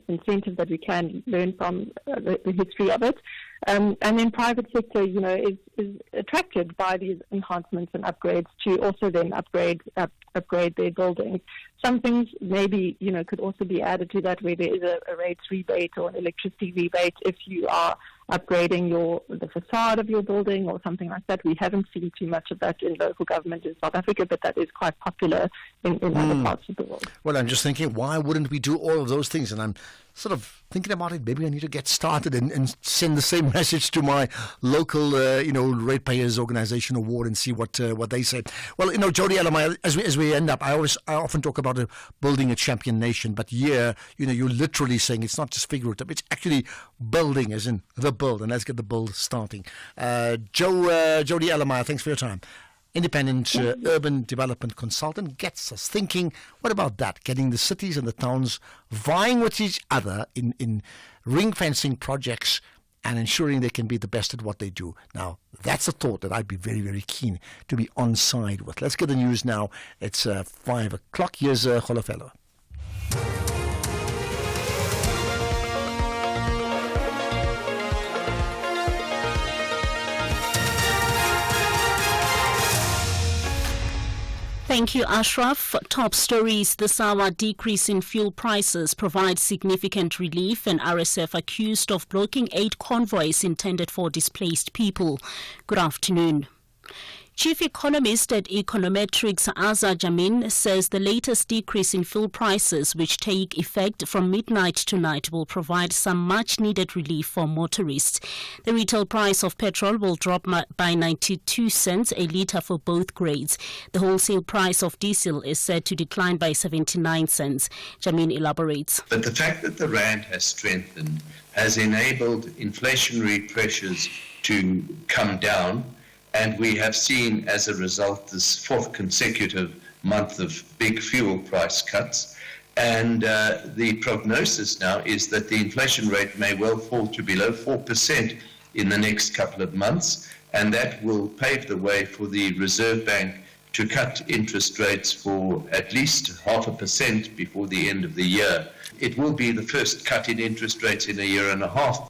incentive that we can learn from the history of it. And then private sector, is attracted by these enhancements and upgrades to also then upgrade their buildings. Some things maybe, could also be added to that, where there is a rates rebate or an electricity rebate if you are upgrading the facade of your building or something like that. We haven't seen too much of that in local government in South Africa, but that is quite popular in other parts of the world. Well, I'm just thinking, why wouldn't we do all of those things? And I'm sort of thinking about it. Maybe I need to get started and send the same message to my local, ratepayers organization award and see what they say. Well, Jody Elamai, as we end up, I often talk about building a champion nation, but you're literally saying it's not just figurative; it's actually building, as in the build. And let's get the build starting. Jody Elamai, thanks for your time. Independent urban development consultant, gets us thinking, what about that? Getting the cities and the towns vying with each other in ring-fencing projects and ensuring they can be the best at what they do. Now, that's a thought that I'd be very, very keen to be on side with. Let's get the news now. It's 5 o'clock. Here's Kholofelo. Thank you, Ashraf. Top stories this hour: decrease in fuel prices provides significant relief, and RSF accused of blocking aid convoys intended for displaced people. Good afternoon. Chief Economist at Econometrics Azar Jamin says the latest decrease in fuel prices, which take effect from midnight tonight, will provide some much-needed relief for motorists. The retail price of petrol will drop by 92 cents a litre for both grades. The wholesale price of diesel is said to decline by 79 cents. Jamin elaborates. But the fact that the rand has strengthened has enabled inflationary pressures to come down, and we have seen, as a result, this fourth consecutive month of big fuel price cuts. And the prognosis now is that the inflation rate may well fall to below 4% in the next couple of months, and that will pave the way for the Reserve Bank to cut interest rates for at least 0.5% before the end of the year. It will be the first cut in interest rates in a year and a half.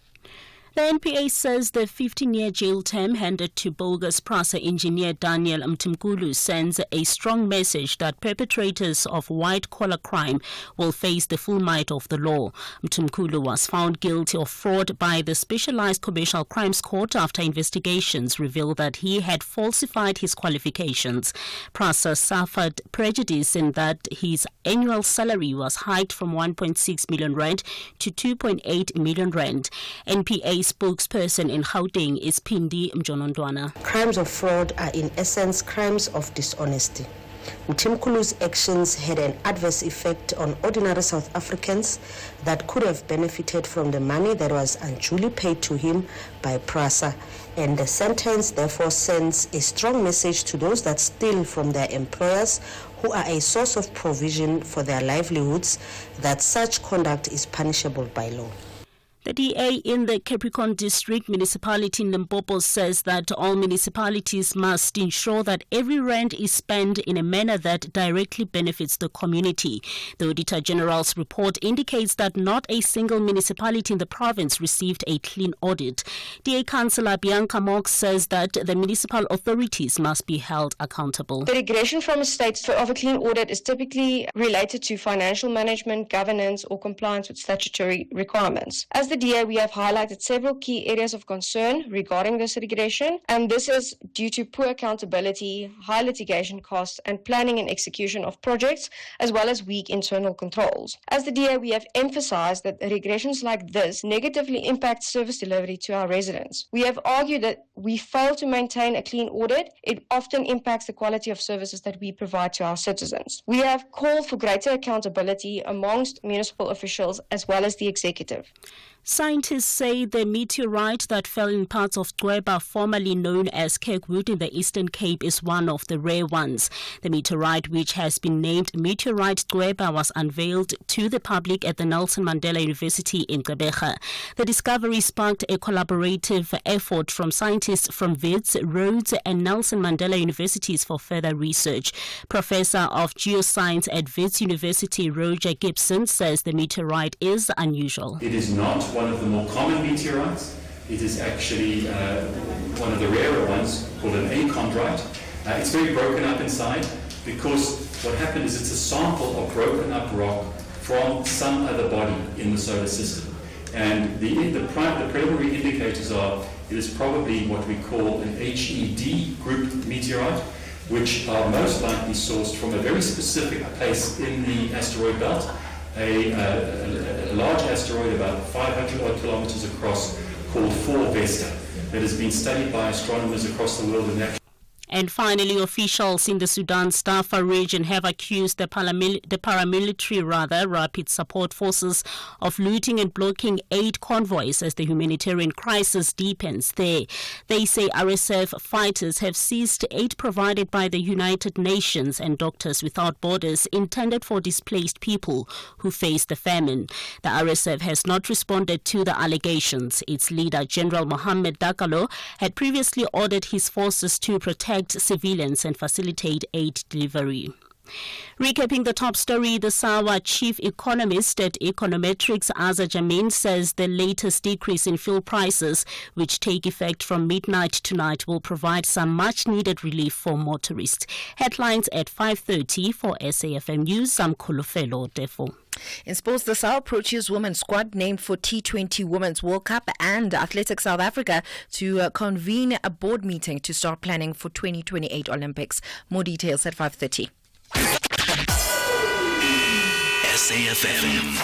The NPA says the 15-year jail term handed to bogus PRASA engineer Daniel Mtimkulu sends a strong message that perpetrators of white-collar crime will face the full might of the law. Mtimkulu was found guilty of fraud by the Specialized Commercial Crimes Court after investigations revealed that he had falsified his qualifications. PRASA suffered prejudice in that his annual salary was hiked from 1.6 million rand to 2.8 million rand. NPA spokesperson in Gauteng is Pindi Mjonondwana. Crimes of fraud are in essence crimes of dishonesty. Mtimkulu's actions had an adverse effect on ordinary South Africans that could have benefited from the money that was unduly paid to him by PRASA, and the sentence therefore sends a strong message to those that steal from their employers, who are a source of provision for their livelihoods, that such conduct is punishable by law. The DA in the Capricorn District Municipality in Limpopo says that all municipalities must ensure that every rand is spent in a manner that directly benefits the community. The Auditor General's report indicates that not a single municipality in the province received a clean audit. DA Councillor Bianca Mox says that the municipal authorities must be held accountable. The regression from a state of a clean audit is typically related to financial management, governance, or compliance with statutory requirements. As the DA, we have highlighted several key areas of concern regarding this regression, and this is due to poor accountability, high litigation costs, and planning and execution of projects, as well as weak internal controls. As the DA, we have emphasized that regressions like this negatively impact service delivery to our residents. We have argued that we fail to maintain a clean audit. It often impacts the quality of services that we provide to our citizens. We have called for greater accountability amongst municipal officials as well as the executive. Scientists say the meteorite that fell in parts of Dweba, formerly known as Kirkwood in the Eastern Cape, is one of the rare ones. The meteorite, which has been named Meteorite Dweba, was unveiled to the public at the Nelson Mandela University in Gqeberha. The discovery sparked a collaborative effort from scientists from Wits, Rhodes and Nelson Mandela Universities for further research. Professor of Geoscience at Wits University, Roger Gibson, says the meteorite is unusual. It is not one of the more common meteorites. It is actually one of the rarer ones, called an achondrite. It's very broken up inside because what happened is it's a sample of broken up rock from some other body in the solar system. And the preliminary indicators are it is probably what we call an HED group meteorite, which are most likely sourced from a very specific place in the asteroid belt. A large asteroid about 500 odd kilometers across called 4 Vesta that has been studied by astronomers across the world. And finally, officials in the Sudan's Darfur region have accused the paramilitary rapid support forces of looting and blocking aid convoys as the humanitarian crisis deepens there. They say RSF fighters have seized aid provided by the United Nations and Doctors Without Borders intended for displaced people who face the famine. The RSF has not responded to the allegations. Its leader, General Mohammed Dagalo, had previously ordered his forces to protect civilians and facilitate aid delivery. Recapping the top story, the SAWA chief economist at Econometrics, Azza Jamin, says the latest decrease in fuel prices, which take effect from midnight tonight, will provide some much-needed relief for motorists. Headlines at 5:30 for SAFM News. I'm Kulufelo Defo. In sports, the Sao Proteas women's squad named for T20 Women's World Cup and Athletics South Africa to convene a board meeting to start planning for 2028 Olympics. More details at 5:30. SAFM,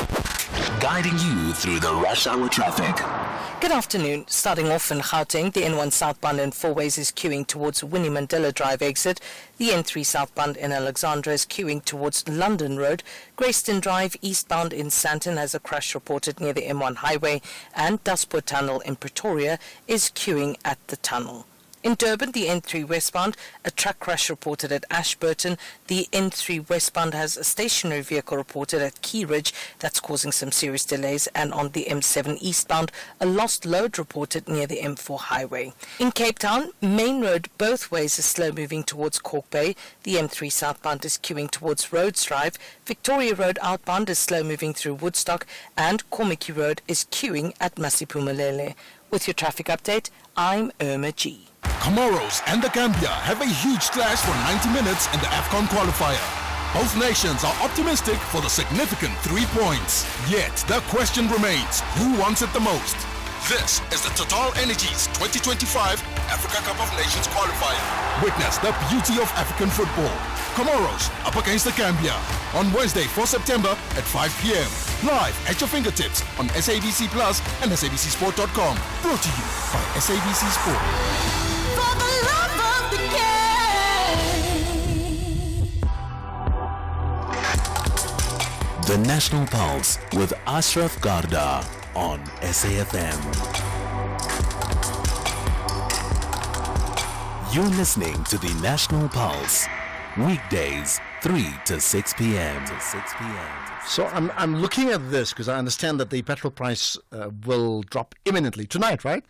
guiding you through the rush hour traffic. Good afternoon. Starting off in Gauteng, the N1 southbound in four ways is queuing towards Winnie Mandela Drive exit. The N3 southbound in Alexandra is queuing towards London Road. Greyston Drive eastbound in Sandton has a crash reported near the M1 highway, and Daspoort Tunnel in Pretoria is queuing at the tunnel. In Durban, the N3 westbound, a truck crash reported at Ashburton. The N3 westbound has a stationary vehicle reported at Key Ridge that's causing some serious delays. And on the M7 eastbound, a lost load reported near the M4 highway. In Cape Town, Main Road both ways is slow moving towards Cork Bay. The M3 southbound is queuing towards Rhodes Drive. Victoria Road outbound is slow moving through Woodstock. And Komiki Road is queuing at Masipumalele. With your traffic update, I'm Irma G. Comoros and the Gambia have a huge clash for 90 minutes in the AFCON qualifier. Both nations are optimistic for the significant 3 points. Yet the question remains, who wants it the most? This is the Total Energies 2025 Africa Cup of Nations qualifier. Witness the beauty of African football. Comoros up against the Gambia on Wednesday, 4 September at 5 p.m. Live at your fingertips on SABC Plus and SABCSport.com. Brought to you by SABC Sport. For the love of the game. The National Pulse with Ashraf Garda on SAFM. You're listening to the National Pulse. Weekdays, 3 to 6 p.m. So I'm looking at this because I understand that the petrol price will drop imminently tonight, right?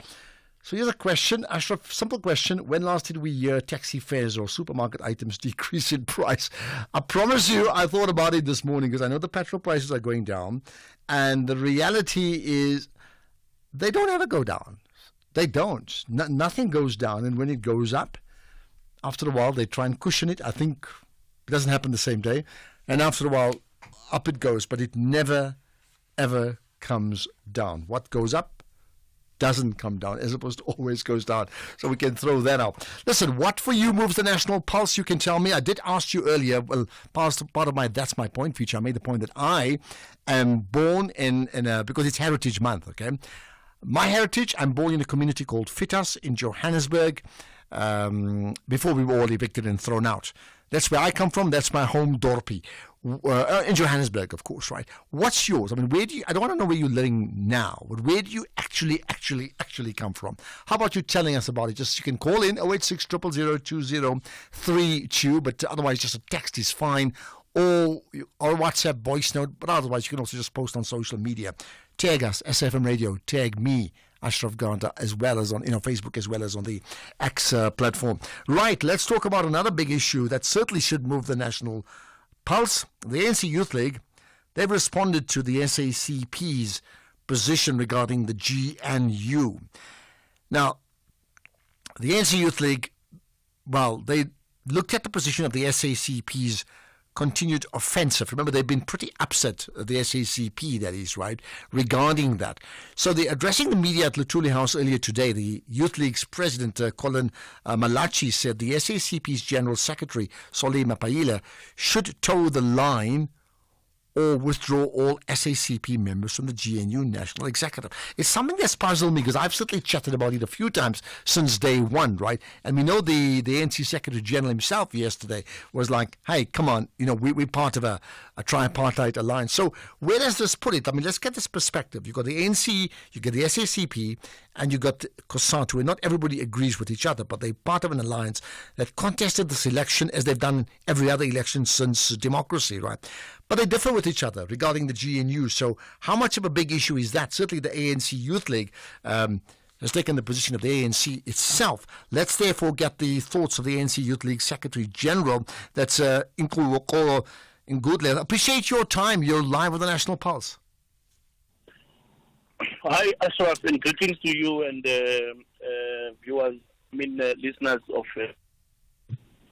So here's a question, Ashraf, simple question. When last did we hear taxi fares or supermarket items decrease in price? I promise you, I thought about it this morning because I know the petrol prices are going down. And the reality is they don't ever go down. They don't. Nothing goes down. And when it goes up, after a while, they try and cushion it. I think it doesn't happen the same day. And after a while, up it goes. But it never, ever comes down. What goes up doesn't come down, as opposed to always goes down. So we can throw that out. Listen, what for you moves the national pulse? You can tell me. I did ask you earlier, well, part of my That's My Point feature, I made the point that I am born because it's Heritage Month, okay? My heritage, I'm born in a community called Fitas in Johannesburg, before we were all evicted and thrown out. That's where I come from. That's my home dorpie. In Johannesburg, of course, right? What's yours? I mean, I don't want to know where you're living now, but where do you actually come from? How about you telling us about it? Just, you can call in 086 000 2032, but otherwise just a text is fine, or WhatsApp voice note, but otherwise you can also just post on social media. Tag us, SFM Radio, tag me, Ashraf Garda, as well as on Facebook, as well as on the X platform. Right, let's talk about another big issue that certainly should move the national pulse. The ANC Youth League, they've responded to the SACP's position regarding the GNU. Now, the ANC Youth League, well, they looked at the position of the SACP's continued offensive. Remember, they've been pretty upset, the SACP, that is, right, regarding that. So they're addressing the media at Luthuli House earlier today. The Youth League's president, Colin Malachi, said the SACP's General Secretary, Solly Mapaila, should toe the line or withdraw all SACP members from the GNU National Executive. It's something that's puzzled me because I've certainly chatted about it a few times since day one, right? And we know the ANC Secretary General himself yesterday was like, hey, come on, we're part of a tripartite alliance. So where does this put it? I mean, let's get this perspective. You've got the ANC, you get the SACP, and you got COSATU, where not everybody agrees with each other, but they're part of an alliance that contested this election as they've done every other election since democracy, right? But they differ with each other regarding the GNU. So how much of a big issue is that? Certainly the ANC Youth League has taken the position of the ANC itself. Let's therefore get the thoughts of the ANC Youth League Secretary General. That's Inkulu Wokolo in Goodland. Appreciate your time. You're live with the National Pulse. Hi, Ashraf, and greetings to you and viewers, listeners of...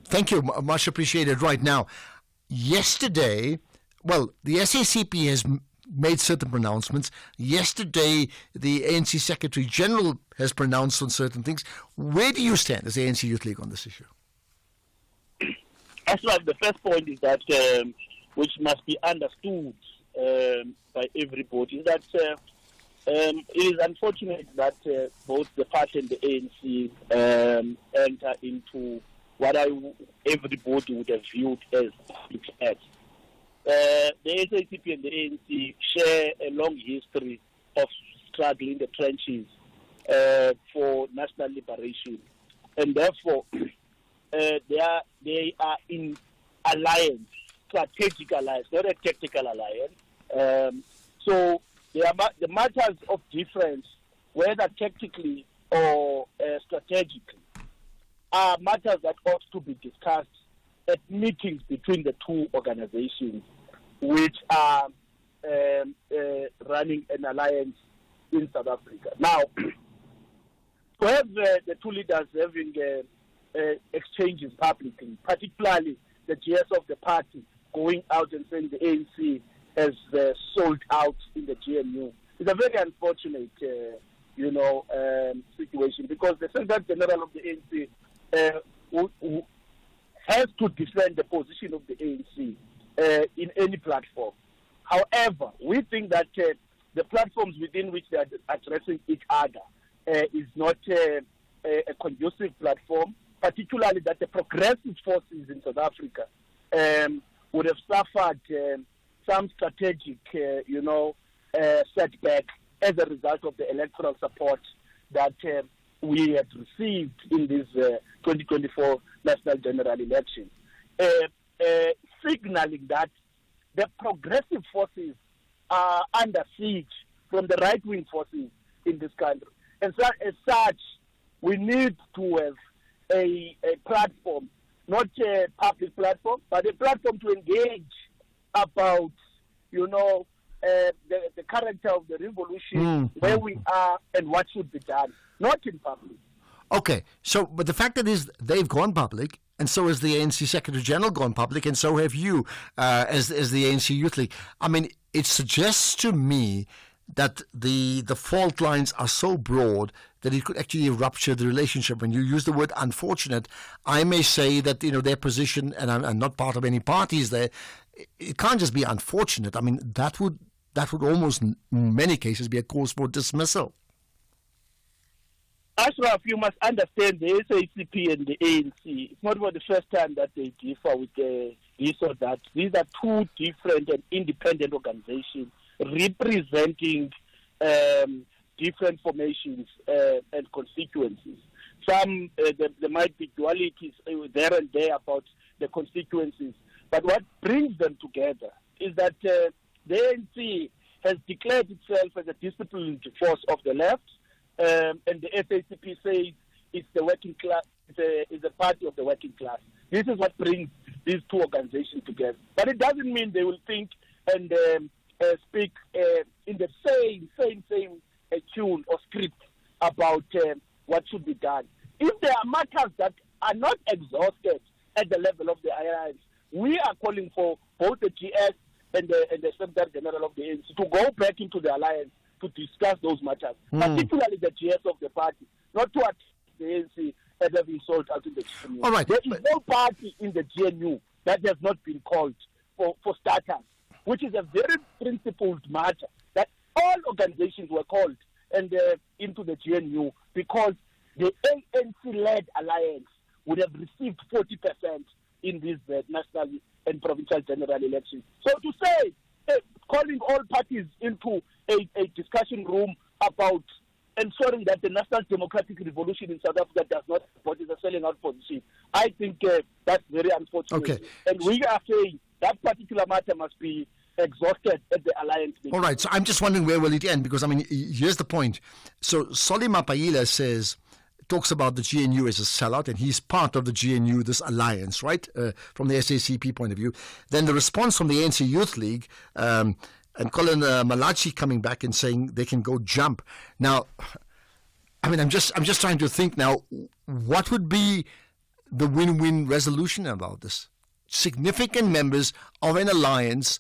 Thank you. Much appreciated. Right now, yesterday, well, the SACP has made certain pronouncements. Yesterday, the ANC Secretary General has pronounced on certain things. Where do you stand as the ANC Youth League on this issue? Ashraf, the first point is that, which must be understood by everybody, is that it is unfortunate that both the party and the ANC enter into what everybody would have viewed as public acts. The SACP and the ANC share a long history of struggling in the trenches for national liberation, and therefore they are in alliance, strategic alliance, not a tactical alliance. So the matters of difference, whether tactically or strategically, are matters that ought to be discussed at meetings between the two organizations, which are running an alliance in South Africa. Now, to have the two leaders having exchanges publicly, particularly the GS of the party going out and saying the ANC has sold out in the GNU, is a very unfortunate, situation, because the Secretary General of the ANC who has to defend the position of the ANC in any platform. However, we think that the platforms within which they are addressing each other is not a conducive platform, particularly that the progressive forces in South Africa would have suffered some strategic, setback as a result of the electoral support that we had received in this 2024 national general election, signaling that the progressive forces are under siege from the right-wing forces in this country. And so, as such, we need to have a platform, not a public platform, but a platform to engage about, the character of the revolution, where we are and what should be done, not in public. Okay, so, but the fact that is they've gone public, and so has the ANC Secretary General gone public, and so have you as the ANC Youth League. I mean, it suggests to me that the fault lines are so broad that it could actually rupture the relationship. When you use the word unfortunate, I may say that, their position, and I'm not part of any parties there, it can't just be unfortunate. I mean, that would almost in many cases be a cause for dismissal. Ashraf, you must understand the SACP and the ANC. It's not for the first time that they differ with this or that. These are two different and independent organizations representing different formations and constituencies. Some, there might be dualities there and there about the constituencies, but what brings them together is that the ANC has declared itself as a disciplined force of the left, and the SACP says it's the working class, it's a party of the working class. This is what brings these two organizations together. But it doesn't mean they will think and speak in the same tune or script about what should be done. If there are matters that are not exhausted at the level of the alliance, we are calling for both the GS and the Secretary General of the ANC to go back into the alliance to discuss those matters, particularly the GS of the party, not to attack the ANC as having sold out in the GNU. All right. There is no party in the GNU that has not been called for starters. which is a very principled matter, that all organizations were called and into the GNU because the ANC-led alliance would have received 40% in these national and provincial general elections. So to say, calling all parties into a discussion room about ensuring that the National Democratic Revolution in South Africa does not support is a selling out position, I think that's very unfortunate. Okay. And we are saying that particular matter must be exhausted at the alliance meeting. All right, so I'm just wondering where will it end? Because, I mean, here's the point. So Solly Mapaila talks about the GNU as a sellout, and he's part of the GNU, this alliance, right, from the SACP point of view. Then the response from the ANC Youth League, and Colin Malachi coming back and saying they can go jump. Now, I mean, I'm just trying to think now, what would be the win-win resolution about this? Significant members of an alliance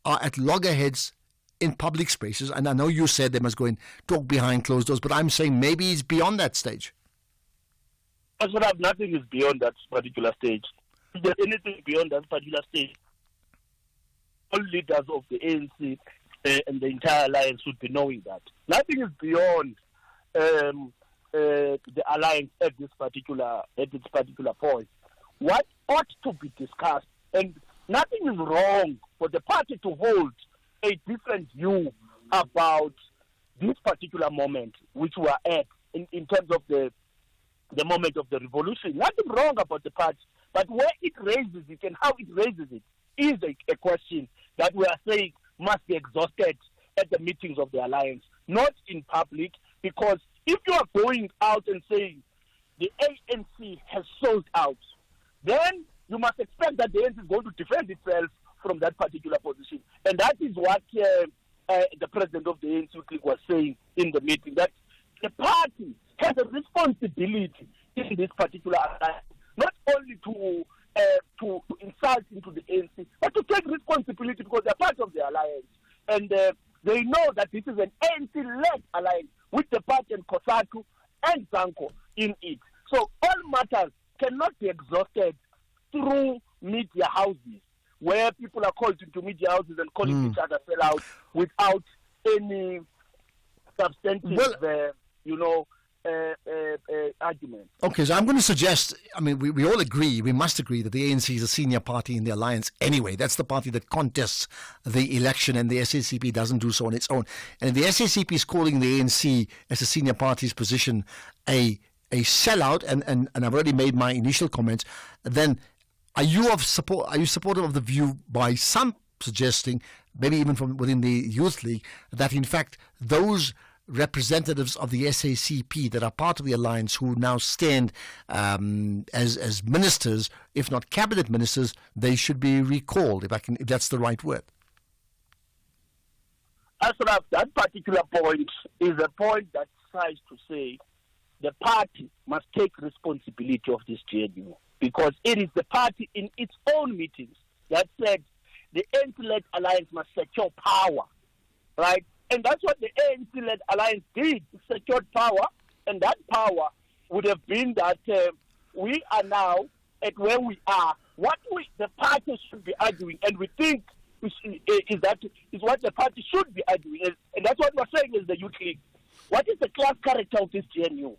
are at loggerheads in public spaces, and I know you said they must go and talk behind closed doors, but I'm saying maybe it's beyond that stage. Nothing is beyond that particular stage. If there's anything beyond that particular stage, all leaders of the ANC and the entire alliance should be knowing that. Nothing is beyond the alliance at this particular point. What ought to be discussed, and nothing is wrong for the party to hold a different view about this particular moment, which we are at in terms of the moment of the revolution. Nothing wrong about the party, but where it raises it and how it raises it is a question that we are saying must be exhausted at the meetings of the alliance, not in public, because if you are going out and saying the ANC has sold out, then you must expect that the ANC is going to defend itself from that particular position. And that is what the president of the ANC was saying in the meeting, that the party has a responsibility in this particular alliance, not only to insult into the ANC, but to take responsibility because they're part of the alliance. And they know that this is an ANC-led alliance with the party and COSATU and ZANCO in it. So all matters cannot be exhausted through media houses, where people are called into media houses and calling each other sell out without any substantive, argument. Okay, so I'm going to suggest, I mean, we all agree, we must agree that the ANC is a senior party in the alliance anyway. That's the party that contests the election, and the SACP doesn't do so on its own. And if the SACP is calling the ANC as a senior party's position a sellout, and I've already made my initial comments, then are you supportive of the view by some suggesting, maybe even from within the Youth League, that in fact those representatives of the SACP that are part of the alliance who now stand as ministers, if not cabinet ministers, they should be recalled, if that's the right word? Ashraf, that particular point is a point that tries to say the party must take responsibility of this GNU, because it is the party in its own meetings that said the ANC-led alliance must secure power, right? And that's what the ANC-led alliance did. It secured power, and that power would have been that we are now at where we are. What the party should be arguing, and we think is what the party should be arguing, and that's what we're saying is the Youth League. What is the class character of this GNU?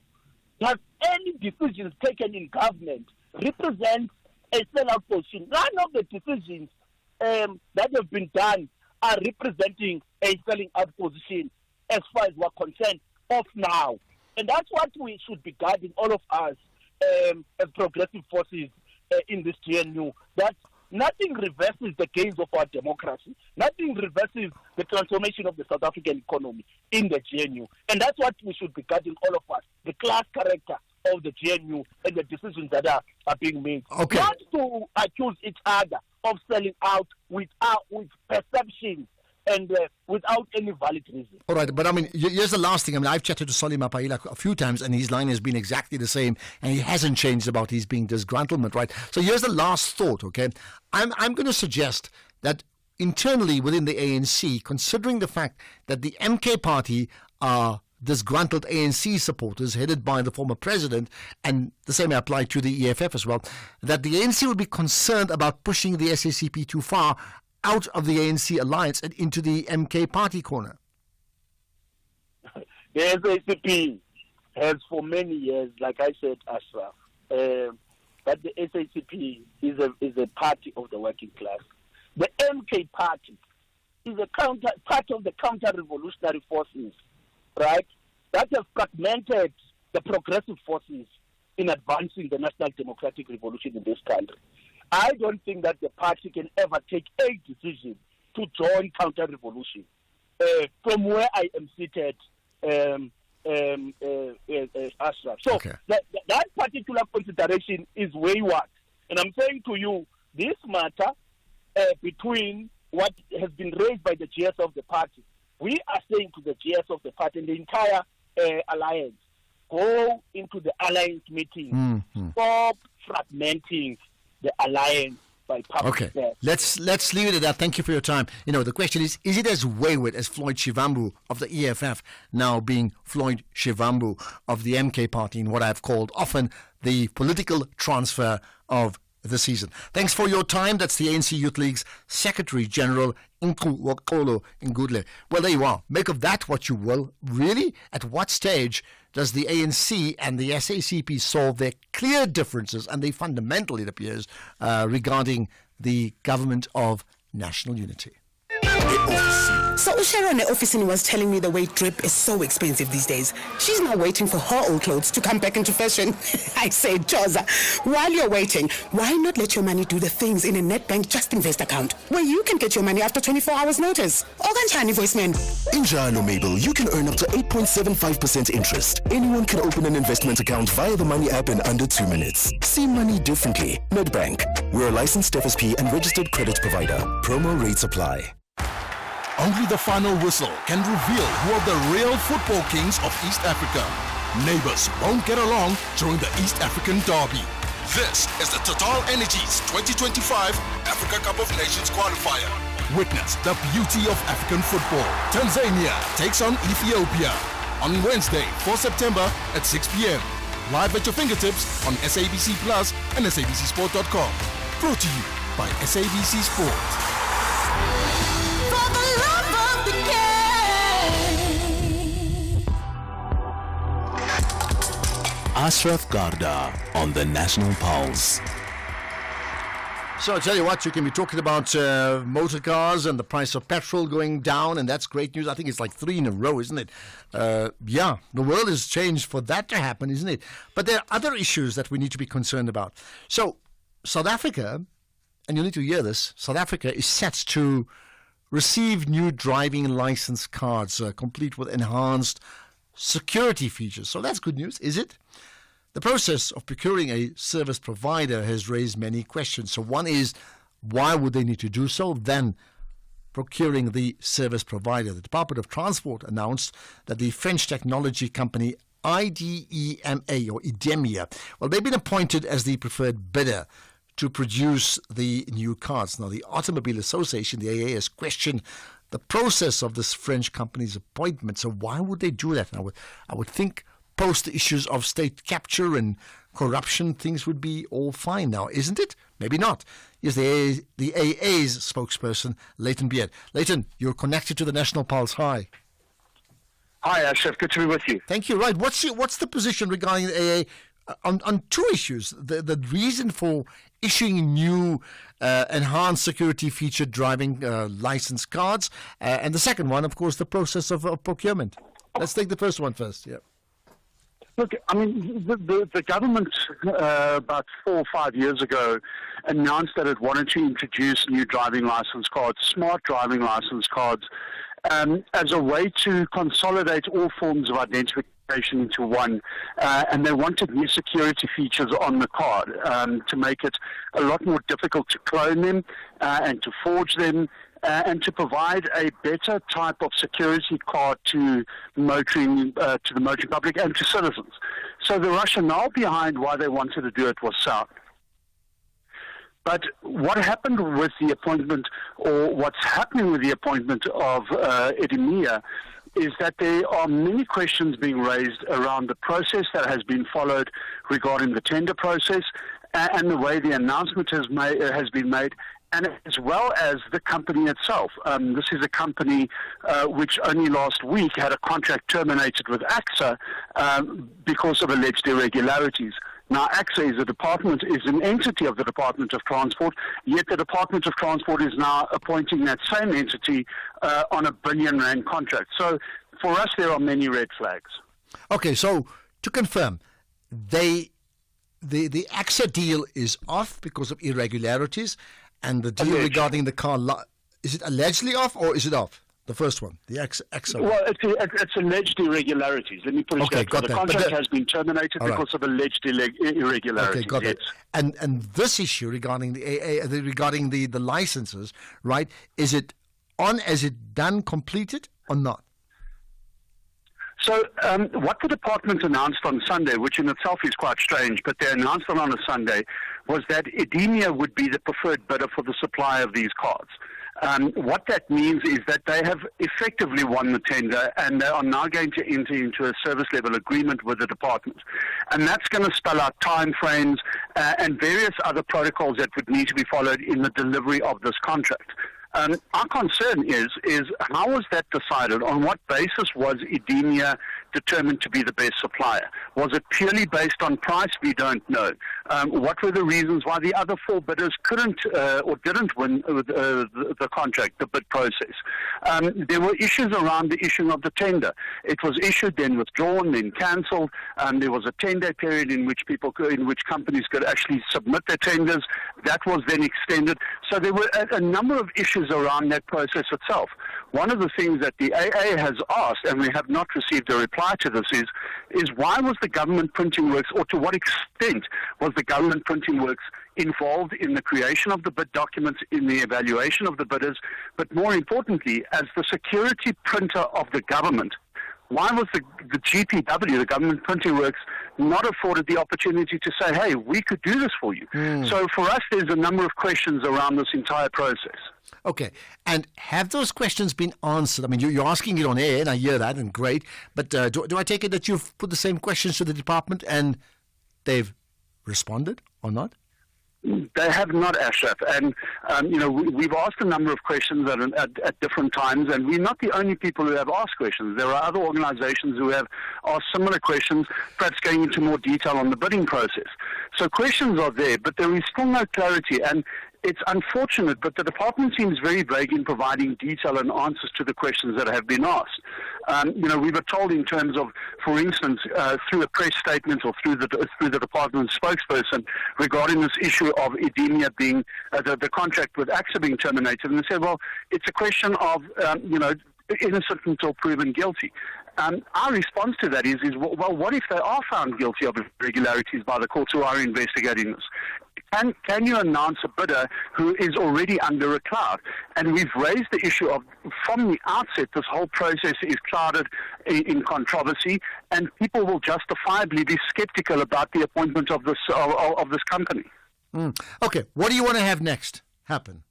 Does any decisions taken in government represent a sellout position? None of the decisions that have been done are representing a selling out position as far as we're concerned of now. And that's what we should be guarding, all of us as progressive forces in this GNU, that nothing reverses the gains of our democracy. Nothing reverses the transformation of the South African economy in the GNU. And that's what we should be guarding, all of us, the class character of the GNU and the decisions that are being made. Okay. Not to accuse each other of selling out with perceptions and without any valid reason. All right, but I mean, here's the last thing. I mean, I've chatted to Solly Mapaila a few times, and his line has been exactly the same, and he hasn't changed about his being disgruntlement, right? So here's the last thought, okay? I'm going to suggest that internally within the ANC, considering the fact that the MK party are disgruntled ANC supporters headed by the former president, and the same may apply to the EFF as well, that the ANC would be concerned about pushing the SACP too far out of the ANC alliance and into the MK party corner? The SACP has for many years, like I said, Ashraf, that the SACP is a party of the working class. The MK party is part of the counter-revolutionary forces, right, that have fragmented the progressive forces in advancing the national democratic revolution in this country. I don't think that the party can ever take a decision to join counter-revolution. From where I am seated, Ashraf. So that particular consideration is wayward. And I'm saying to you, this matter between what has been raised by the GS of the party, we are saying to the GS of the party and the entire alliance, go into the alliance meeting. Stop fragmenting the alliance by public affairs. Let's leave it at that. Thank you for your time. The question is it as wayward as Floyd Shivambu of the EFF now being Floyd Shivambu of the MK party in what I've called often the political transfer of the season? Thanks for your time. That's the ANC Youth League's Secretary General, Nku Wakolo Ngudle. Well, there you are. Make of that what you will. Really? At what stage does the ANC and the SACP solve their clear differences, and they fundamental, it appears, regarding the government of national unity? So Sharon at office was telling me the way drip is so expensive these days. She's now waiting for her old clothes to come back into fashion. I say, Joza, while you're waiting, why not let your money do the things in a Netbank Just Invest account where you can get your money after 24 hours notice? Oganchani voiceman. In Jalo Mabel, you can earn up to 8.75% interest. Anyone can open an investment account via the Money app in under 2 minutes. See money differently. Nedbank. We're a licensed FSP and registered credit provider. Promo rates apply. Only the final whistle can reveal who are the real football kings of East Africa. Neighbors won't get along during the East African Derby. This is the Total Energies 2025 Africa Cup of Nations qualifier. Witness the beauty of African football. Tanzania takes on Ethiopia on Wednesday, 4 September at 6 p.m. Live at your fingertips on SABC Plus and SABCSport.com. Brought to you by SABC Sport. Ashraf Garda on the National Pulse. So I tell you what, you can be talking about motor cars and the price of petrol going down, and that's great news. I think it's like 3 in a row, isn't it? Yeah, the world has changed for that to happen, isn't it? But there are other issues that we need to be concerned about. So South Africa, and you need to hear this, South Africa is set to receive new driving license cards, complete with enhanced security features. So that's good news, is it? The process of procuring a service provider has raised many questions. So one is, why would they need to do so? Then, procuring the service provider. The Department of Transport announced that the French technology company IDEMA, or IDEMIA, well, they've been appointed as the preferred bidder to produce the new cards. Now, the Automobile Association, the AA, has questioned the process of this French company's appointment. So why would they do that? I would think post the issues of state capture and corruption, things would be all fine now, isn't it? Maybe not. Here's the AA's spokesperson, Leighton Beard. Leighton, you're connected to the National Pulse. Hi. Hi, Ashraf. Good to be with you. Thank you. Right. What's the position regarding the AA on two issues? The reason for issuing new enhanced security featured driving license cards, and the second one, of course, the process of procurement. Let's take the first one first. Yeah. Look, I mean, the government about 4 or 5 years ago announced that it wanted to introduce new driving license cards, smart driving license cards, as a way to consolidate all forms of identification into one. And they wanted new security features on the card to make it a lot more difficult to clone them and to forge them. And to provide a better type of security card to motoring, to the motoring public and to citizens. So the rationale behind why they wanted to do it was sound. But what happened with the appointment, or what's happening with the appointment of IDEMIA, is that there are many questions being raised around the process that has been followed regarding the tender process and the way the announcement has been made, and as well as the company itself. This is a company which only last week had a contract terminated with AXA because of alleged irregularities. Now, AXA is an entity of the Department of Transport, yet the Department of Transport is now appointing that same entity on a R1 billion contract. So, for us, there are many red flags. Okay, so to confirm, the AXA deal is off because of irregularities, and the deal regarding the car, is it allegedly off or is it off? The first one, the AXA one. Well, it's alleged irregularities. Let me put it that. The contract has been terminated because of alleged irregularities. Okay, got it. And this issue regarding the licenses, right? Is it on? Is it done, completed, or not? So what the department announced on Sunday, which in itself is quite strange, but they announced it on a Sunday, was that Edemia would be the preferred bidder for the supply of these cards. What that means is that they have effectively won the tender, and they are now going to enter into a service level agreement with the department. And that's going to spell out timeframes and various other protocols that would need to be followed in the delivery of this contract. Our concern is how was that decided? On what basis was Edemia determined to be the best supplier? Was it purely based on price? We don't know. What were the reasons why the other four bidders couldn't or didn't win the contract, the bid process? There were issues around the issuing of the tender. It was issued, then withdrawn, then cancelled. There was a 10-day period in which companies could actually submit their tenders. That was then extended. So there were a number of issues around that process itself. One of the things that the AA has asked, and we have not received a reply to this, is why was the government printing works, or to what extent was the government printing works involved in the creation of the bid documents, in the evaluation of the bidders, but more importantly, as the security printer of the government, why was the GPW, the Government Printing Works, not afforded the opportunity to say, hey, we could do this for you? So for us, there's a number of questions around this entire process. Okay, and have those questions been answered? I mean, you're asking it on air, and I hear that, and great, but do I take it that you've put the same questions to the department and they've responded or not? They have not, Ashraf, and we've asked a number of questions at different times, and we're not the only people who have asked questions. There are other organizations who have asked similar questions, perhaps going into more detail on the bidding process. So questions are there, but there is still no clarity, and it's unfortunate, but the department seems very vague in providing detail and answers to the questions that have been asked. We were told in terms of, for instance, through a press statement or through the department spokesperson regarding this issue of Edemia being the contract with AXA being terminated, and they said, well, it's a question of innocent until proven guilty. Our response to that is, well, what if they are found guilty of irregularities by the courts who are investigating this? Can you announce a bidder who is already under a cloud? And we've raised the issue of, from the outset, this whole process is clouded in controversy, and people will justifiably be skeptical about the appointment of this company. Okay, what do you want to have next happen?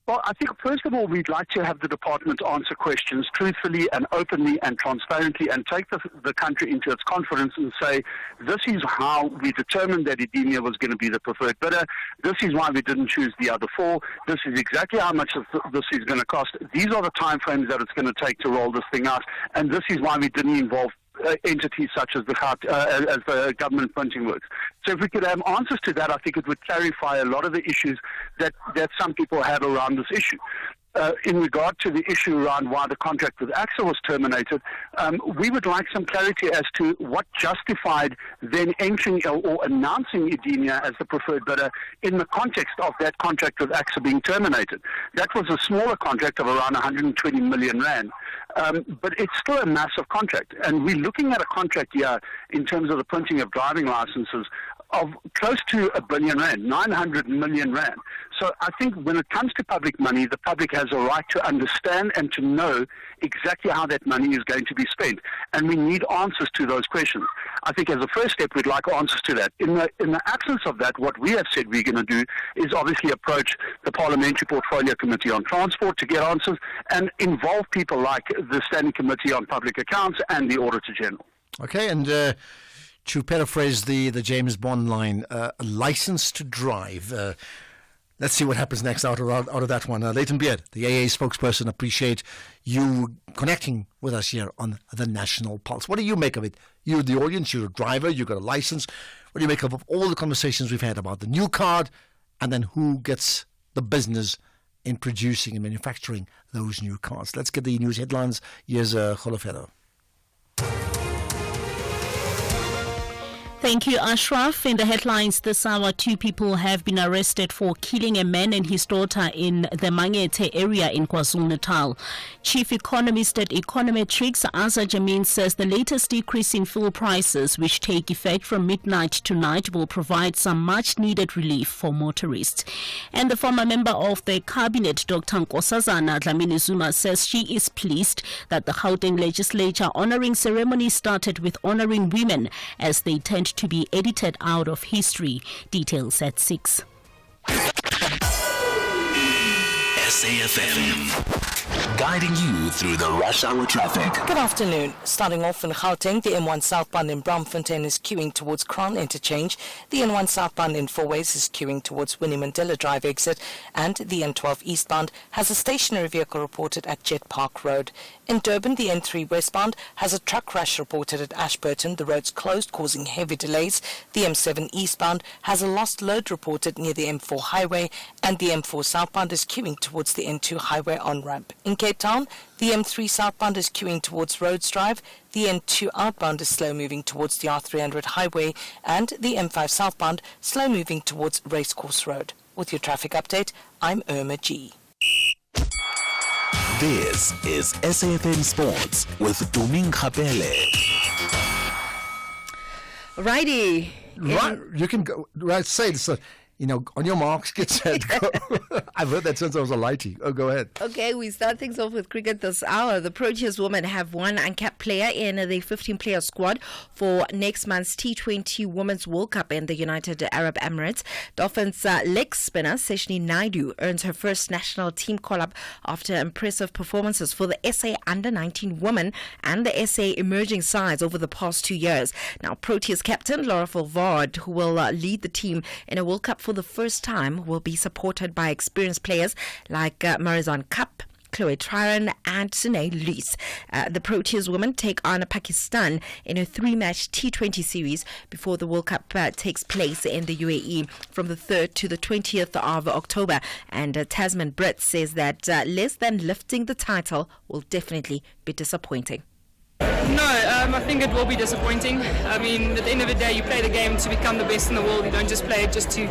Well, I think, first of all, we'd like to have the department answer questions truthfully and openly and transparently, and take the country into its confidence and say, this is how we determined that Edemia was going to be the preferred bidder. This is why we didn't choose the other four. This is exactly how much this is going to cost. These are the timeframes that it's going to take to roll this thing out, and this is why we didn't involve entities such as the Government Printing Works. So if we could have answers to that, I think it would clarify a lot of the issues that some people have around this issue. In regard to the issue around why the contract with AXA was terminated, we would like some clarity as to what justified then entering or announcing Edemia as the preferred bidder in the context of that contract with AXA being terminated. That was a smaller contract of around 120 million rand, but it's still a massive contract. And we're looking at a contract here in terms of the printing of driving licenses of close to R1 billion, 900 million rand. So I think when it comes to public money, the public has a right to understand and to know exactly how that money is going to be spent. And we need answers to those questions. I think as a first step, we'd like answers to that. In the absence of that, what we have said we're going to do is obviously approach the Parliamentary Portfolio Committee on Transport to get answers and involve people like the Standing Committee on Public Accounts and the Auditor General. Okay, and To paraphrase the James Bond line, a license to drive. Let's see what happens next out of that one. Leighton Beard, the AA spokesperson, appreciate you connecting with us here on the National Pulse. What do you make of it? You're the audience, you're a driver, you've got a license. What do you make of all the conversations we've had about the new card and then who gets the business in producing and manufacturing those new cards? Let's get the news headlines. Here's Kholofelo. Thank you, Ashraf. In the headlines this hour, 2 people have been arrested for killing a man and his daughter in the Mangete area in KwaZulu-Natal. Chief economist at Econometrics, Asa Jamin, says the latest decrease in fuel prices, which take effect from midnight tonight, will provide some much-needed relief for motorists. And the former member of the cabinet, Dr. Nkosazana Dlamini Zuma, says she is pleased that the Gauteng legislature honoring ceremony started with honoring women, as they tend to be edited out of history. Details at 6. SAFM, guiding you through the rush hour traffic. Good afternoon. Starting off in Gauteng, the M1 southbound in Braamfontein is queuing towards Crown Interchange. The N1 southbound in Fourways is queuing towards Winnie Mandela Drive exit. And the N12 eastbound has a stationary vehicle reported at Jet Park Road. In Durban, the N3 westbound has a truck crash reported at Ashburton. The road's closed, causing heavy delays. The M7 eastbound has a lost load reported near the M4 highway. And the M4 southbound is queuing towards the N2 highway on-ramp. In Cape Town, the M3 southbound is queuing towards Rhodes Drive. The N2 outbound is slow moving towards the R300 highway. And the M5 southbound slow moving towards Racecourse Road. With your traffic update, I'm Irma G. This is SAFM Sports with Tuming Khapele. Righty. Right, you can go. Right, say this. On your marks, get set, go. I've heard that since I was a lighty. Oh, go ahead. Okay, we start things off with cricket this hour. The Proteas women have one uncapped player in the 15-player squad for next month's T20 Women's World Cup in the United Arab Emirates. Dolphins leg spinner Seshni Naidu earns her first national team call-up after impressive performances for the SA Under-19 women and the SA emerging sides over the past 2 years. Now, Proteas captain Laura Fulvard, who will lead the team in a World Cup for the first time, will be supported by experienced players like Marizan Kapp, Chloe Tryon and Sunay Luis. The Proteas women take on Pakistan in a 3-match T20 series before the World Cup takes place in the UAE from the 3rd to the 20th of October. And Tasman Britt says that less than lifting the title will definitely be disappointing. No, I think it will be disappointing. I mean, at the end of the day, you play the game to become the best in the world. You don't just play it just to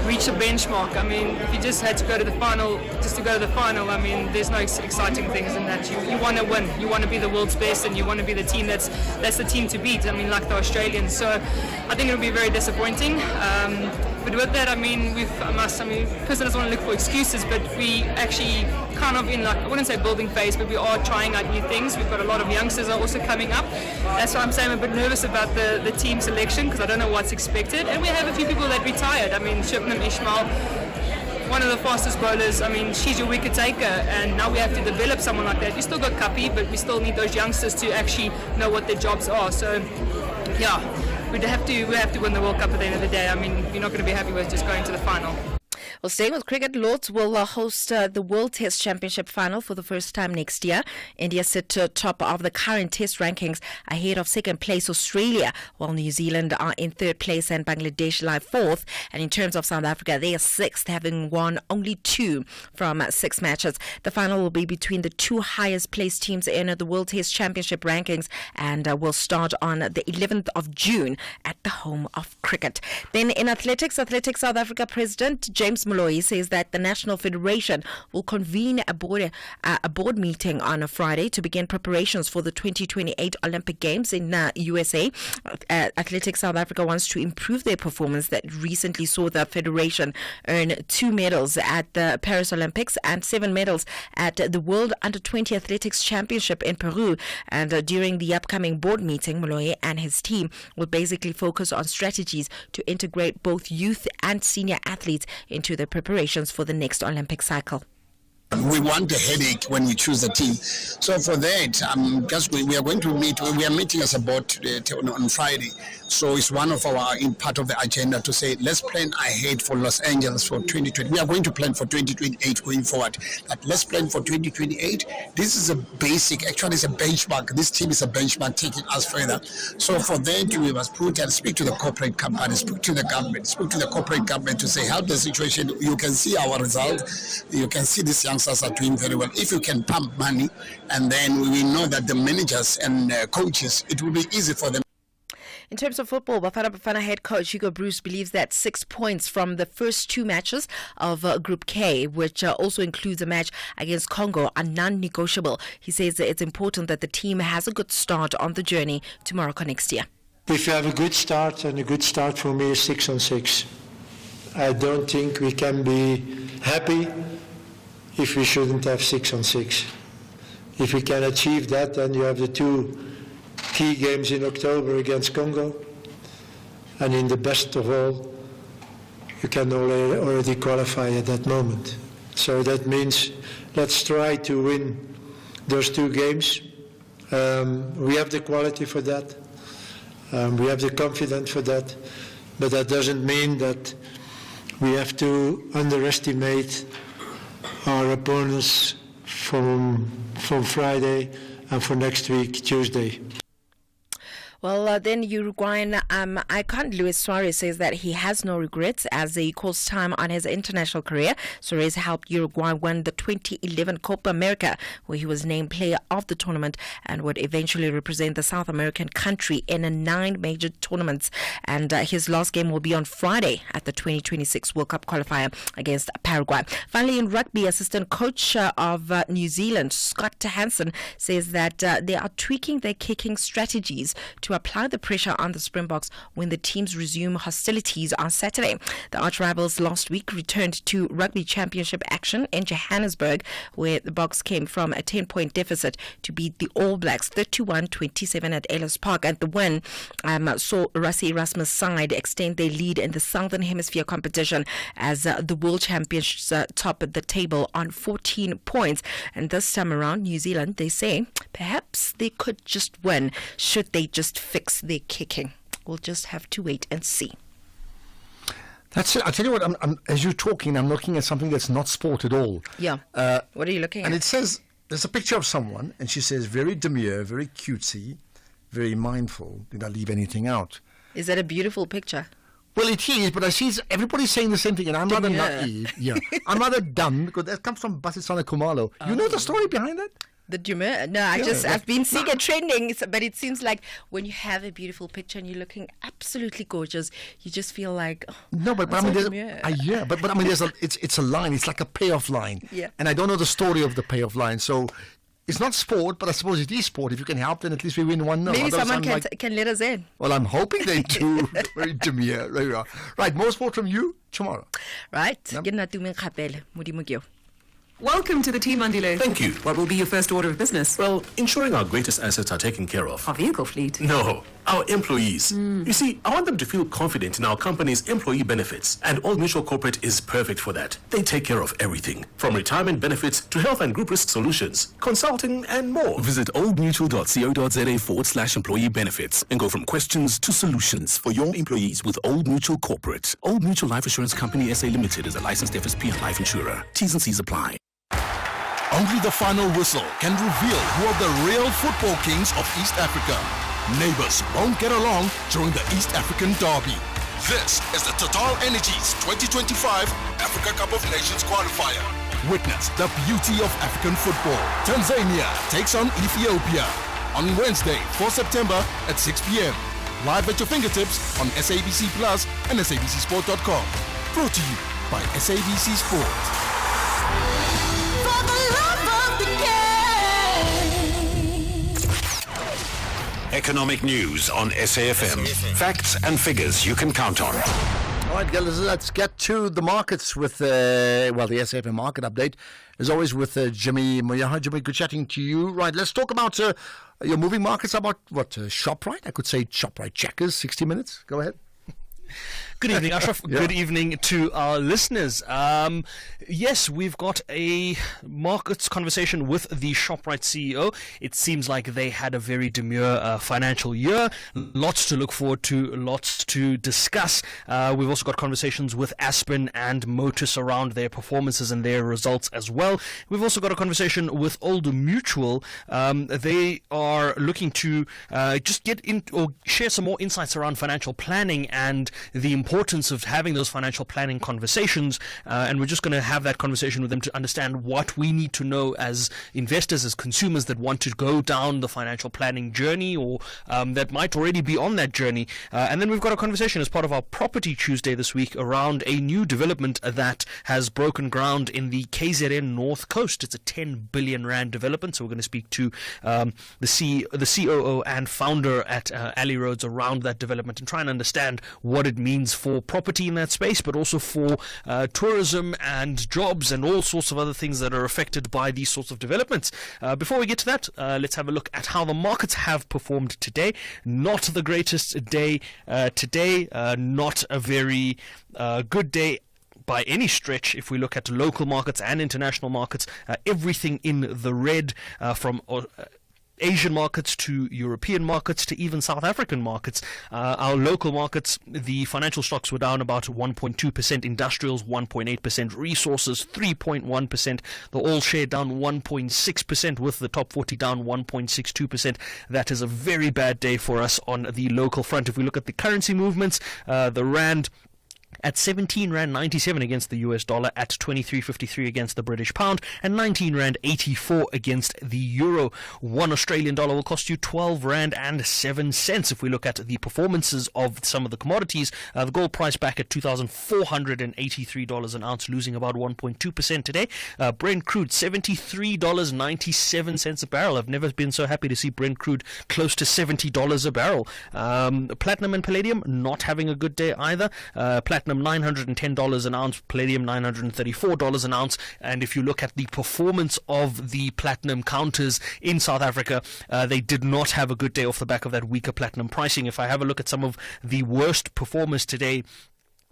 reach a benchmark. I mean, if you just had to go to the final, I mean, there's no exciting things in that. You want to win. You want to be the world's best, and you want to be the team that's the team to beat. I mean, like the Australians. So I think it'll be very disappointing. But with that, I mean, person doesn't want to look for excuses, but we actually kind of in, like, I wouldn't say building phase, but we are trying out new things. We've got a lot of youngsters are also coming up. That's why I'm saying I'm a bit nervous about the team selection, because I don't know what's expected. And we have a few people that retired. I mean, Shipnam Ishmael, one of the fastest bowlers. I mean, she's your wicket taker, and now we have to develop someone like that. We still got Kapi, but we still need those youngsters to actually know what their jobs are. So, yeah. We have to win the World Cup at the end of the day. I mean, you're not going to be happy with just going to the final. Well, staying with cricket, Lords will host the World Test Championship final for the first time next year. India sit top of the current Test rankings ahead of second place Australia, while New Zealand are in third place and Bangladesh lie fourth. And in terms of South Africa, they are sixth, having won only 2 from 6 matches. The final will be between the 2 highest placed teams in the World Test Championship rankings and will start on the 11th of June at the home of cricket. Then in Athletics South Africa President James Moloi says that the National Federation will convene a board meeting on a Friday to begin preparations for the 2028 Olympic Games in USA. Athletics South Africa wants to improve their performance that recently saw the federation earn 2 medals at the Paris Olympics and 7 medals at the World Under-20 Athletics Championship in Peru. And during the upcoming board meeting, Moloi and his team will basically focus on strategies to integrate both youth and senior athletes into the preparations for the next Olympic cycle. We want a headache when we choose a team. So for that, we are going to meet. We are meeting as a board on Friday. So it's one of our part of the agenda to say let's plan ahead for Los Angeles for 2020. We are going to plan for 2028 going forward. But let's plan for 2028. This is a basic. Actually, it's a benchmark. This team is a benchmark taking us further. So for that, we must put and speak to the corporate company, speak to the government, speak to the corporate government to say help the situation. You can see our result. You can see these youngsters are doing very well. If you can pump money, and then we know that the managers and coaches, it will be easy for them. In terms of football, Bafana Bafana head coach Hugo Bruce believes that 6 points from the first 2 matches of Group K, which also includes a match against Congo, are non-negotiable. He says that it's important that the team has a good start on the journey to Morocco next year. If you have a good start, and a good start for me is 6 on 6. I don't think we can be happy if we shouldn't have 6 on 6. If we can achieve that, then you have the 2 key games in October against Congo, and in the best of all, you can already qualify at that moment. So that means let's try to win those 2 games. We have the quality for that. We have the confidence for that, but that doesn't mean that we have to underestimate our opponents from Friday and for next week, Tuesday. Well, then Uruguayan icon Luis Suarez says that he has no regrets as he calls time on his international career. Suarez helped Uruguay win the 2011 Copa America, where he was named player of the tournament and would eventually represent the South American country in 9 major tournaments. And his last game will be on Friday at the 2026 World Cup qualifier against Paraguay. Finally, in rugby, assistant coach of New Zealand, Scott Hansen, says that they are tweaking their kicking strategies to apply the pressure on the Springboks when the teams resume hostilities on Saturday. The arch rivals last week returned to rugby championship action in Johannesburg, where the Boks came from a 10-point deficit to beat the All Blacks 31-27 at Ellis Park. And the win saw Rassie Erasmus' side extend their lead in the Southern Hemisphere competition as the world champions top the table on 14 points. And this time around, New Zealand, they say, perhaps they could just win should they just fix their kicking. We'll just have to wait and see. That's it. I'll tell you what, I'm, as you're talking, I'm looking at something that's not sport at all. Yeah. What are you looking at? And it says, there's a picture of someone, and she says, very demure, very cutesy, very mindful. Did I leave anything out? Is that a beautiful picture? Well, it is, but I see everybody's saying the same thing, and I'm rather naive. Yeah. I'm rather dumb, because that comes from Basisana Kumalo. You know the story behind that? The demure? No, I've been seeing it trending, but it seems like when you have a beautiful picture and you're looking absolutely gorgeous, you just feel like, oh, no, but I mean, but I mean, it's a line. It's like a payoff line. Yeah. And I don't know the story of the payoff line, so it's not sport, but I suppose it is sport. If you can help, then at least we win 1-0. Maybe someone can let us in. Well, I'm hoping they do. Very demure. There you are. Right, more sport from you tomorrow. Right. Yep. Welcome to the team, Andile. Thank you. What will be your first order of business? Well, ensuring our greatest assets are taken care of. Our vehicle fleet? No, our employees. You see, I want them to feel confident in our company's employee benefits, and Old Mutual Corporate is perfect for that. They take care of everything, from retirement benefits to health and group risk solutions, consulting, and more. Visit oldmutual.co.za/employee benefits and go from questions to solutions for your employees with Old Mutual Corporate. Old Mutual Life Assurance Company SA Limited is a licensed FSP and life insurer. T's and C's apply. Only the final whistle can reveal who are the real football kings of East Africa. Neighbors won't get along during the East African Derby. This is the Total Energies 2025 Africa Cup of Nations qualifier. Witness the beauty of African football. Tanzania takes on Ethiopia on Wednesday, 4 September at 6 p.m. Live at your fingertips on SABC Plus and SABCSport.com. Brought to you by SABC Sport. Economic news on SAFM. Facts and figures you can count on. All right, guys, let's get to the markets with, the SAFM market update. As always with Jimmy Moyaha. Jimmy, good chatting to you. Right, let's talk about your moving markets. About what, ShopRite? I could say ShopRite Checkers, 60 minutes. Go ahead. Good evening, Ashraf. Good evening to our listeners. Yes, we've got a markets conversation with the ShopRite CEO. It seems like they had a very demure financial year. Lots to look forward to, lots to discuss. We've also got conversations with Aspen and Motus around their performances and their results as well. We've also got a conversation with Old Mutual. They are looking to just get in or share some more insights around financial planning and the importance of having those financial planning conversations. And we're just going to have that conversation with them to understand what we need to know as investors, as consumers that want to go down the financial planning journey or that might already be on that journey. And then we've got a conversation as part of our Property Tuesday this week around a new development that has broken ground in the KZN North Coast. It's a 10 billion rand development. So we're going to speak to the COO and founder at Alley Roads around that development and try and understand what it means for property in that space, but also for tourism and jobs and all sorts of other things that are affected by these sorts of developments. Before we get to that, let's have a look at how the markets have performed today. Not the greatest day today, not a very good day by any stretch. If we look at local markets and international markets, everything in the red, from Asian markets to European markets to even South African markets. Our local markets, the financial stocks were down about 1.2%, industrials 1.8%, resources 3.1%, the all share down 1.6%, with the top 40 down 1.62%. That is a very bad day for us on the local front. If we look at the currency movements, the rand at 17 rand 97 against the US dollar, at 23.53 against the British pound, and 19 rand 84 against the euro. 1 Australian dollar will cost you 12 rand and 7 cents. If we look at the performances of some of the commodities, the gold price back at $2,483 an ounce, losing about 1.2% today. Brent crude $73.97 a barrel. I've never been so happy to see Brent crude close to $70 a barrel. Platinum and palladium not having a good day either. Platinum $910 an ounce, palladium $934 an ounce. And if you look at the performance of the platinum counters in South Africa, they did not have a good day off the back of that weaker platinum pricing. If I have a look at some of the worst performers today,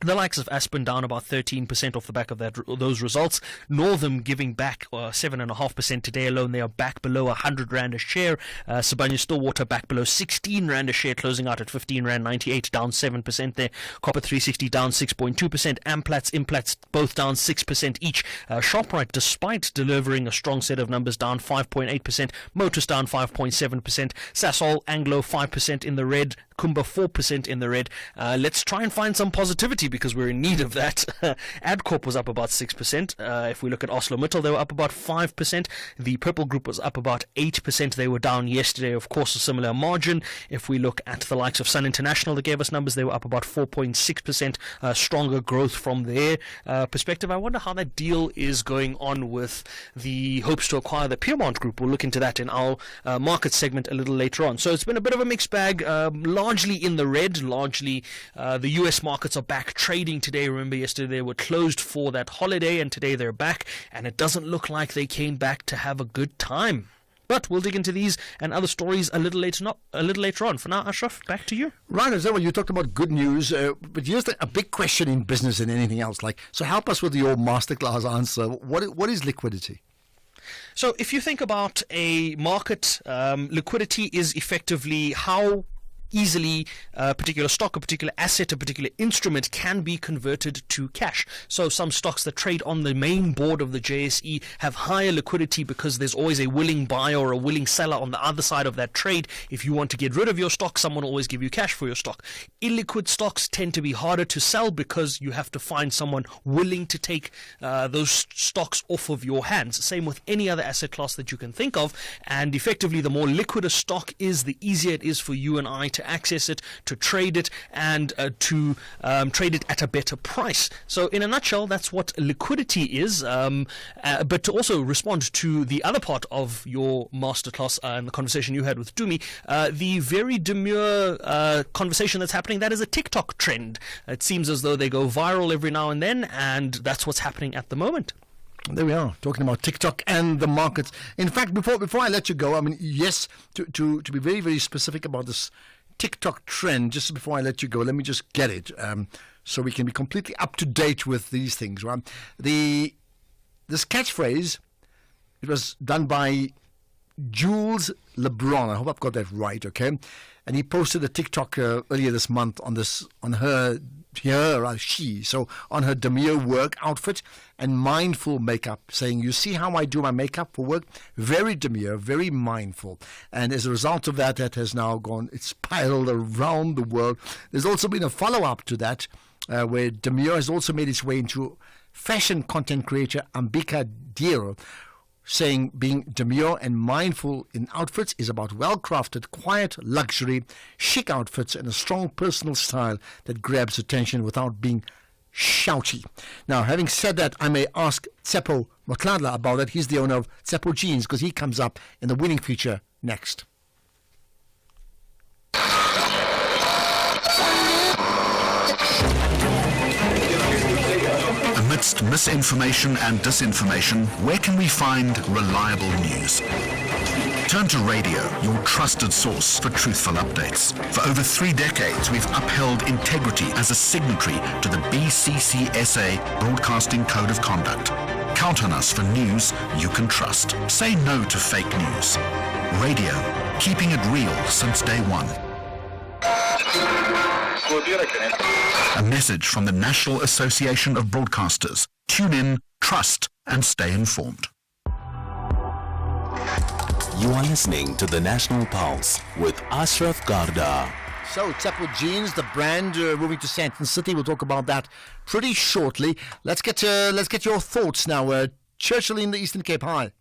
the likes of Aspen down about 13% off the back of those results. Northam giving back 7.5% today alone. They are back below 100 rand a share. Sibanye-Stillwater back below 16 rand a share, closing out at 15 rand 98, down 7% there. Copper 360 down 6.2%. Amplats, Implats both down 6% each. ShopRite, despite delivering a strong set of numbers, down 5.8%. Motus down 5.7%. Sasol, Anglo 5% in the red. Kumba 4% in the red. Let's try and find some positivity because we're in need of that. Adcorp was up about 6%. If we look at ArcelorMittal, they were up about 5%. The Purple Group was up about 8%. They were down yesterday, of course, a similar margin. If we look at the likes of Sun International, that gave us numbers, they were up about 4.6%. Stronger growth from their perspective. I wonder how that deal is going on with the hopes to acquire the Piermont Group. We'll look into that in our market segment a little later on. So it's been a bit of a mixed bag. Largely in the red, largely the US markets are back trading today. Remember, yesterday they were closed for that holiday, and today they're back, and it doesn't look like they came back to have a good time. But we'll dig into these and other stories a little later on. For now, Ashraf, back to you. Right, Azema, you talked about good news, but here's a big question in business and anything else. So help us with your masterclass answer. What is liquidity? So if you think about a market, liquidity is effectively how easily a particular stock, a particular asset, a particular instrument can be converted to cash. So some stocks that trade on the main board of the JSE have higher liquidity because there's always a willing buyer or a willing seller on the other side of that trade. If you want to get rid of your stock, someone will always give you cash for your stock. Illiquid stocks tend to be harder to sell because you have to find someone willing to take those stocks off of your hands. Same with any other asset class that you can think of. And effectively, the more liquid a stock is, the easier it is for you and I to access it, to trade it, and to trade it at a better price. So in a nutshell, that's what liquidity is. But to also respond to the other part of your masterclass and the conversation you had with Dumi, the very demure conversation that's happening, that is a TikTok trend. It seems as though they go viral every now and then, and that's what's happening at the moment. There we are, talking about TikTok and the markets. In fact, before I let you go, I mean, yes, to be very, very specific about this TikTok trend. Just before I let you go, let me just get it so we can be completely up to date with these things. Right? This catchphrase, it was done by Jules LeBron. I hope I've got that right. Okay, and he posted a TikTok earlier this month on her demure work outfit and mindful makeup, saying, "You see how I do my makeup for work? Very demure, very mindful." And as a result of that, that has now it's spiraled around the world. There's also been a follow-up to that, where demure has also made its way into fashion content creator Ambika Dero, saying being demure and mindful in outfits is about well-crafted, quiet luxury, chic outfits and a strong personal style that grabs attention without being shouty. Now, having said that, I may ask Tsepo Mokladla about that. He's the owner of Tsepo Jeans, because he comes up in the winning feature next. Amidst misinformation and disinformation, where can we find reliable news? Turn to radio, your trusted source for truthful updates. For over 3 decades, we've upheld integrity as a signatory to the BCCSA Broadcasting Code of Conduct. Count on us for news you can trust. Say no to fake news. Radio, keeping it real since day one. A message from the National Association of Broadcasters. Tune in, trust, and stay informed. You are listening to the National Pulse with Ashraf Garda. So, Tsepo Jeans, the brand, moving to Sandton City. We'll talk about that pretty shortly. Let's get your thoughts now. Churchill in the Eastern Cape. Hi.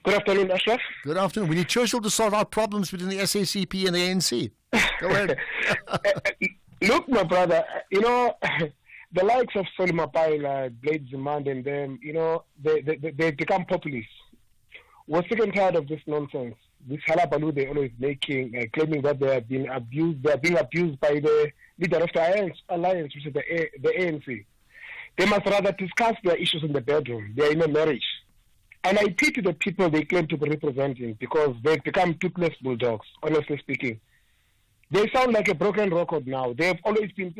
Good afternoon, Ashraf. Good afternoon. We need Churchill to solve our problems between the SACP and the ANC. Go ahead. Look, my brother, the likes of Solomon Paila, Blade Zimand and them, they become populist. We're sick and tired of this nonsense. This halabaloo they're always making, claiming that they are being abused. They are being abused by the leader of the alliance, which is the ANC. They must rather discuss their issues in the bedroom. They are in a marriage. And I pity the people they claim to be representing, because they've become toothless bulldogs, honestly speaking. They sound like a broken record now. They've always been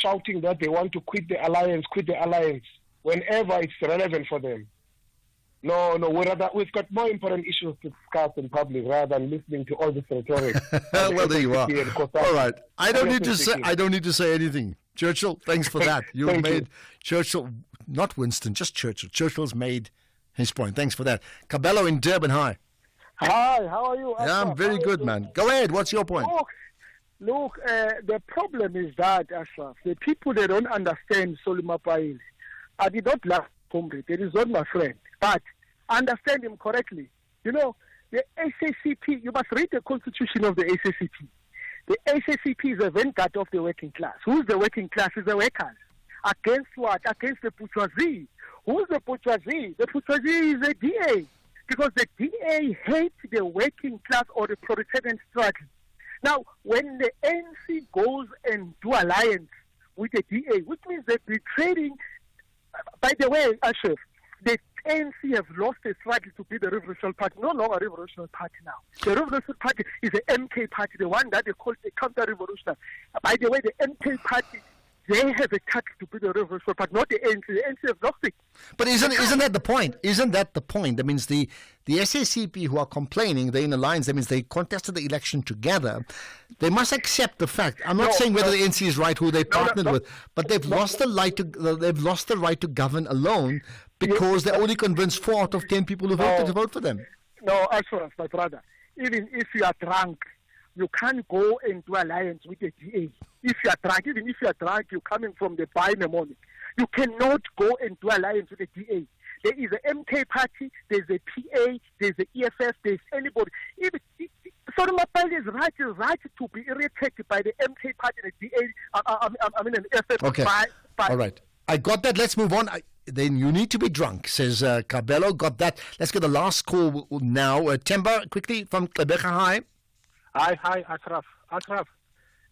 shouting that they want to quit the alliance, whenever it's relevant for them. No, we've got more important issues to discuss in public rather than listening to all this rhetoric. Well, there you are. All right. I don't need to say anything. Churchill, thanks for that. You've made Churchill, not Winston, just Churchill. Churchill's made his point. Thanks for that. Cabello in Durban, hi. Hi, how are you? Yeah, I'm very good, man. Go ahead. What's your point? Look, the problem is that, Ashraf, the people, they don't understand Solomon Paile. I did not love Comrade. It is not my friend. But understand him correctly. The SACP, you must read the constitution of the SACP. The SACP is a vanguard of the working class. Who's the working class? Is the workers. Against what? Against the bourgeoisie. Who's the bourgeoisie? The bourgeoisie is the DA. Because the DA hates the working class or the proletarian struggle. Now, when the ANC goes and do alliance with the DA, which means they're betraying, by the way, Ashraf, the ANC have lost the struggle to be the Revolutionary Party, no longer a Revolutionary Party now. The Revolutionary Party is the MK Party, the one that they call the counter-revolutionary. By the way, the MK Party, they have a task to be the Revolutionary Party, not the ANC. The ANC have lost it. But isn't that the point? Isn't that the point? That means the SACP who are complaining, they're in alliance, that means they contested the election together. They must accept the fact. I'm not saying whether the ANC is right, who they partnered with, but they've lost the right to govern alone because they only convinced 4 out of 10 people who voted to vote for them. No, Ashraf, my brother, even if you are drunk, you can't go and do alliance with the DA. If you are drunk, even if you are drunk, you're coming from the bar in the morning. You cannot go and do alliance with the DA. There is a MK party, there's a PA, there's a EFF, there's anybody. Even Solomon Paile is right to be irritated by the MK party and the DA. An EFF. Okay. All right. I got that. Let's move on. Then you need to be drunk, says Cabello. Got that. Let's get the last call now. Temba, quickly from Rebecca. Hi. Hi, Ashraf.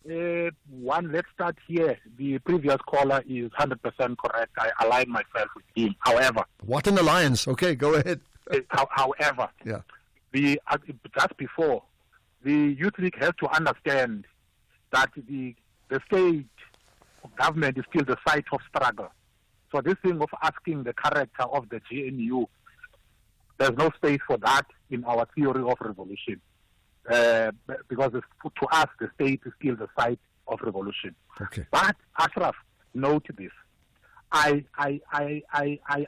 Let's start here. The previous caller is 100% correct. I align myself with him. However, what an alliance? Okay, go ahead. However, yeah, just before the Youth League has to understand that the state government is still the site of struggle. So this thing of asking the character of the GNU, there's no space for that in our theory of revolution. Because to us, the state is still the site of revolution. Okay. But Ashraf, note this. I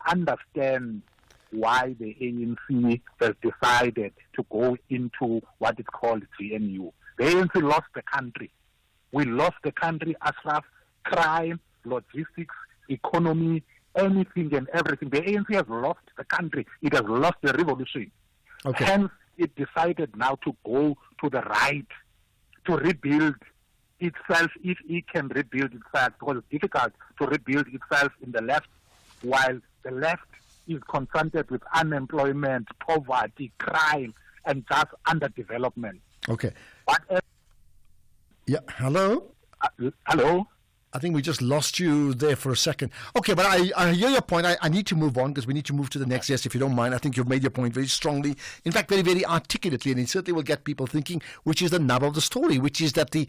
understand why the ANC has decided to go into what is called GNU. The ANC lost the country. We lost the country, Ashraf. Crime, logistics, economy, anything and everything. The ANC has lost the country. It has lost the revolution. Okay. Hence, it decided now to go to the right, to rebuild itself if it can rebuild itself, because it's difficult to rebuild itself in the left, while the left is confronted with unemployment, poverty, crime, and just underdevelopment. Okay. Whatever. Yeah, hello? Hello? I think we just lost you there for a second. Okay, but I hear your point. I need to move on because we need to move to the next guest, if you don't mind. I think you've made your point very strongly. In fact, very, very articulately, and it certainly will get people thinking, which is the nub of the story, which is that the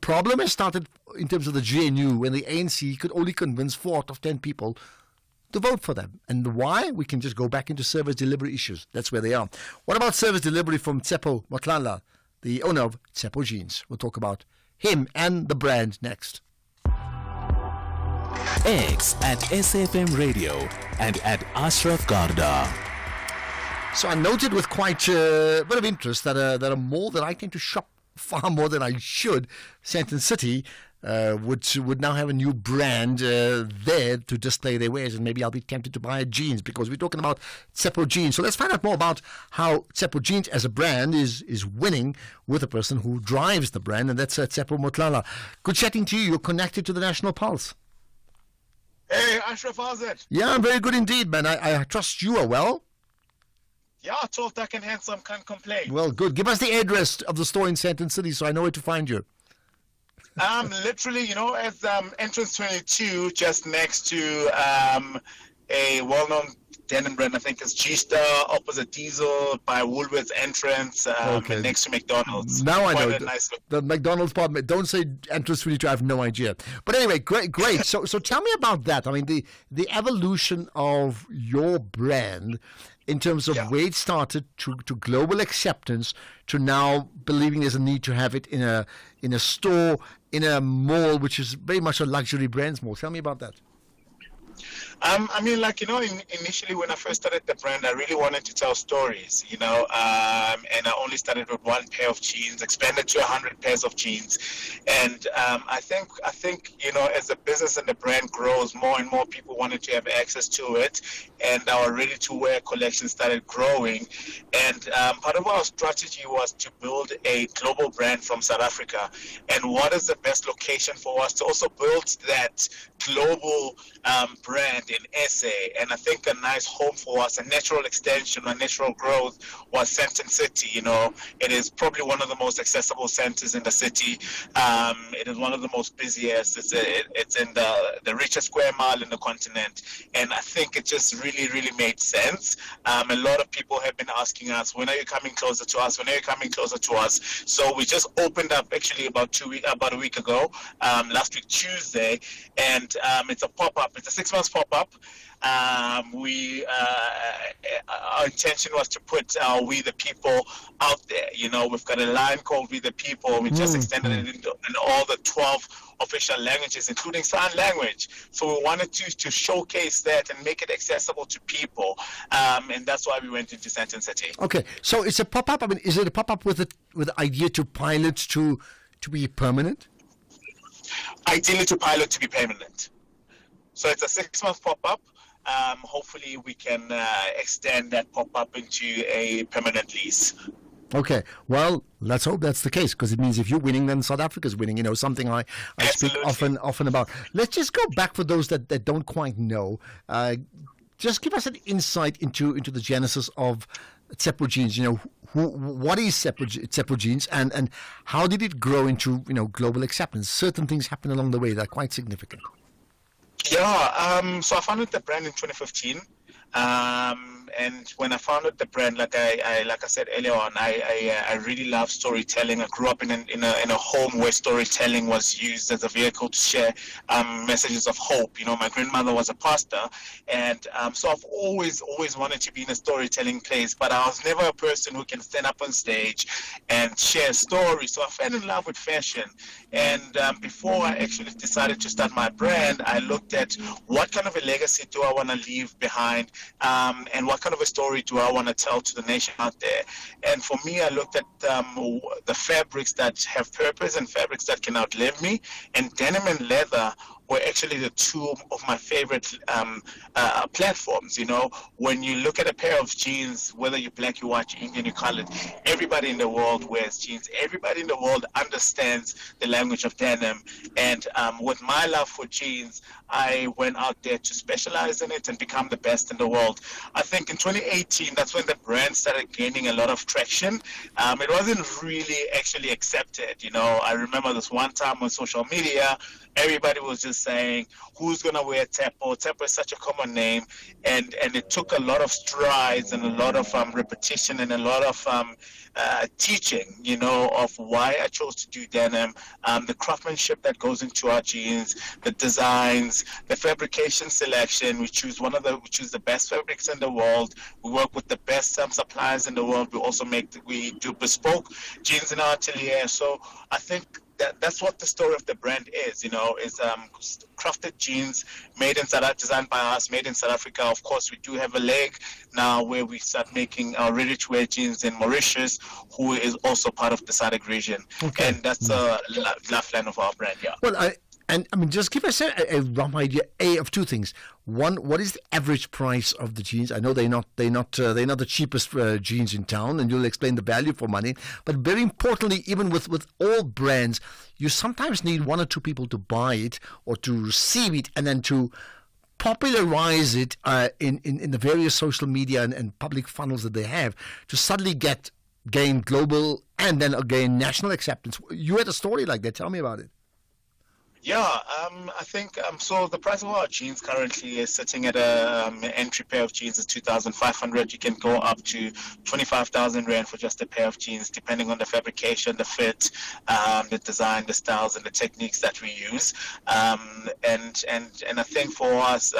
problem has started in terms of the GNU when the ANC could only convince 4 out of 10 people to vote for them. And why? We can just go back into service delivery issues. That's where they are. What about service delivery from Tsepo Motlala, the owner of Tsepo Jeans? We'll talk about him and the brand next. X at SFM Radio and at Ashraf Garda. So I noted with quite a bit of interest that a mall that I tend to shop far more than I should, Sandton City, would now have a new brand there to display their wares, and maybe I'll be tempted to buy jeans because we're talking about Tsepo Jeans. So let's find out more about how Tsepo Jeans as a brand is winning with a person who drives the brand, and that's Tsepo Motlala. Good chatting to you. You're connected to the National Pulse. Hey, Ashraf, how's it? Yeah, I'm very good indeed, man. I trust you are well. Yeah, tall, dark, and handsome, can't complain. Well, good. Give us the address of the store in Sandton City so I know where to find you. Literally, as entrance 22, just next to a well-known denim brand, I think it's G-Star, opposite Diesel, by Woolworths entrance, Okay. next to McDonald's. Now I Quite know. a nice look. The McDonald's part. Don't say entrance 22. I have no idea. But anyway, great. So tell me about that. I mean, the evolution of your brand in terms of where it started to global acceptance to now believing there's a need to have it in a store, in a mall, which is very much a luxury brands mall. Tell me about that. Initially when I first started the brand, I really wanted to tell stories, and I only started with 1 pair of jeans, expanded to 100 pairs of jeans. And I think, as the business and the brand grows, more and more people wanted to have access to it. And our ready-to-wear collection started growing. And part of our strategy was to build a global brand from South Africa. And what is the best location for us to also build that global brand in SA? And I think a nice home for us, a natural extension, a natural growth was Sandton City. It is probably one of the most accessible centers in the city. It is one of the most busiest. It's in the richest square mile in the continent. And I think it just really, really made sense. A lot of people have been asking us, when are you coming closer to us? When are you coming closer to us? So we just opened up actually about a week ago, last week Tuesday, and it's a pop-up. It's a 6-month pop-up. Our intention was to put We the People out there. We've got a line called We the People. We just extended it in all the 12 official languages, including sign language. So we wanted to showcase that and make it accessible to people. And that's why we went into Sandton City. Okay, so it's a pop-up. I mean, is it a pop-up with the idea to pilot to be permanent? Ideally to pilot to be permanent. So it's a 6-month pop-up. Hopefully we can extend that pop-up into a permanent lease. Okay, well, let's hope that's the case, because it means if you're winning, then South Africa's winning. Something I speak often about. Let's just go back for those that don't quite know. Just give us an insight into the genesis of Tsepo Jeans. What is Tsepo Jeans, and how did it grow into global acceptance? Certain things happen along the way that are quite significant. Yeah, so I founded the brand in 2015. And when I founded the brand, like I said earlier on, I really love storytelling. I grew up in a home where storytelling was used as a vehicle to share messages of hope. My grandmother was a pastor, and so I've always wanted to be in a storytelling place, but I was never a person who can stand up on stage and share stories. So I fell in love with fashion, and before I actually decided to start my brand, I looked at what kind of a legacy do I want to leave behind, and what kind of a story do I want to tell to the nation out there. And for me, I looked at the fabrics that have purpose and fabrics that can outlive me, and denim and leather were actually the two of my favorite platforms. When you look at a pair of jeans, whether you're black, you white, you're Indian, you colored, everybody in the world wears jeans. Everybody in the world understands the language of denim. And with my love for jeans, I went out there to specialize in it and become the best in the world. I think in 2018, that's when the brand started gaining a lot of traction. It wasn't really actually accepted. I remember this one time on social media, everybody was just saying, who's going to wear Tepo? Tepo is such a common name. And it took a lot of strides and a lot of repetition and a lot of teaching, of why I chose to do denim, the craftsmanship that goes into our jeans, the designs, the fabrication selection. We choose the best fabrics in the world. We work with the best suppliers in the world. We do bespoke jeans in our atelier. So I think that's what the story of the brand is, is crafted jeans made in South Africa, designed by us, made in South Africa. Of course, we do have a leg now where we start making our ready-to-wear jeans in Mauritius, who is also part of the SADC region. Okay. And that's a lifeline of our brand, yeah. Well, just give us a rough idea of two things. One, what is the average price of the jeans? I know they're not the cheapest jeans in town, and you'll explain the value for money. But very importantly, even with all brands, you sometimes need one or two people to buy it or to receive it, and then to popularize it in the various social media and public funnels that they have to suddenly gain global and then again national acceptance. You had a story like that. Tell me about it. Yeah, I think so. The price of our jeans currently is sitting at an entry pair of jeans is 2,500. You can go up to 25,000 rand for just a pair of jeans, depending on the fabrication, the fit, the design, the styles, and the techniques that we use. And I think for us,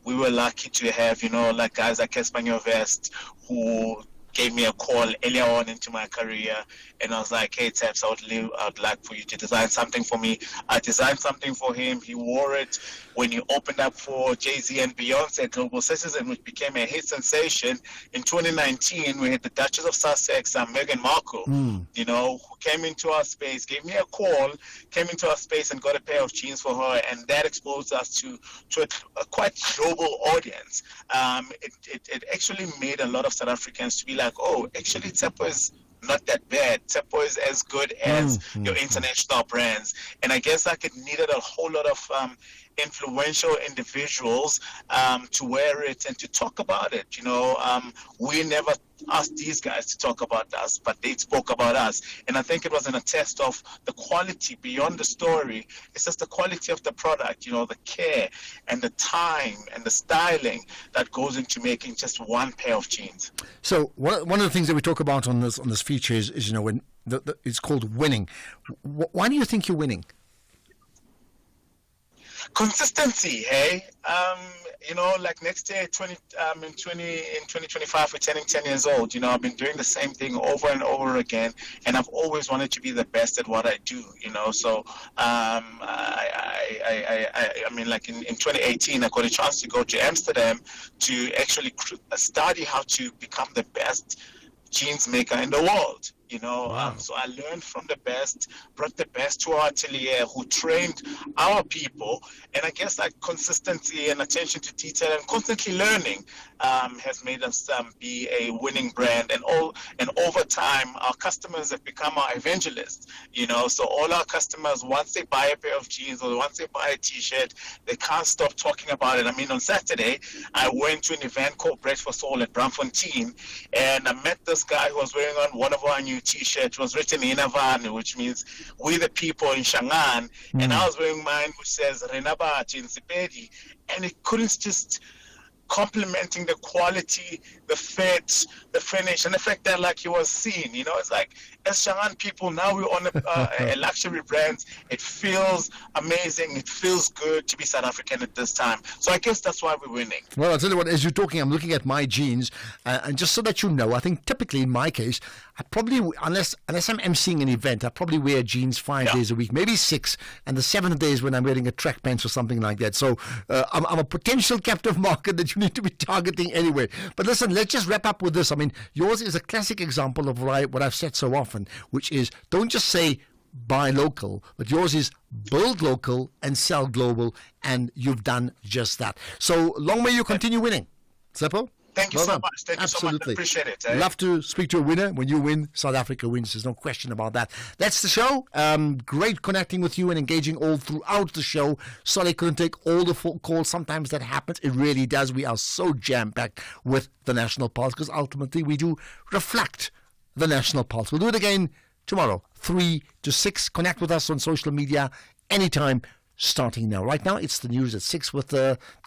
we were lucky to have like guys like Espanol Vest who gave me a call earlier on into my career, and I was like, hey Taps, I'd like for you to design something for me. I designed something for him. He wore it when he opened up for Jay-Z and Beyonce at Global Citizen, which became a hit sensation. In 2019, we had the Duchess of Sussex, Meghan Markle, who came into our space, gave me a call, came into our space and got a pair of jeans for her, and that exposed us to a quite global audience. It actually made a lot of South Africans to be like, oh, actually Tepo is not that bad. Tepo is as good as your international brands. And I guess it needed a whole lot of influential individuals to wear it and to talk about it. We never asked these guys to talk about us, but they spoke about us. And I think it was an attest of the quality beyond the story. It's just the quality of the product, the care and the time and the styling that goes into making just one pair of jeans. So one of the things that we talk about on this feature is when it's called winning. Why do you think you're winning? Consistency, hey. Like next year, in 2025, we're turning 10 years old. I've been doing the same thing over and over again, and I've always wanted to be the best at what I do. So like in 2018, I got a chance to go to Amsterdam to actually study how to become the best jeans maker in the world. Wow. So I learned from the best, brought the best to our atelier, who trained our people, and I guess consistency and attention to detail and constantly learning has made us be a winning brand. And over time, our customers have become our evangelists. So all our customers, once they buy a pair of jeans or once they buy a T-shirt, they can't stop talking about it. On Saturday, I went to an event called Bread for Soul at Braamfontein, and I met this guy who was wearing on one of our new T-shirts. It was written Inavani, which means we the people in Shangaan, and I was wearing mine, which says Renabati in Sepedi, and it couldn't just complementing the quality, the fit, the finish, and the fact that like he was seen, it's like as Shangaan people, now we're on a luxury brand. It feels amazing. It feels good to be South African at this time. So I guess that's why we're winning. Well, I'll tell you what, as you're talking, I'm looking at my jeans, and just so that you know, I think typically in my case, I probably, unless I'm emceeing an event, I probably wear jeans 5 days a week, maybe 6, and the 7th day is when I'm wearing a track pants or something like that. So I'm a potential captive market that you need to be targeting anyway. But listen, let's just wrap up with this. I mean, yours is a classic example of what I've said so often, which is don't just say buy local, but yours is build local and sell global, and you've done just that. So long may you continue winning. Seppo? Thank you well so done. much. Thank Absolutely. you so much. I appreciate it. Love to speak to a winner. When you win, South Africa wins. There's no question about that. That's the show. Great connecting with you and engaging all throughout the show. Sorry I couldn't take all the phone calls. Sometimes that happens. It really does. We are so jam-packed with the National Pulse because ultimately we do reflect the National Pulse. We'll do it again tomorrow, 3 to 6. Connect with us on social media anytime, starting now. Right now, it's the news at 6 with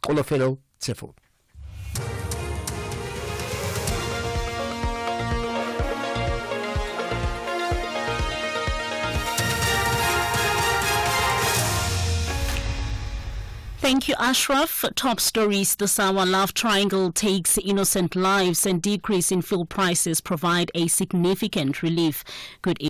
Kolofelo Tsefo. Thank you, Ashraf. Top stories this hour. Love triangle takes innocent lives and decrease in fuel prices provide a significant relief. Good